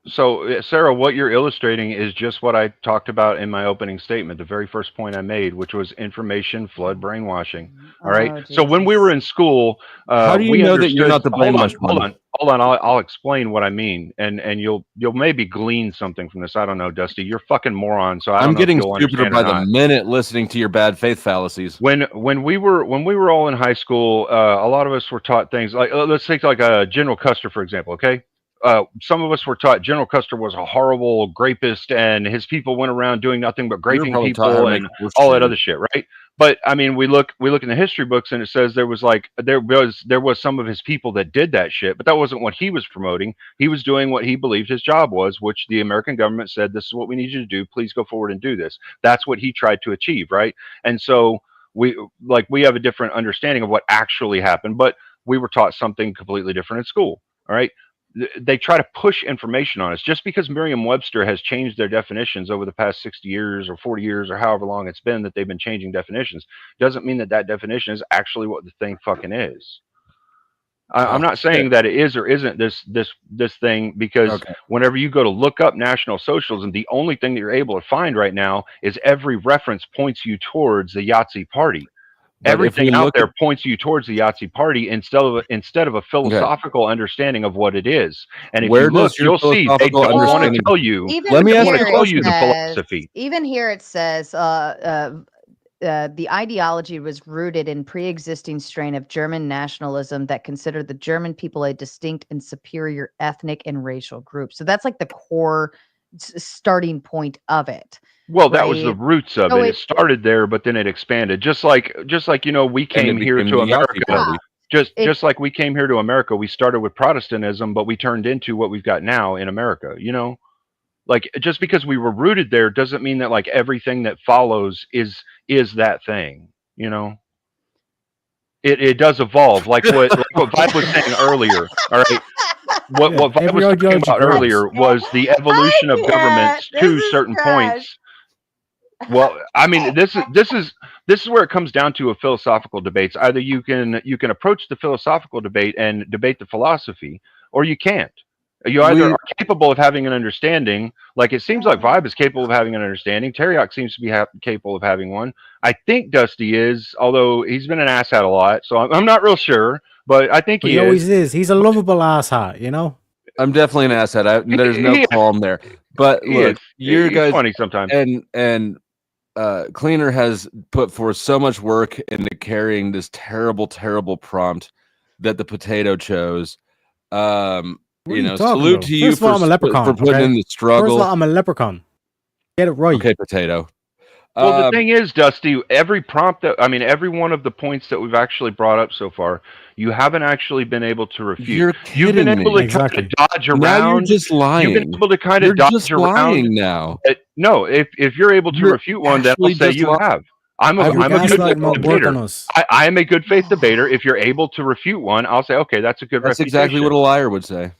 So, Sarah, what you're illustrating is just what I talked about in my opening statement, the very first point I made, which was information flood brainwashing. All right. So when we were in school, how do you know that you're not the brainwashed one? Hold on. I'll explain what I mean, and you'll maybe glean something from this. I don't know, Dusty. You're fucking moron. So I'm getting stupider by the minute listening to your bad faith fallacies. When we were all in high school, a lot of us were taught things like let's take like General Custer, for example. Okay. Some of us were taught General Custer was a horrible rapist and his people went around doing nothing but raping people and all that other shit, right? But I mean, we look in the history books and it says there was some of his people that did that shit, but that wasn't what he was promoting. He was doing what he believed his job was, which the American government said, this is what we need you to do. Please go forward and do this. That's what he tried to achieve, right? And so we have a different understanding of what actually happened, but we were taught something completely different in school, all right? They try to push information on us. Just because Merriam-Webster has changed their definitions over the past 60 years or 40 years or however long it's been that they've been changing definitions, doesn't mean that definition is actually what the thing fucking is. I'm not saying that it is or isn't this thing, because whenever you go to look up National Socialism, the only thing that you're able to find right now is every reference points you towards the Yahtzee Party. But everything out there points you towards the Yahtzee Party instead of a philosophical understanding of what it is. And if you look, you'll see they don't want to tell you. Let me tell you the philosophy. Even here it says the ideology was rooted in pre-existing strain of German nationalism that considered the German people a distinct and superior ethnic and racial group. So that's like the core starting point of it. Well, that was the roots of it. It started there, but then it expanded. Just like we came here to America. Just like we came here to America, we started with Protestantism, but we turned into what we've got now in America. You know, like just because we were rooted there doesn't mean that like everything that follows is that thing. You know, it does evolve, like what Vibe was saying earlier. All right, what Vibe was talking about earlier was the evolution of governments to certain points. Well, I mean, this is where it comes down to a philosophical debates. Either you can approach the philosophical debate and debate the philosophy, or you can't. You either are capable of having an understanding, like it seems like Vibe is capable of having an understanding. Teriak seems to be capable of having one. I think Dusty is, although he's been an asshat a lot, so I'm not real sure, but I think he always is. He's a lovable asshat, you know? I'm definitely an asshat. There's no qualm there. But look, you guys funny sometimes. And Cleaner has put forth so much work into carrying this terrible, terrible prompt that the potato chose. You know, salute to you for putting in the struggle. First of all, I'm a leprechaun. Get it right. Okay, potato. Well, the thing is, Dusty, every prompt every one of the points that we've actually brought up so far, you haven't actually been able to refute. You've been able to kind of dodge around. Now you're just lying. You've been able to kind of dodge around now. No, if you're able to refute one, then I'll say you have. I'm a good faith debater. I am a good faith debater. If you're able to refute one, I'll say, okay, that's a good refutation. That's exactly what a liar would say.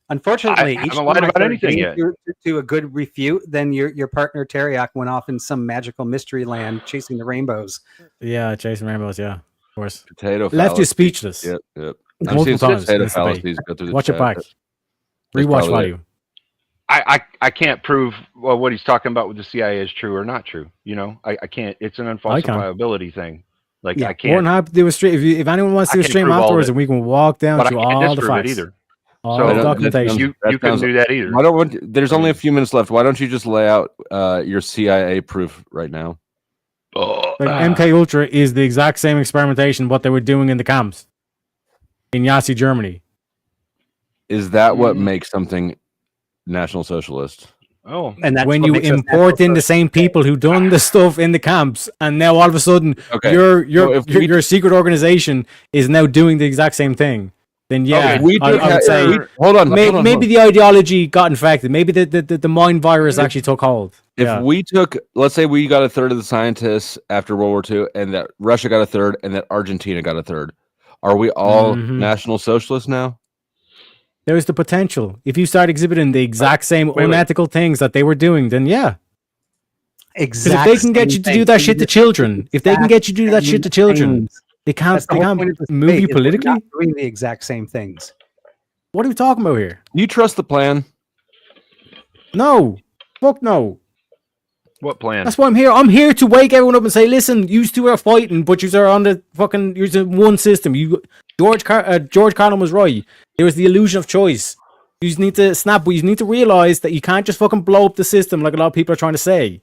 Unfortunately, I haven't lied about anything yet. To a good refute, then your partner Teriak went off in some magical mystery land chasing the rainbows. Yeah, chasing rainbows. Yeah, of course. Potato left you speechless. Yep. I've seen potato fallacies go through the Watch it back. Rewatch value. I can't prove what he's talking about with the CIA is true or not true. You know, I can't. It's an unfalsifiability thing. Like I can't. More than happy to do a stream. If anyone wants to do a stream afterwards, and we can walk down through all the facts. Either. So documentation. You couldn't do that either. There's only a few minutes left. Why don't you just lay out your CIA proof right now? MK Ultra is the exact same experimentation what they were doing in the camps in Nazi Germany. Is that what makes something National Socialist? Oh, and that's when you import in the same people who done the stuff in the camps, and now all of a sudden your secret organization is now doing the exact same thing. Then I would say, hold on. Maybe the ideology got infected. Maybe the mind virus actually took hold. If we took, let's say we got a third of the scientists after World War II, and that Russia got a third, and that Argentina got a third, are we all National Socialists now? There is the potential. If you start exhibiting the exact same unethical things that they were doing, then yeah. Exactly. If they can get you to do that shit to children, They can't move you politically. Not doing the exact same things. What are we talking about here? You trust the plan? No. Fuck no. What plan? That's why I'm here. I'm here to wake everyone up and say, listen, you two are fighting, but you are on the fucking, you're one system. George Carlin was right. There was the illusion of choice. You just need to snap, but you need to realize that you can't just fucking blow up the system like a lot of people are trying to say.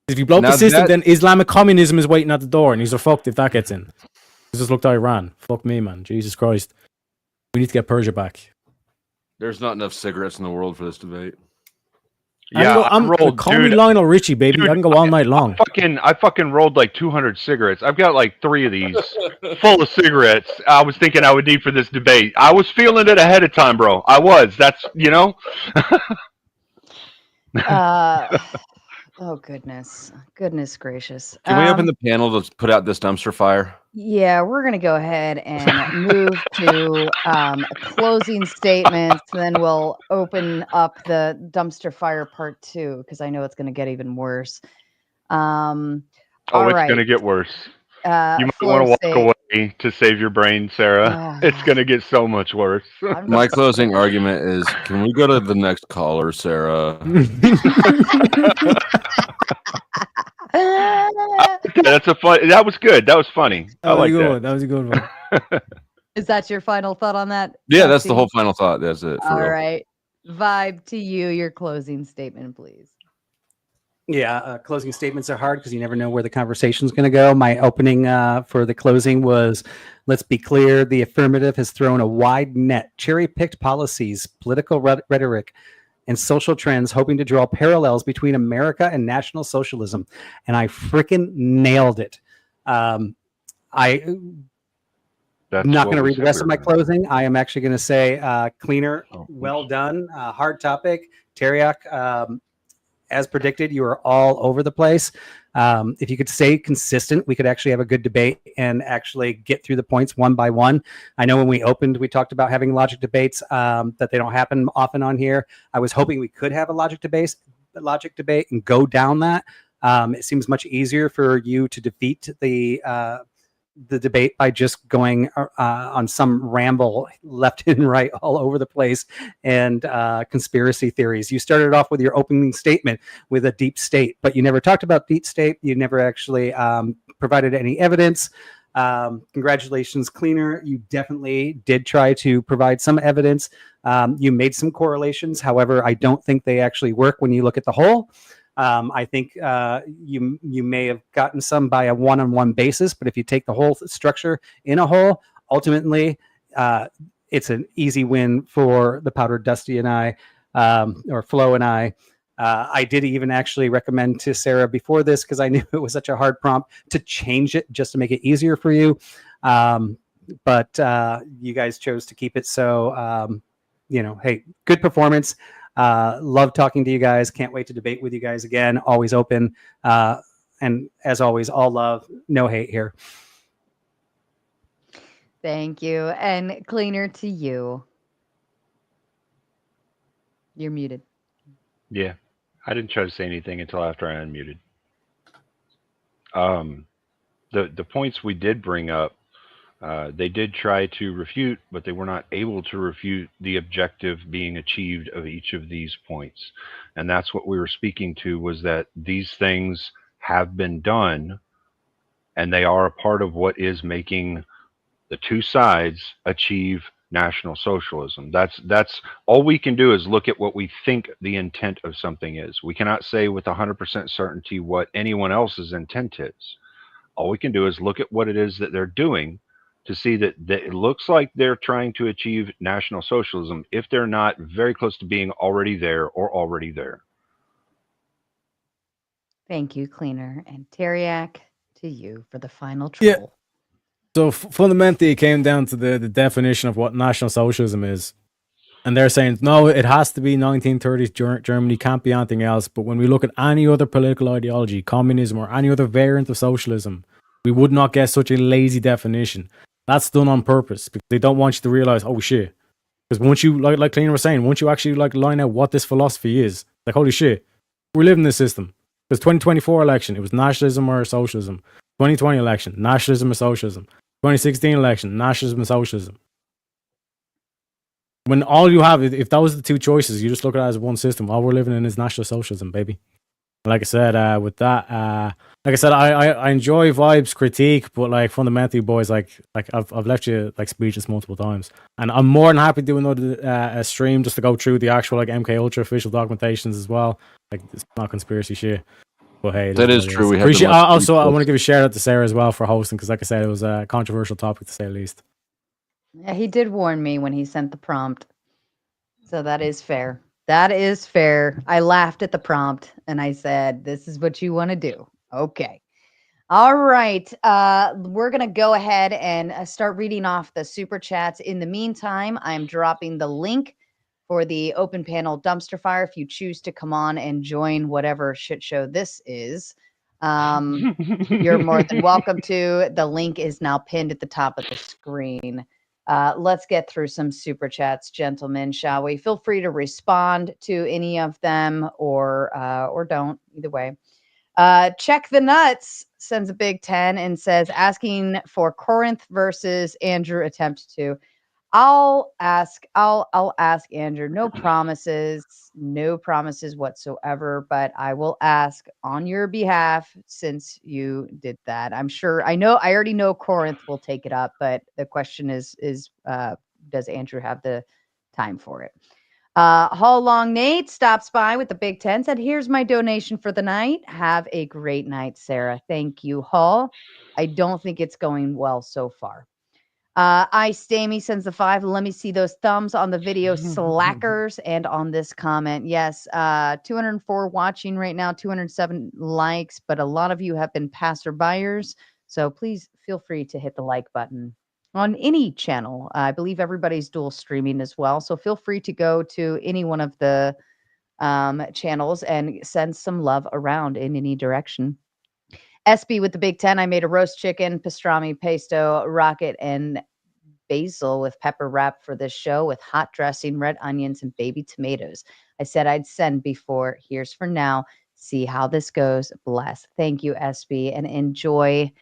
If you blow up the system, then Islamic communism is waiting at the door, and he's fucked if that gets in. Just looked at Iran. Fuck me, man. Jesus Christ. We need to get Persia back. There's not enough cigarettes in the world for this debate. Yeah, call me Lionel Richie, baby. I can go all night long. I fucking rolled like 200 cigarettes. I've got like 3 of these full of cigarettes. I was thinking I would need for this debate. I was feeling it ahead of time, bro. I was. That's, you know. Oh, goodness gracious. Can we open the panel to put out this dumpster fire? Yeah, we're going to go ahead and move to closing statements. Then we'll open up the dumpster fire part 2, because I know it's going to get even worse. It's going to get worse. You might want to walk away to save your brain, Sarah. It's going to get so much worse. My closing argument is, can we go to the next caller, Sarah? That was good. That was funny. I like that. That was a good one. Is that your final thought on that? Yeah, that's the whole final thought. That's it. All right. Vibe to you, your closing statement, please. Yeah, closing statements are hard because you never know where the conversation's going to go. My opening for the closing was, let's be clear, the affirmative has thrown a wide net, cherry-picked policies, political rhetoric, and social trends, hoping to draw parallels between America and National Socialism. And I freaking nailed it. That's That's I'm not what going to we read the said rest we of were my gonna do. closing. I am actually going to say, Cleaner, Oh, well done. Hard topic. Teriak, as predicted, you are all over the place. If you could stay consistent, we could actually have a good debate and actually get through the points one by one. I know when we opened, we talked about having logic debates, that they don't happen often on here. I was hoping we could have a logic debate and go down that. It seems much easier for you to defeat the debate by just going on some ramble left and right all over the place and conspiracy theories. You started off with your opening statement with a deep state, but you never talked about deep state. You never actually provided any evidence. Congratulations, Cleaner. You definitely did try to provide some evidence. You made some correlations. However, I don't think they actually work when you look at the whole. I think you may have gotten some by a one-on-one basis, but if you take the whole structure in a whole, ultimately it's an easy win for the Powdered Dusty and I, or Flo and I. I did even actually recommend to Sarah before this, because I knew it was such a hard prompt, to change it just to make it easier for you. But you guys chose to keep it. So, hey, good performance. Love talking to you guys. Can't wait to debate with you guys again. Always open. And as always, all love, no hate here. Thank you. And Cleaner, to you. You're muted. Yeah, I didn't try to say anything until after I unmuted. The points we did bring up, they did try to refute, but they were not able to refute the objective being achieved of each of these points. And that's what we were speaking to, was that these things have been done, and they are a part of what is making the two sides achieve National Socialism. That's all we can do, is look at what we think the intent of something is. We cannot say with 100% certainty what anyone else's intent is. All we can do is look at what it is that they're doing to see that it looks like they're trying to achieve National Socialism, if they're not very close to being already there or already there. Thank you, Cleaner. And Teriak, to you for the final troll. Yeah. So fundamentally, it came down to the definition of what National Socialism is. And they're saying, no, it has to be 1930s Germany, can't be anything else. But when we look at any other political ideology, communism, or any other variant of socialism, we would not get such a lazy definition. That's done on purpose, because they don't want you to realize, oh shit. Because once you, like Cleaner was saying, once you actually line out what this philosophy is, like, holy shit, we're living this system. Because 2024 election, it was nationalism or socialism. 2020 election, nationalism or socialism. 2016 election, nationalism and socialism. When all you have, if that was the two choices, you just look at it as one system. All we're living in is National Socialism, baby. Like I said, with that, I enjoy Vibes critique, but fundamentally, boys, I've left you speechless multiple times, and I'm more than happy to do another a stream just to go through the actual MK Ultra official documentations as well. It's not conspiracy shit. But hey, that is true. We appreciate. Also, I want to give a shout out to Sarah as well for hosting, because, like I said, it was a controversial topic to say the least. Yeah, he did warn me when he sent the prompt, so that is fair. That is fair. I laughed at the prompt and I said, "This is what you want to do." Okay. All right. We're gonna go ahead and start reading off the super chats. In the meantime, I'm dropping the link for the open panel dumpster fire if you choose to come on and join whatever shit show this is. You're more than welcome to. The link is now pinned at the top of the screen. Let's get through some super chats, gentlemen, shall we? Feel free to respond to any of them or don't, either way. Check the Nuts sends a big 10 and says, asking for Corinth versus Andrew attempt to. I'll ask Andrew. No promises whatsoever, but I will ask on your behalf since you did that. I already know Corinth will take it up, but the question is does Andrew have the time for it? Hall Long Nate stops by with the big 10, said, here's my donation for the night. Have a great night, Sarah. Thank you, Hall. I don't think it's going well so far. Stamy sends the 5. Let me see those thumbs on the video, slackers, and on this comment. Yes, 204 watching right now, 207 likes, but a lot of you have been passerbyers, so please feel free to hit the like button on any channel. I believe everybody's dual streaming as well. So feel free to go to any one of the channels and send some love around in any direction. SB with the Big 10. I made a roast chicken, pastrami, pesto, rocket, and basil with pepper wrap for this show with hot dressing, red onions, and baby tomatoes. I said I'd send before. Here's for now. See how this goes. Bless. Thank you, SB, and enjoy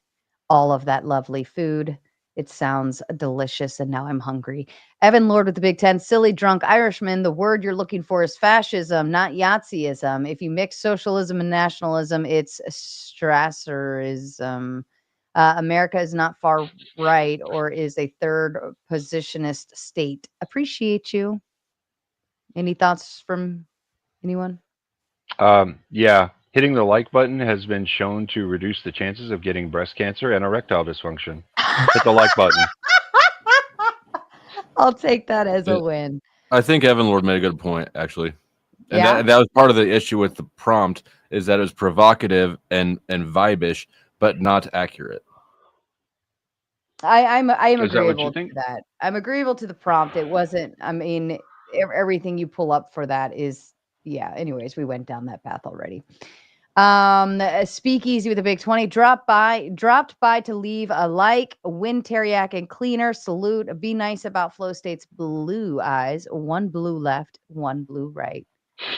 all of that lovely food. It sounds delicious, and now I'm hungry. Evan Lord with the Big 10. Silly drunk Irishman. The word you're looking for is fascism, not Yazidism. If you mix socialism and nationalism, it's Strasserism. America is not far right or is a third positionist state. Appreciate you. Any thoughts from anyone? Yeah. Hitting the like button has been shown to reduce the chances of getting breast cancer and erectile dysfunction. Hit the like button. I'll take that as a win. I think Evan Lord made a good point, actually. And Yeah. that was part of the issue with the prompt, is that it was provocative and vibish, but not accurate. I am Is that what you agreeable to think? that. I'm agreeable to the prompt. It wasn't, I mean, everything you pull up for that is, yeah. Anyways, we went down that path already. Speakeasy with a Big 20 dropped by to leave a like, win Teriak and cleaner, salute, be nice about Flow State's blue eyes, one blue left, one blue right.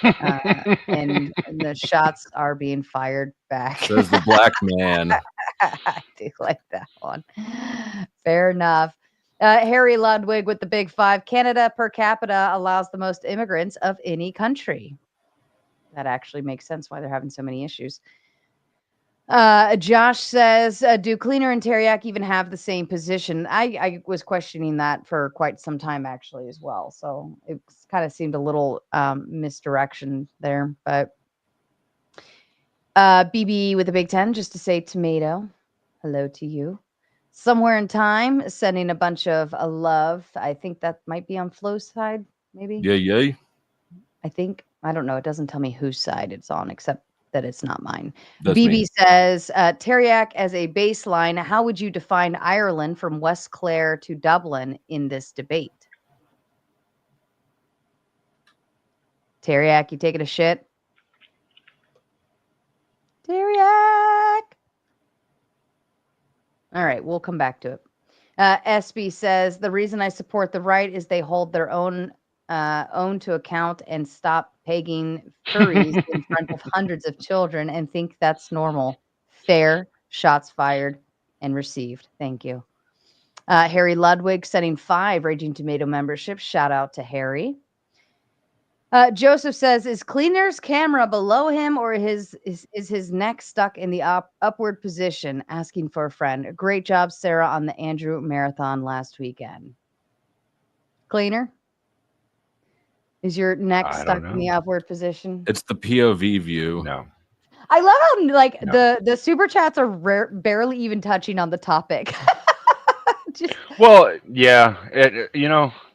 And the shots are being fired back. Says the black man. I do like that one. Fair enough. Harry Ludwig with the Big 5. Canada per capita allows the most immigrants of any country. That actually makes sense why they're having so many issues. Josh says, do Cleaner and Teriak even have the same position? I was questioning that for quite some time, actually, as well. So it kind of seemed a little misdirection there. But BB with a Big 10, just to say tomato. Hello to you. Somewhere in Time, sending a bunch of love. I think that might be on Flo's side, maybe. Yeah. I think. I don't know. It doesn't tell me whose side it's on, except that it's not mine. That's BB me. says, Teriak as a baseline, how would you define Ireland from West Clare to Dublin in this debate? Teriak, you taking a shit? Teriak! All right, we'll come back to it. SB says, the reason I support the right is they hold their own to account and stop pegging furries in front of hundreds of children and think that's normal. Fair, shots fired and received. Thank you. Harry Ludwig sending 5 Raging Tomato memberships. Shout out to Harry. Joseph says, is Cleaner's camera below him or is his neck stuck in the upward position? Asking for a friend. Great job, Sarah, on the Andrew Marathon last weekend. Cleaner? Is your neck stuck in the upward position? It's the POV view. No. I love how the super chats are barely even touching on the topic. Well, yeah.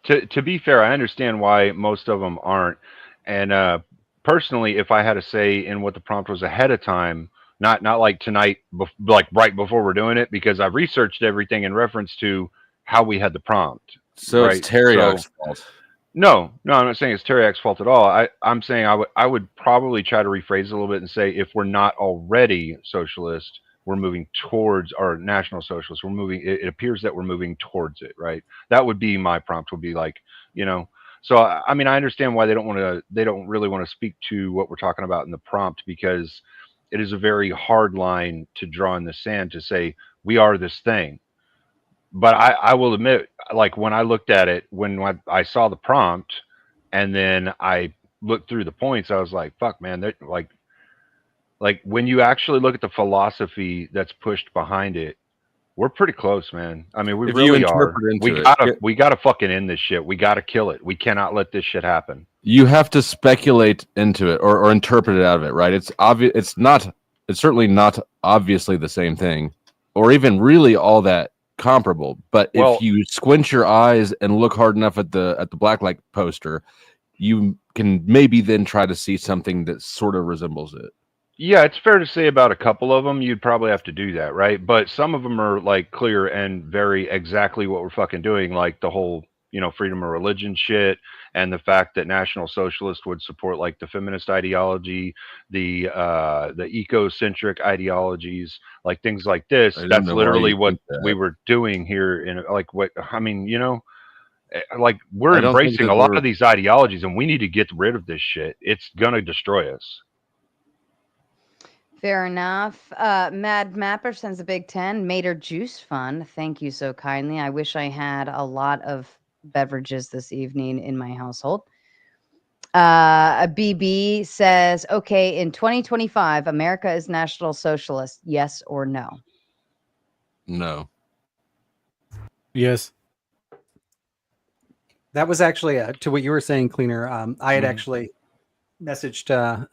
To be fair, I understand why most of them aren't. And personally, if I had to say in what the prompt was ahead of time, not like tonight, like right before we're doing it, because I've researched everything in reference to how we had the prompt. So it's Teriak's fault. No, I'm not saying it's Teriak's fault at all. I'm saying I would probably try to rephrase it a little bit and say, if we're not already socialist, we're moving towards our national socialist. It appears that we're moving towards it, right? That would be my prompt, would be like, so I mean, I understand why they don't really want to speak to what we're talking about in the prompt, because it is a very hard line to draw in the sand to say we are this thing. But I will admit, like when I looked at it, when I saw the prompt and then I looked through the points, I was like, fuck, man, like when you actually look at the philosophy that's pushed behind it, we're pretty close, man. I mean, we really are. We gotta fucking end this shit. We gotta kill it. We cannot let this shit happen. You have to speculate into it or interpret it out of it, right? It's obvious. It's certainly not obviously the same thing, or even really all that comparable. But if you squint your eyes and look hard enough at the blacklight poster, you can maybe then try to see something that sort of resembles it. Yeah, it's fair to say about a couple of them, you'd probably have to do that, right? But some of them are like clear and very exactly what we're fucking doing, like the whole, freedom of religion shit, and the fact that National Socialist would support like the feminist ideology, the ecocentric ideologies, like things like this. I don't That's know why literally you what think that. we were doing here in like what I mean, like we're I don't think embracing that a lot we're- of these ideologies, and we need to get rid of this shit. It's gonna destroy us. Fair enough. Mad Mapper sends a big 10. Mater Juice Fund. Thank you so kindly. I wish I had a lot of beverages this evening in my household. A BB says, okay, in 2025, America is National Socialist. Yes or no? No. Yes. That was actually to what you were saying, Cleaner. I had actually messaged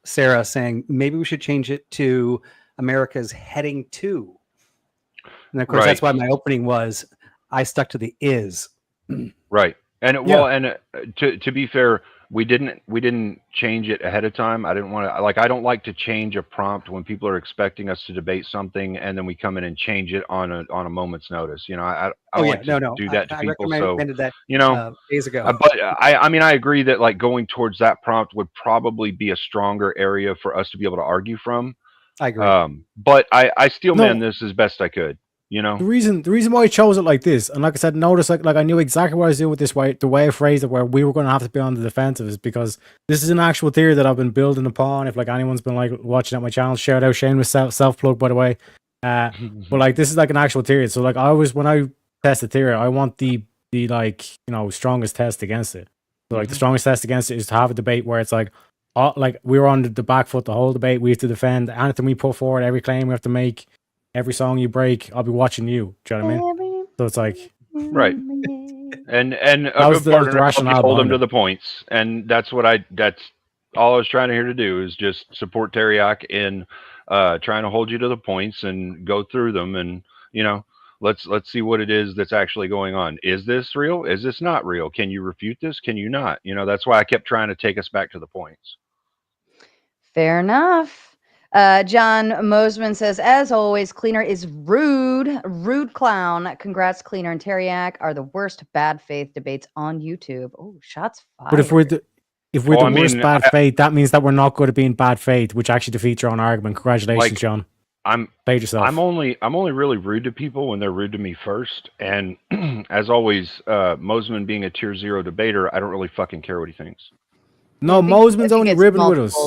Sarah saying maybe we should change it to America's heading to. And of course, that's why my opening was I stuck to the is. Right. And to be fair, we didn't change it ahead of time. I didn't want to I don't like to change a prompt when people are expecting us to debate something and then we come in and change it on a moment's notice. I don't like to do that to people. So that, days ago. But I mean I agree that like going towards that prompt would probably be a stronger area for us to be able to argue from. I agree. But I steel man this as best I could. The reason why I chose it like this, and like I said, notice like I knew exactly what I was doing with this way, the way I phrased it, where we were going to have to be on the defensive, is because this is an actual theory that I've been building upon. If like anyone's been like watching at my channel, shout out shameless self plug by the way. But like this is like an actual theory. So like when I test the theory, I want the like strongest test against it. So like the strongest test against it is to have a debate where it's like we were on the back foot the whole debate. We have to defend anything we put forward, every claim we have to make. Every song you break, I'll be watching you. Do you know what I mean? So it's like right, and a good partner hold them to the points, and that's all I was trying to hear to do is just support Teriak in trying to hold you to the points and go through them, and let's see what it is that's actually going on. Is this real? Is this not real? Can you refute this? Can you not? That's why I kept trying to take us back to the points. Fair enough. John Mosman says, as always, Cleaner is rude clown. Congrats, Cleaner and Teriak are the worst bad faith debates on YouTube. Oh, shots fired. But if we're the worst bad faith, that means that we're not good at being bad faith, which actually defeats your own argument. Congratulations, John. Played yourself. I'm only really rude to people when they're rude to me first. And as always, Mosman being a tier 0 debater, I don't really fucking care what he thinks. No, Mosman's only ribbing with us.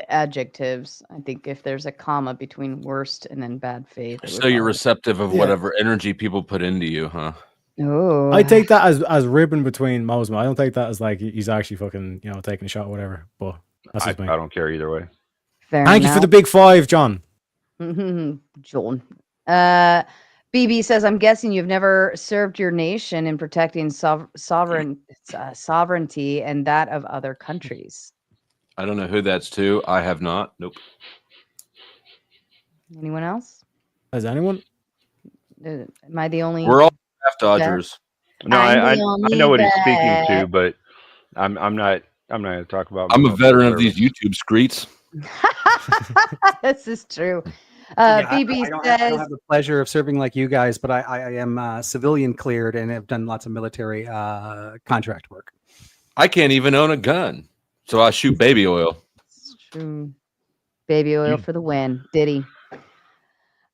Adjectives. I think if there's a comma between worst and then bad faith. So you're receptive of whatever energy people put into you, huh? Oh, I take that as ribbon between Mosman. I don't take that as like he's actually fucking taking a shot or whatever. But that's just me. I don't care either way. Thank you for the big 5, John. John. BB says, I'm guessing you've never served your nation in protecting sovereignty and that of other countries. I don't know who that's to. I have not. Nope. Anyone else? Has anyone? Am I the only? We're all draft dodgers. No, I know what he's speaking to, but I'm not going to talk about. I'm a veteran of these YouTube screets. This is true. BB I don't have the pleasure of serving like you guys, but I am civilian cleared and have done lots of military contract work. I can't even own a gun, so I shoot baby oil. It's true. Baby oil for the win. Diddy.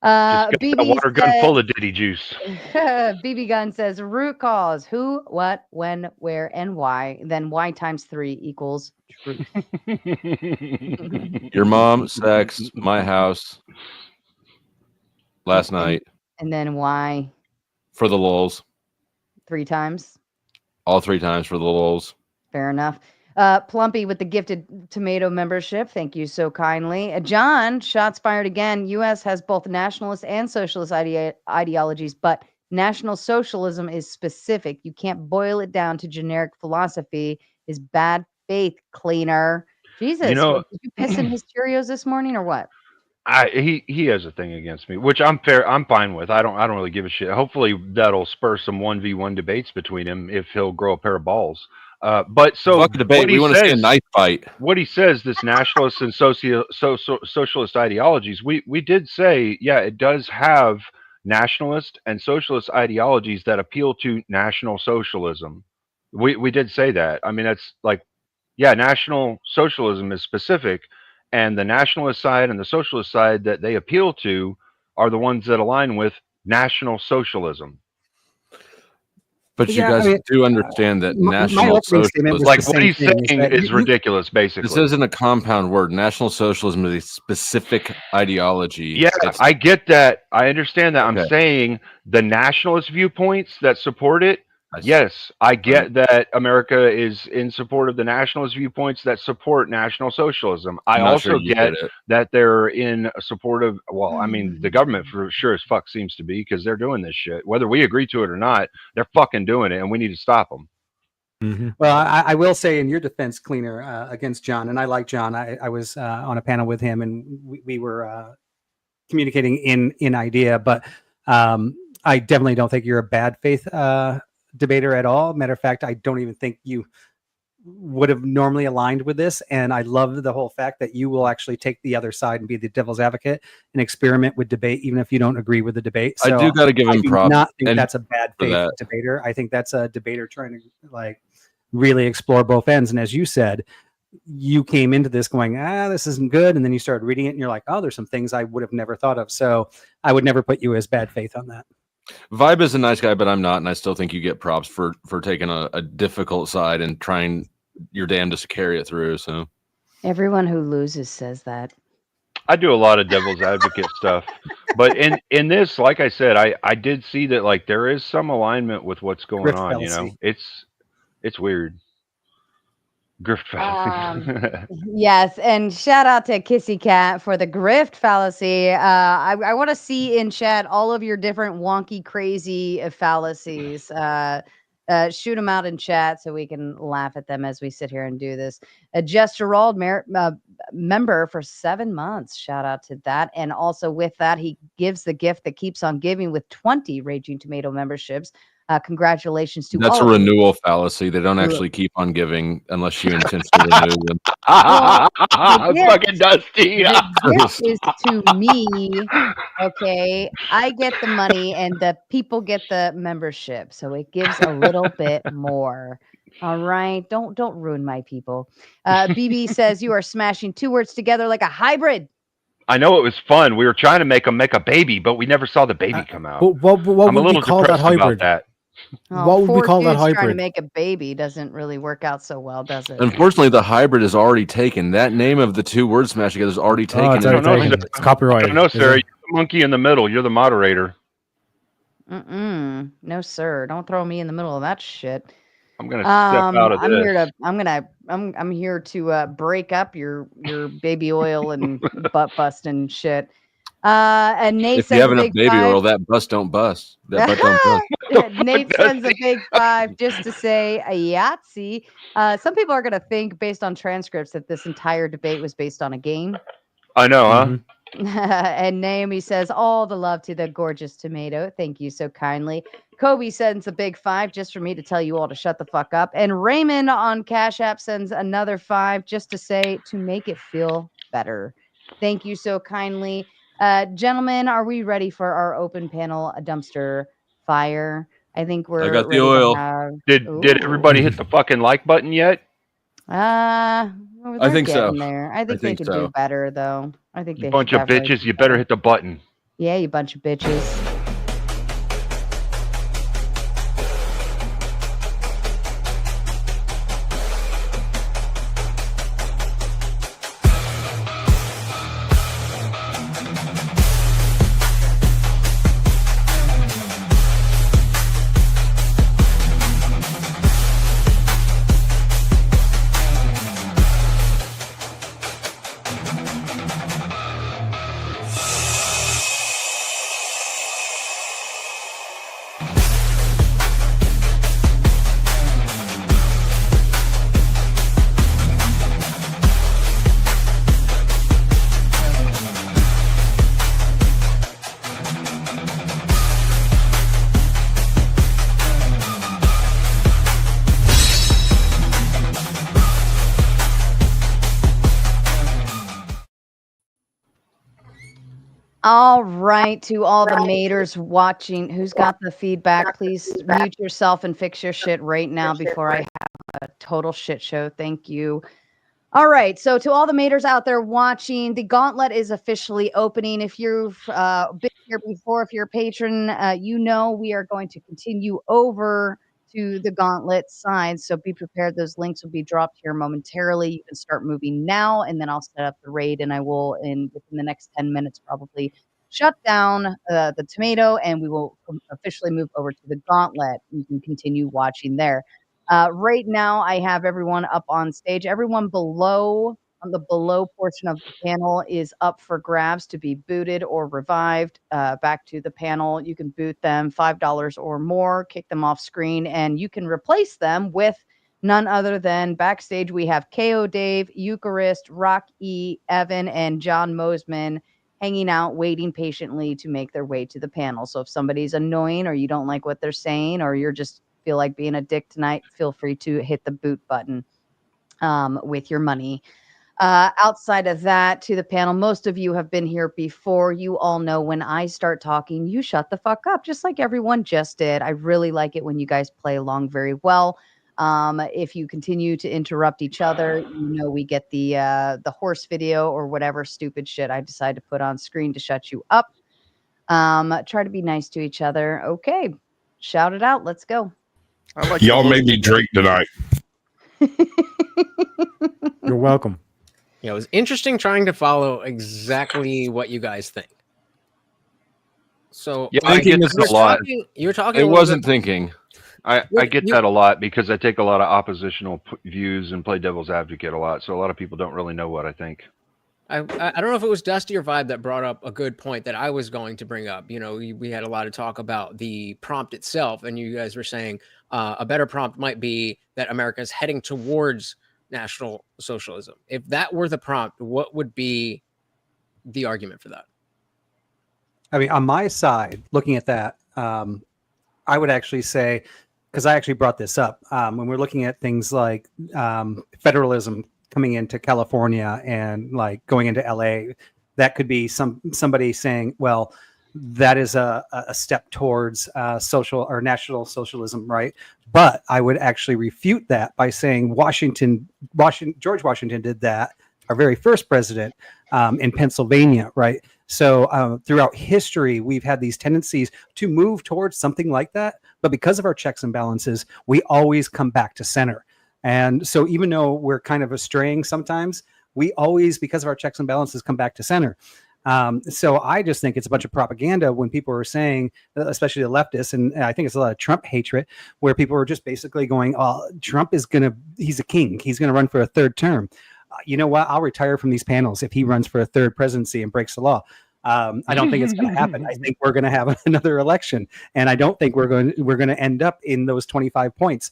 BB a water gun full of Diddy juice. BB Gun says root cause: who, what, when, where, and why. Then y times 3 equals truth. Your mom, sex, my house, last night. And then why? For the lulz. 3 times. All 3 times for the lulz. Fair enough. Plumpy with the gifted tomato membership. Thank you so kindly. John, shots fired again. U.S. has both nationalist and socialist ideologies, but National Socialism is specific. You can't boil it down to generic philosophy. Is bad faith, Cleaner. Jesus, did you piss in his Cheerios this morning or what? He has a thing against me, which I'm fine with. I don't really give a shit. Hopefully that'll spur some 1v1 debates between him if he'll grow a pair of balls. But so fuck a debate. We want to see a knife fight. What he says, this nationalist and socialist ideologies, we did say, yeah, it does have nationalist and socialist ideologies that appeal to national socialism. We did say that. I mean, that's like, yeah, national socialism is specific, and the nationalist side and the socialist side that they appeal to are the ones that align with national socialism. But you guys do understand that national socialism, like what he's saying, is ridiculous. Basically, this isn't a compound word. National socialism is a specific ideology. Yeah, I get that. I understand that. I'm saying the nationalist viewpoints that support it. Yes, I get that America is in support of the nationalist viewpoints that support National Socialism. I also get that they're in support of, well, I mean, the government for sure as fuck seems to be, because they're doing this shit. Whether we agree to it or not, they're fucking doing it, and we need to stop them. Mm-hmm. Well, I will say in your defense, Cleaner, against John, and I like John. I was on a panel with him, and we were communicating in idea, but I definitely don't think you're a bad faith debater at all. Matter of fact, I don't even think you would have normally aligned with this, and I love the whole fact that you will actually take the other side and be the devil's advocate and experiment with debate, even if you don't agree with the debate. So I do got to give him props. I do not think that's a bad faith debater. I think that's a debater trying to like really explore both ends. And as you said, you came into this going, this isn't good, and then you started reading it, and you're like, oh, there's some things I would have never thought of. So I would never put you as bad faith on that. Vibe is a nice guy, but I'm not, and I still think you get props for taking a difficult side and trying your damnedest to carry it through. So everyone who loses says that. I do a lot of devil's advocate stuff, but in this, like I said, I did see that like there is some alignment with what's going on. You know, it's weird. Grift fallacy. Yes, and shout out to Kissy Cat for the grift fallacy. I want to see in chat all of your different wonky, crazy fallacies. Shoot them out in chat so we can laugh at them as we sit here and do this. Jess Gerald, member for 7 months. Shout out to that. And also with that, he gives the gift that keeps on giving with 20 Raging Tomato memberships. Congratulations to that's all a renewal fallacy. They don't actually keep on giving unless you intentionally renew them. Fucking Dusty. This is to me. Okay, I get the money and the people get the membership, so it gives a little bit more. All right, don't ruin my people. BB says you are smashing two words together like a hybrid. I know it was fun. We were trying to make them make a baby, but we never saw the baby come out. What I'm a little depressed about that. What would we call that hybrid? Trying to make a baby doesn't really work out so well, does it? Unfortunately, the hybrid is already taken. That name of the two words smashed together is already taken. It's copyrighted. No, sir. You're the monkey in the middle. You're the moderator. No, sir. Don't throw me in the middle of that shit. I'm gonna step out of this. I'm here to break up your baby oil and butt bust and shit. And Nate if you have enough baby oil, that bust don't bust. That butt don't bust. Nate sends a big 5 just to say a Yahtzee. Some people are gonna think, based on transcripts, that this entire debate was based on a game. I know, huh? And Naomi says, all the love to the gorgeous tomato. Thank you so kindly. Kobe sends a big 5 just for me to tell you all to shut the fuck up. And Raymond on Cash App sends another 5 just to say to make it feel better. Thank you so kindly. Gentlemen, are we ready for our open panel dumpster fire? I think we're I got the oil. Did everybody hit the fucking like button yet? I think so. There. I think they could do better, though. I think you bunch of bitches. You better hit the button. Yeah, you bunch of bitches. All right, to all the maters watching, who's got the feedback, please mute yourself and fix your shit right now before I have a total shit show. Thank you. All right, so to all the maters out there watching, the gauntlet is officially opening. If you've been here before, if you're a patron, you know we are going to continue over to the gauntlet side, so be prepared. Those links will be dropped here momentarily. You can start moving now, and then I'll set up the raid, and I will, within the next 10 minutes, probably shut down the tomato, and we will officially move over to the gauntlet. You can continue watching there. Right now, I have everyone up on stage. Everyone below, on the below portion of the panel, is up for grabs to be booted or revived back to the panel. You can boot them $5 or more, kick them off screen, and you can replace them with none other than backstage. We have KO Dave, Eucharist, Rock E, Evan, and John Mosman hanging out, waiting patiently to make their way to the panel. So if somebody's annoying or you don't like what they're saying, or you're just feel like being a dick tonight, feel free to hit the boot button with your money. Outside of that, to the panel, most of you have been here before. You all know when I start talking, you shut the fuck up, just like everyone just did. I really like it when you guys play along very well. If you continue to interrupt each other, you know we get the horse video or whatever stupid shit I decide to put on screen to shut you up. Try to be nice to each other. Okay, shout it out. Let's go. Y'all made me drink tonight. You're welcome. Yeah, it was interesting trying to follow exactly what you guys think. So yeah, I get this a lot. You're talking. It wasn't thinking. I get that a lot because I take a lot of oppositional views and play devil's advocate a lot. So a lot of people don't really know what I think. I don't know if it was Dusty or Vibe that brought up a good point that I was going to bring up. You know, we had a lot of talk about the prompt itself, and you guys were saying a better prompt might be that America is heading towards National Socialism. If that were the prompt, what would be the argument for that? I mean, on my side, looking at that, I would actually say, because I actually brought this up, when we're looking at things like federalism coming into California and like going into LA, that could be somebody saying, well, that is a step towards social or national socialism, right? But I would actually refute that by saying George Washington did that, our very first president, in Pennsylvania, right? So throughout history, we've had these tendencies to move towards something like that, but because of our checks and balances, we always come back to center. And so even though we're kind of straying sometimes, we always, because of our checks and balances, come back to center. So I just think it's a bunch of propaganda when people are saying, especially the leftists, and I think it's a lot of Trump hatred, where people are just basically going, oh, Trump is he's a king. He's going to run for a third term. You know what? I'll retire from these panels if he runs for a third presidency and breaks the law. I don't think it's going to happen. I think we're going to have another election, and I don't think we're going to end up in those 25 points.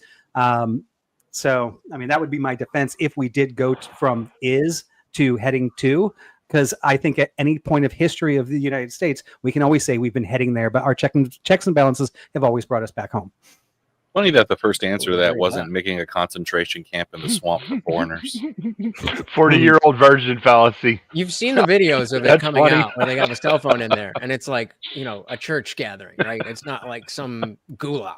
So, I mean, that would be my defense if we did go from is to heading to, because I think at any point of history of the United States, we can always say we've been heading there, but our checks and balances have always brought us back home. Funny that the first answer to that wasn't making a concentration camp in the swamp for foreigners. 40-year-old virgin fallacy. You've seen the videos of it coming out where they got a cell phone in there, and it's like, you know, a church gathering, right? It's not like some gulag.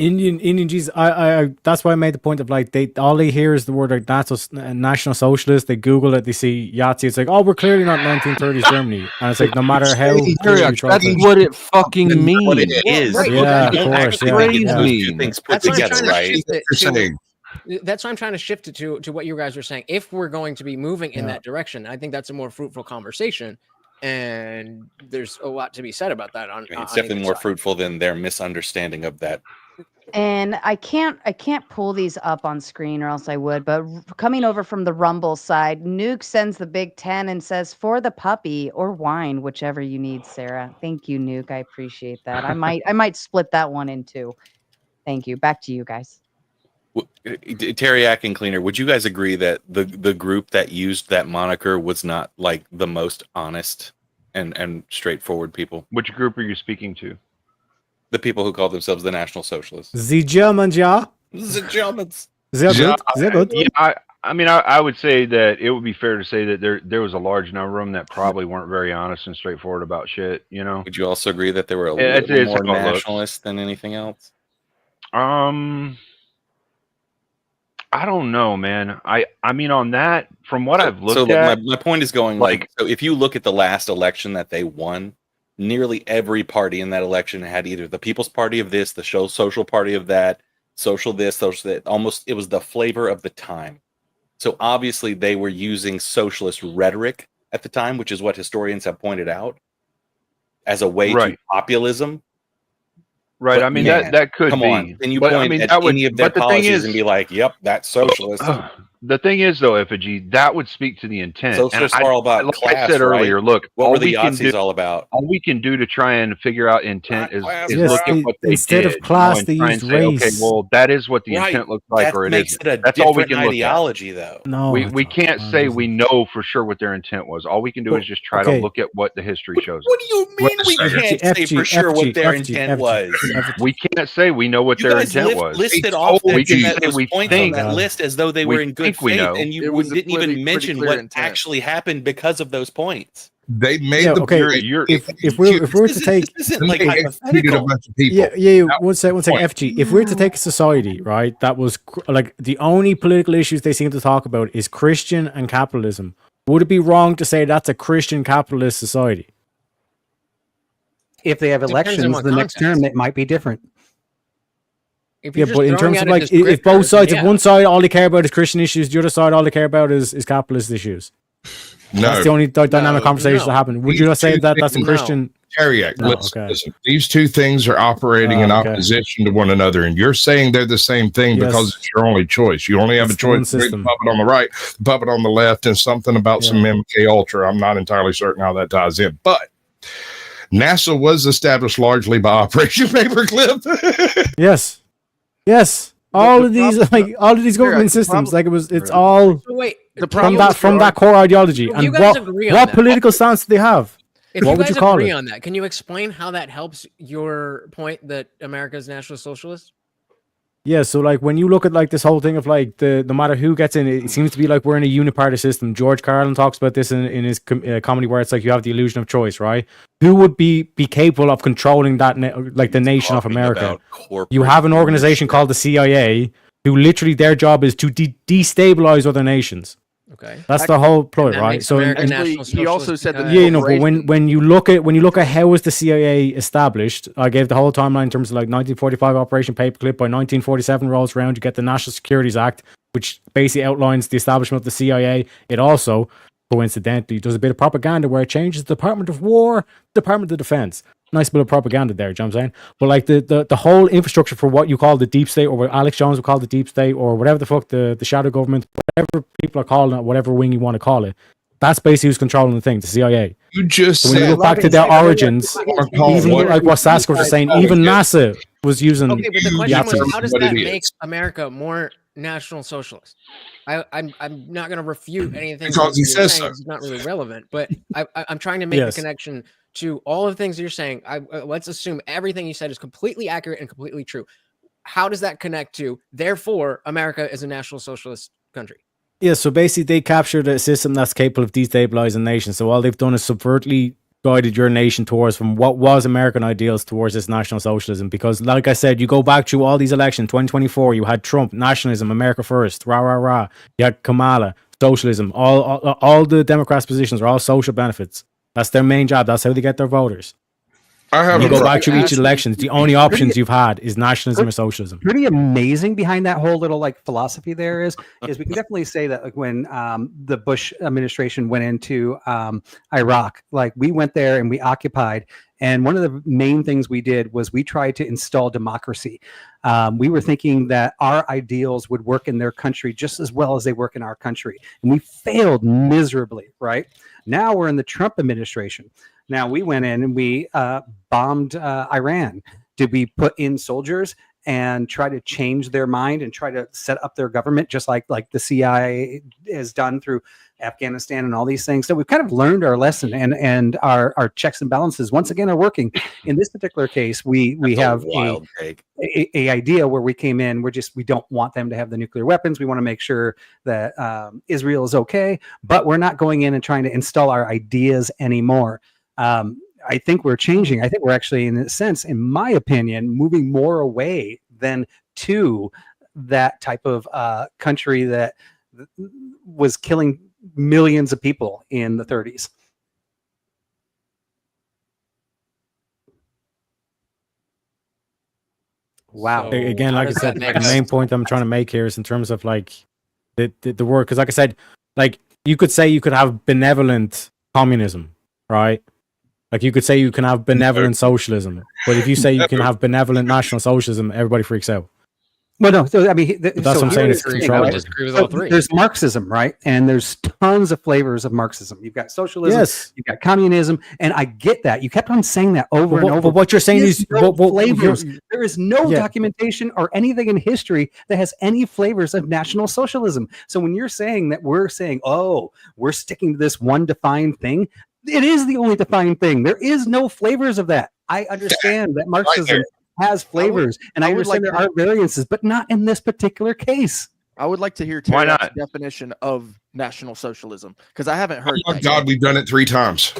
Indian Jesus, I that's why I made the point of like all they hear is the word like National Socialist. They Google it, they see Yahtzee. It's like, oh, we're clearly not 1930s Germany, and it's like no matter how. That's what it fucking means. What it is. Right. Yeah, of course. Crazy. Things put together, right? That's why I'm trying to shift it to what you guys were saying. If we're going to be moving in that direction, I think that's a more fruitful conversation. And there's a lot to be said about that. It's definitely more fruitful than their misunderstanding of that. And I can't pull these up on screen or else I would, but coming over from the Rumble side, Nuke sends the big 10 and says, for the puppy or wine, whichever you need, Sarah. Thank you, Nuke. I appreciate that. I might split that one in two. Thank you. Back to you guys. Teriyaki and Cleaner, would you guys agree that the group that used that moniker was not like the most honest and straightforward people? Which group are you speaking to? The people who call themselves the National Socialists. The Germans, yeah. The Germans. Sehr good. Sehr good. Yeah, I mean, I would say that it would be fair to say that there was a large number of them that probably weren't very honest and straightforward about shit. You know. Would you also agree that they were a It's little more how it looks. nationalist than anything else? I don't know, man. I mean, on that, from what I've looked so at, my point is going like, so if you look at the last election that they won, nearly every party in that election had either the People's Party of this, the Social Party of that, social this, social that. Almost, it was the flavor of the time. So obviously they were using socialist rhetoric at the time, which is what historians have pointed out, as a way to populism. Right. But I mean, man, that could come be. on. Can you But, point I mean, at that would, any of their but the thing policies is, and be like, "Yep, that's socialist." the thing is, though, Effigy, that would speak to the intent. Socialists And are all about like class, I said earlier, right? look, What all were the we can Yahtzees do, all about? all we can do to try and figure out intent is Yes, look at what they instead did, of class, and they try used and say, okay, race. well, that is what the Right. intent looks like, That or it makes isn't. it a That's all we different can look ideology, though. No, we can't say we know for sure what their intent was. All we can do is just try to okay. look at what the history shows. What do you mean we can't say for sure what their intent was? We can't say we know what You their guys intent was. listed off we that, can that say those we points on think. that list as though they We were in good think we faith, know. and It you was a didn't even pretty mention clear what intent. actually happened because of those points. They made Yeah, the okay. If we were to take This isn't like they executed a hypothetical. bunch of people. Yeah. One second, FG. If we were to take a society, right, that was like the only political issues they seem to talk about is Christian and capitalism, would it be wrong to say that's a Christian capitalist society? If they have Depends on elections what the next context. term, it might be different. If Yeah, you're but in just throwing terms of out a like, if both descriptor, sides, yeah. if one side all they care about is Christian issues, the other side all they care about is capitalist issues. No. That's the only dynamic conversation no. that happened. Would you not say that that's a No. Christian? Terriac, No, listen, okay. listen. These two things are operating in okay. opposition to one another, and you're saying they're the same thing Yes. because it's your only choice. You only have It's a the one choice: the system. puppet on the right, the puppet on the left, and something about some MK Ultra. I'm not entirely certain how that ties in, but NASA was established largely by Operation Paperclip. Yes. All of these government systems, like it's all So wait, from that core ideology. If And you guys agree on what that- political stance do they have? If What you would guys you call agree it? on that, can you explain how that helps your point that America is National Socialist? Yeah, so like when you look at like this whole thing of like the no matter who gets in, it seems to be like we're in a uniparty system. George Carlin talks about this in his comedy where it's like you have the illusion of choice, right? Who would be capable of controlling that like the nation of America? You have an organization called the CIA who literally their job is to destabilize other nations. Okay, that's the whole ploy, And that right? makes So America Actually, National he also Socialist said that because- yeah, you know, but when you look at how was the CIA established, I gave the whole timeline in terms of like 1945 Operation Paperclip. By 1947 rolls around, you get the National Securities Act, which basically outlines the establishment of the CIA. It also, coincidentally, does a bit of propaganda where it changes the Department of War, Department of Defense. Nice bit of propaganda there, you know what I'm saying? But like the whole infrastructure for what you call the deep state, or what Alex Jones would call the deep state, or whatever the fuck the shadow government, whatever people are calling it, whatever wing you want to call it, that's basically who's controlling the thing, the CIA. You just So when you said look back to their origins, even like what Sasquatch was saying, even NASA was using. Okay, but the question Yahtzees. was, how does that make America more National Socialist? I'm not going to refute anything Because he you're says saying, so. It's not really relevant, but I'm trying to make Yes. the connection to all of the things that you're saying. Let's assume everything you said is completely accurate and completely true. How does that connect to, therefore, America is a National Socialist country? Yeah, so basically they captured a system that's capable of destabilizing nations. So all they've done is subvertly guided your nation towards from what was American ideals towards this National Socialism. Because like I said, you go back through all these elections, 2024, you had Trump, nationalism, America first, rah, rah, rah. You had Kamala, socialism. All the Democrats' positions are all social benefits. That's their main job. That's how they get their voters. You go back through each elections, the only options you've had is nationalism or socialism. Pretty amazing behind that whole little like philosophy there is we can definitely say that like when the Bush administration went into Iraq, like we went there and we occupied, and one of the main things we did was we tried to install democracy. We were thinking that our ideals would work in their country just as well as they work in our country, and we failed miserably. Right now we're in the Trump administration. Now we went in and we bombed Iran. Did we put in soldiers and try to change their mind and try to set up their government, just like the CIA has done through Afghanistan and all these things. So we've kind of learned our lesson, and our checks and balances once again are working. In this particular case, we have a idea where we came in. We don't want them to have the nuclear weapons. We want to make sure that Israel is okay, but we're not going in and trying to install our ideas anymore. I think we're changing. I think we're actually, in a sense, in my opinion, moving more away than to that type of country that was killing millions of people in the 30s. Wow. So again, like I said, the main point I'm trying to make here is in terms of like the word, because like I said, like you could say you could have benevolent communism, right? Like you could say you can have benevolent socialism, but if you say you can have benevolent national socialism, everybody freaks out. Well, no. So I mean, that's what I'm saying. I would disagree with all three. There's Marxism, right? And there's tons of flavors of Marxism. You've got socialism, yes. You've got communism, and I get that. You kept on saying that over and over. But what you're saying is flavors. There is no documentation or anything in history that has any flavors of National Socialism. So when you're saying that we're saying, oh, we're sticking to this one defined thing, it is the only defined thing. There is no flavors of that. I understand that Marxism has flavors, and I understand there are variances, but not in this particular case. I would like to hear Terry's definition of National Socialism, because I haven't heard. Oh my God, we've done it 3 times.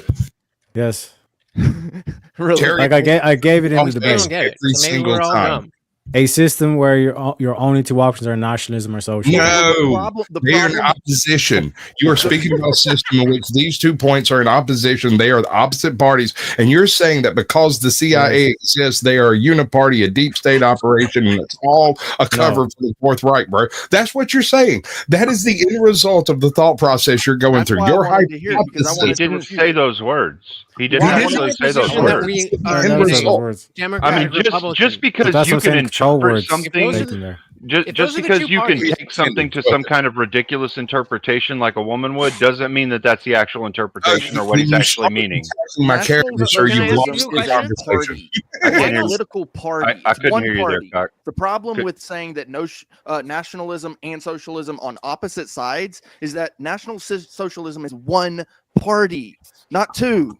Yes. Really? Terry, like I gave it in the debate. Every single time. A system where your only 2 options are nationalism or socialism. No, they are in opposition. You are speaking about a system in which these 2 points are in opposition. They are the opposite parties, and you're saying that because the CIA exists, they are a uniparty, a deep state operation, and it's all a cover for the Fourth Reich, bro. That's what you're saying. That is the end result of the thought process you're going through. Your hypothesis. He didn't say those words. He didn't actually say those words. I mean, just because you can interpret something, just because you can take something to some kind of ridiculous interpretation like a woman would, doesn't mean that that's the actual interpretation or what he's actually meaning. My character, sir, you've lost the conversation. A political party. I couldn't hear you there, Doc. The problem with saying that nationalism and socialism on opposite sides is that National Socialism is one party, not 2.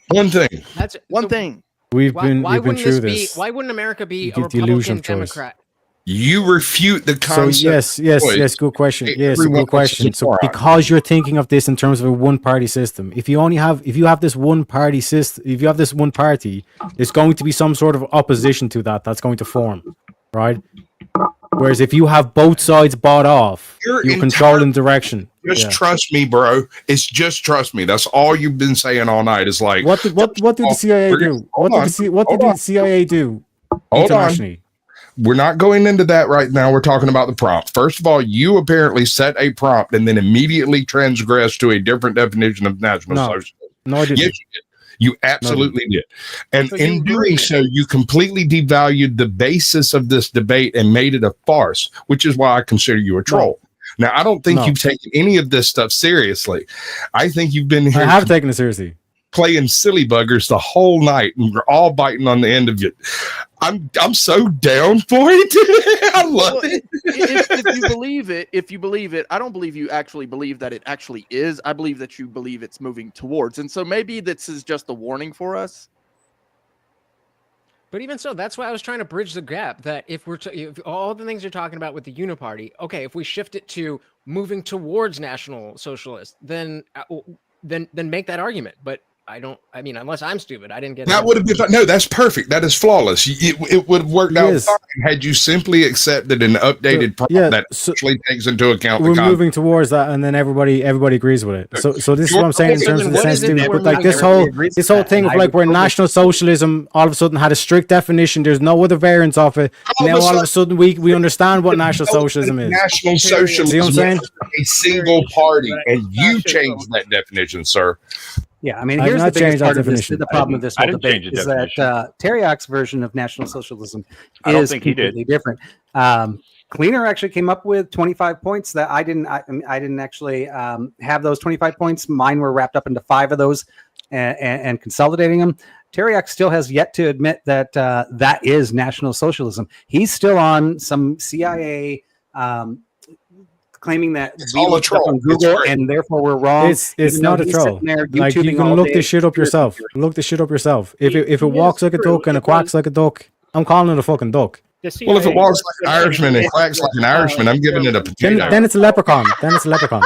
One thing. That's one thing. We've been through this. Why wouldn't America be a The illusion Republican of choice. Democrat? You refute the concept. So yes, good question. Yes, good question. So because you're thinking of this in terms of a one-party system, if you have this one-party system, if you have this one party, there's going to be some sort of opposition to that's going to form, right? Whereas if you have both sides bought off, you're controlling direction. Just trust me, bro. It's just trust me. That's all you've been saying all night. It's like what did the CIA do? What did the CIA do internationally? We're not going into that right now. We're talking about the prompt. First of all, you apparently set a prompt and then immediately transgressed to a different definition of national socialism. No, I didn't. Yes, you did. You absolutely did. And in doing so, you completely devalued the basis of this debate and made it a farce, which is why I consider you a troll. Now, I don't think you've taken any of this stuff seriously. I think you've been here. I have taken it seriously. Playing silly buggers the whole night, and we're all biting on the end of it. I'm so down for it. I love it. If you believe it, I don't believe you actually believe that it actually is. I believe that you believe it's moving towards. And so maybe this is just a warning for us. But even so, that's why I was trying to bridge the gap. That if all the things you're talking about with the uniparty, okay, if we shift it to moving towards National Socialist, then make that argument. But I mean, unless I'm stupid, I didn't get that. Would have been no. That's perfect. That is flawless. It would have worked out fine had you simply accepted an updated prompt that actually takes into account. We're moving towards that, and then everybody agrees with it. So this is what I'm saying in terms of the sensitivity. But like this whole thing of like where National Socialism all of a sudden had a strict definition. There's no other variants of it. Now all of a sudden we understand what National Socialism is. National Socialism. See what I'm saying? A single party, and you changed that definition, sir. Yeah, I mean, here's the biggest part of this. The problem with this whole debate is that Terryak's version of National Socialism is completely different. Cleaner actually came up with 25 points that I didn't actually have those 25 points. Mine were wrapped up into 5 of those and consolidating them. Teriak still has yet to admit that that is National Socialism. He's still on some CIA claiming that we all a looked up troll. on It's Google great. and therefore we're wrong. It's even though not a he's troll. sitting there Like you YouTubing can all look day. this shit up yourself. Look this shit up yourself. If it walks like a duck and it quacks like a duck, I'm calling it a fucking duck. Well, if it walks like an Irishman and quacks like an Irishman, I'm giving it a potato. Then it's a leprechaun. Then it's a leprechaun.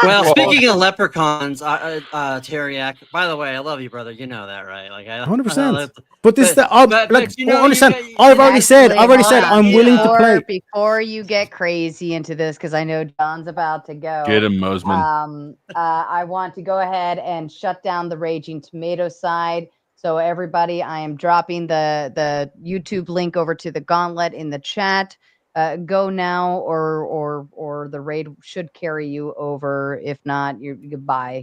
Well, speaking of leprechauns, Teriak. By the way, I love you, brother. You know that, right? Like, 100%. But this, but you know, understand. you I've already said. Actually, I'm willing to play. Before you get crazy into this, because I know John's about to go. Get him, Mosman. I want to go ahead and shut down the Raging Tomato side. So everybody, I am dropping the YouTube link over to the Gauntlet in the chat. Go now, or the raid should carry you over. If not, you're goodbye.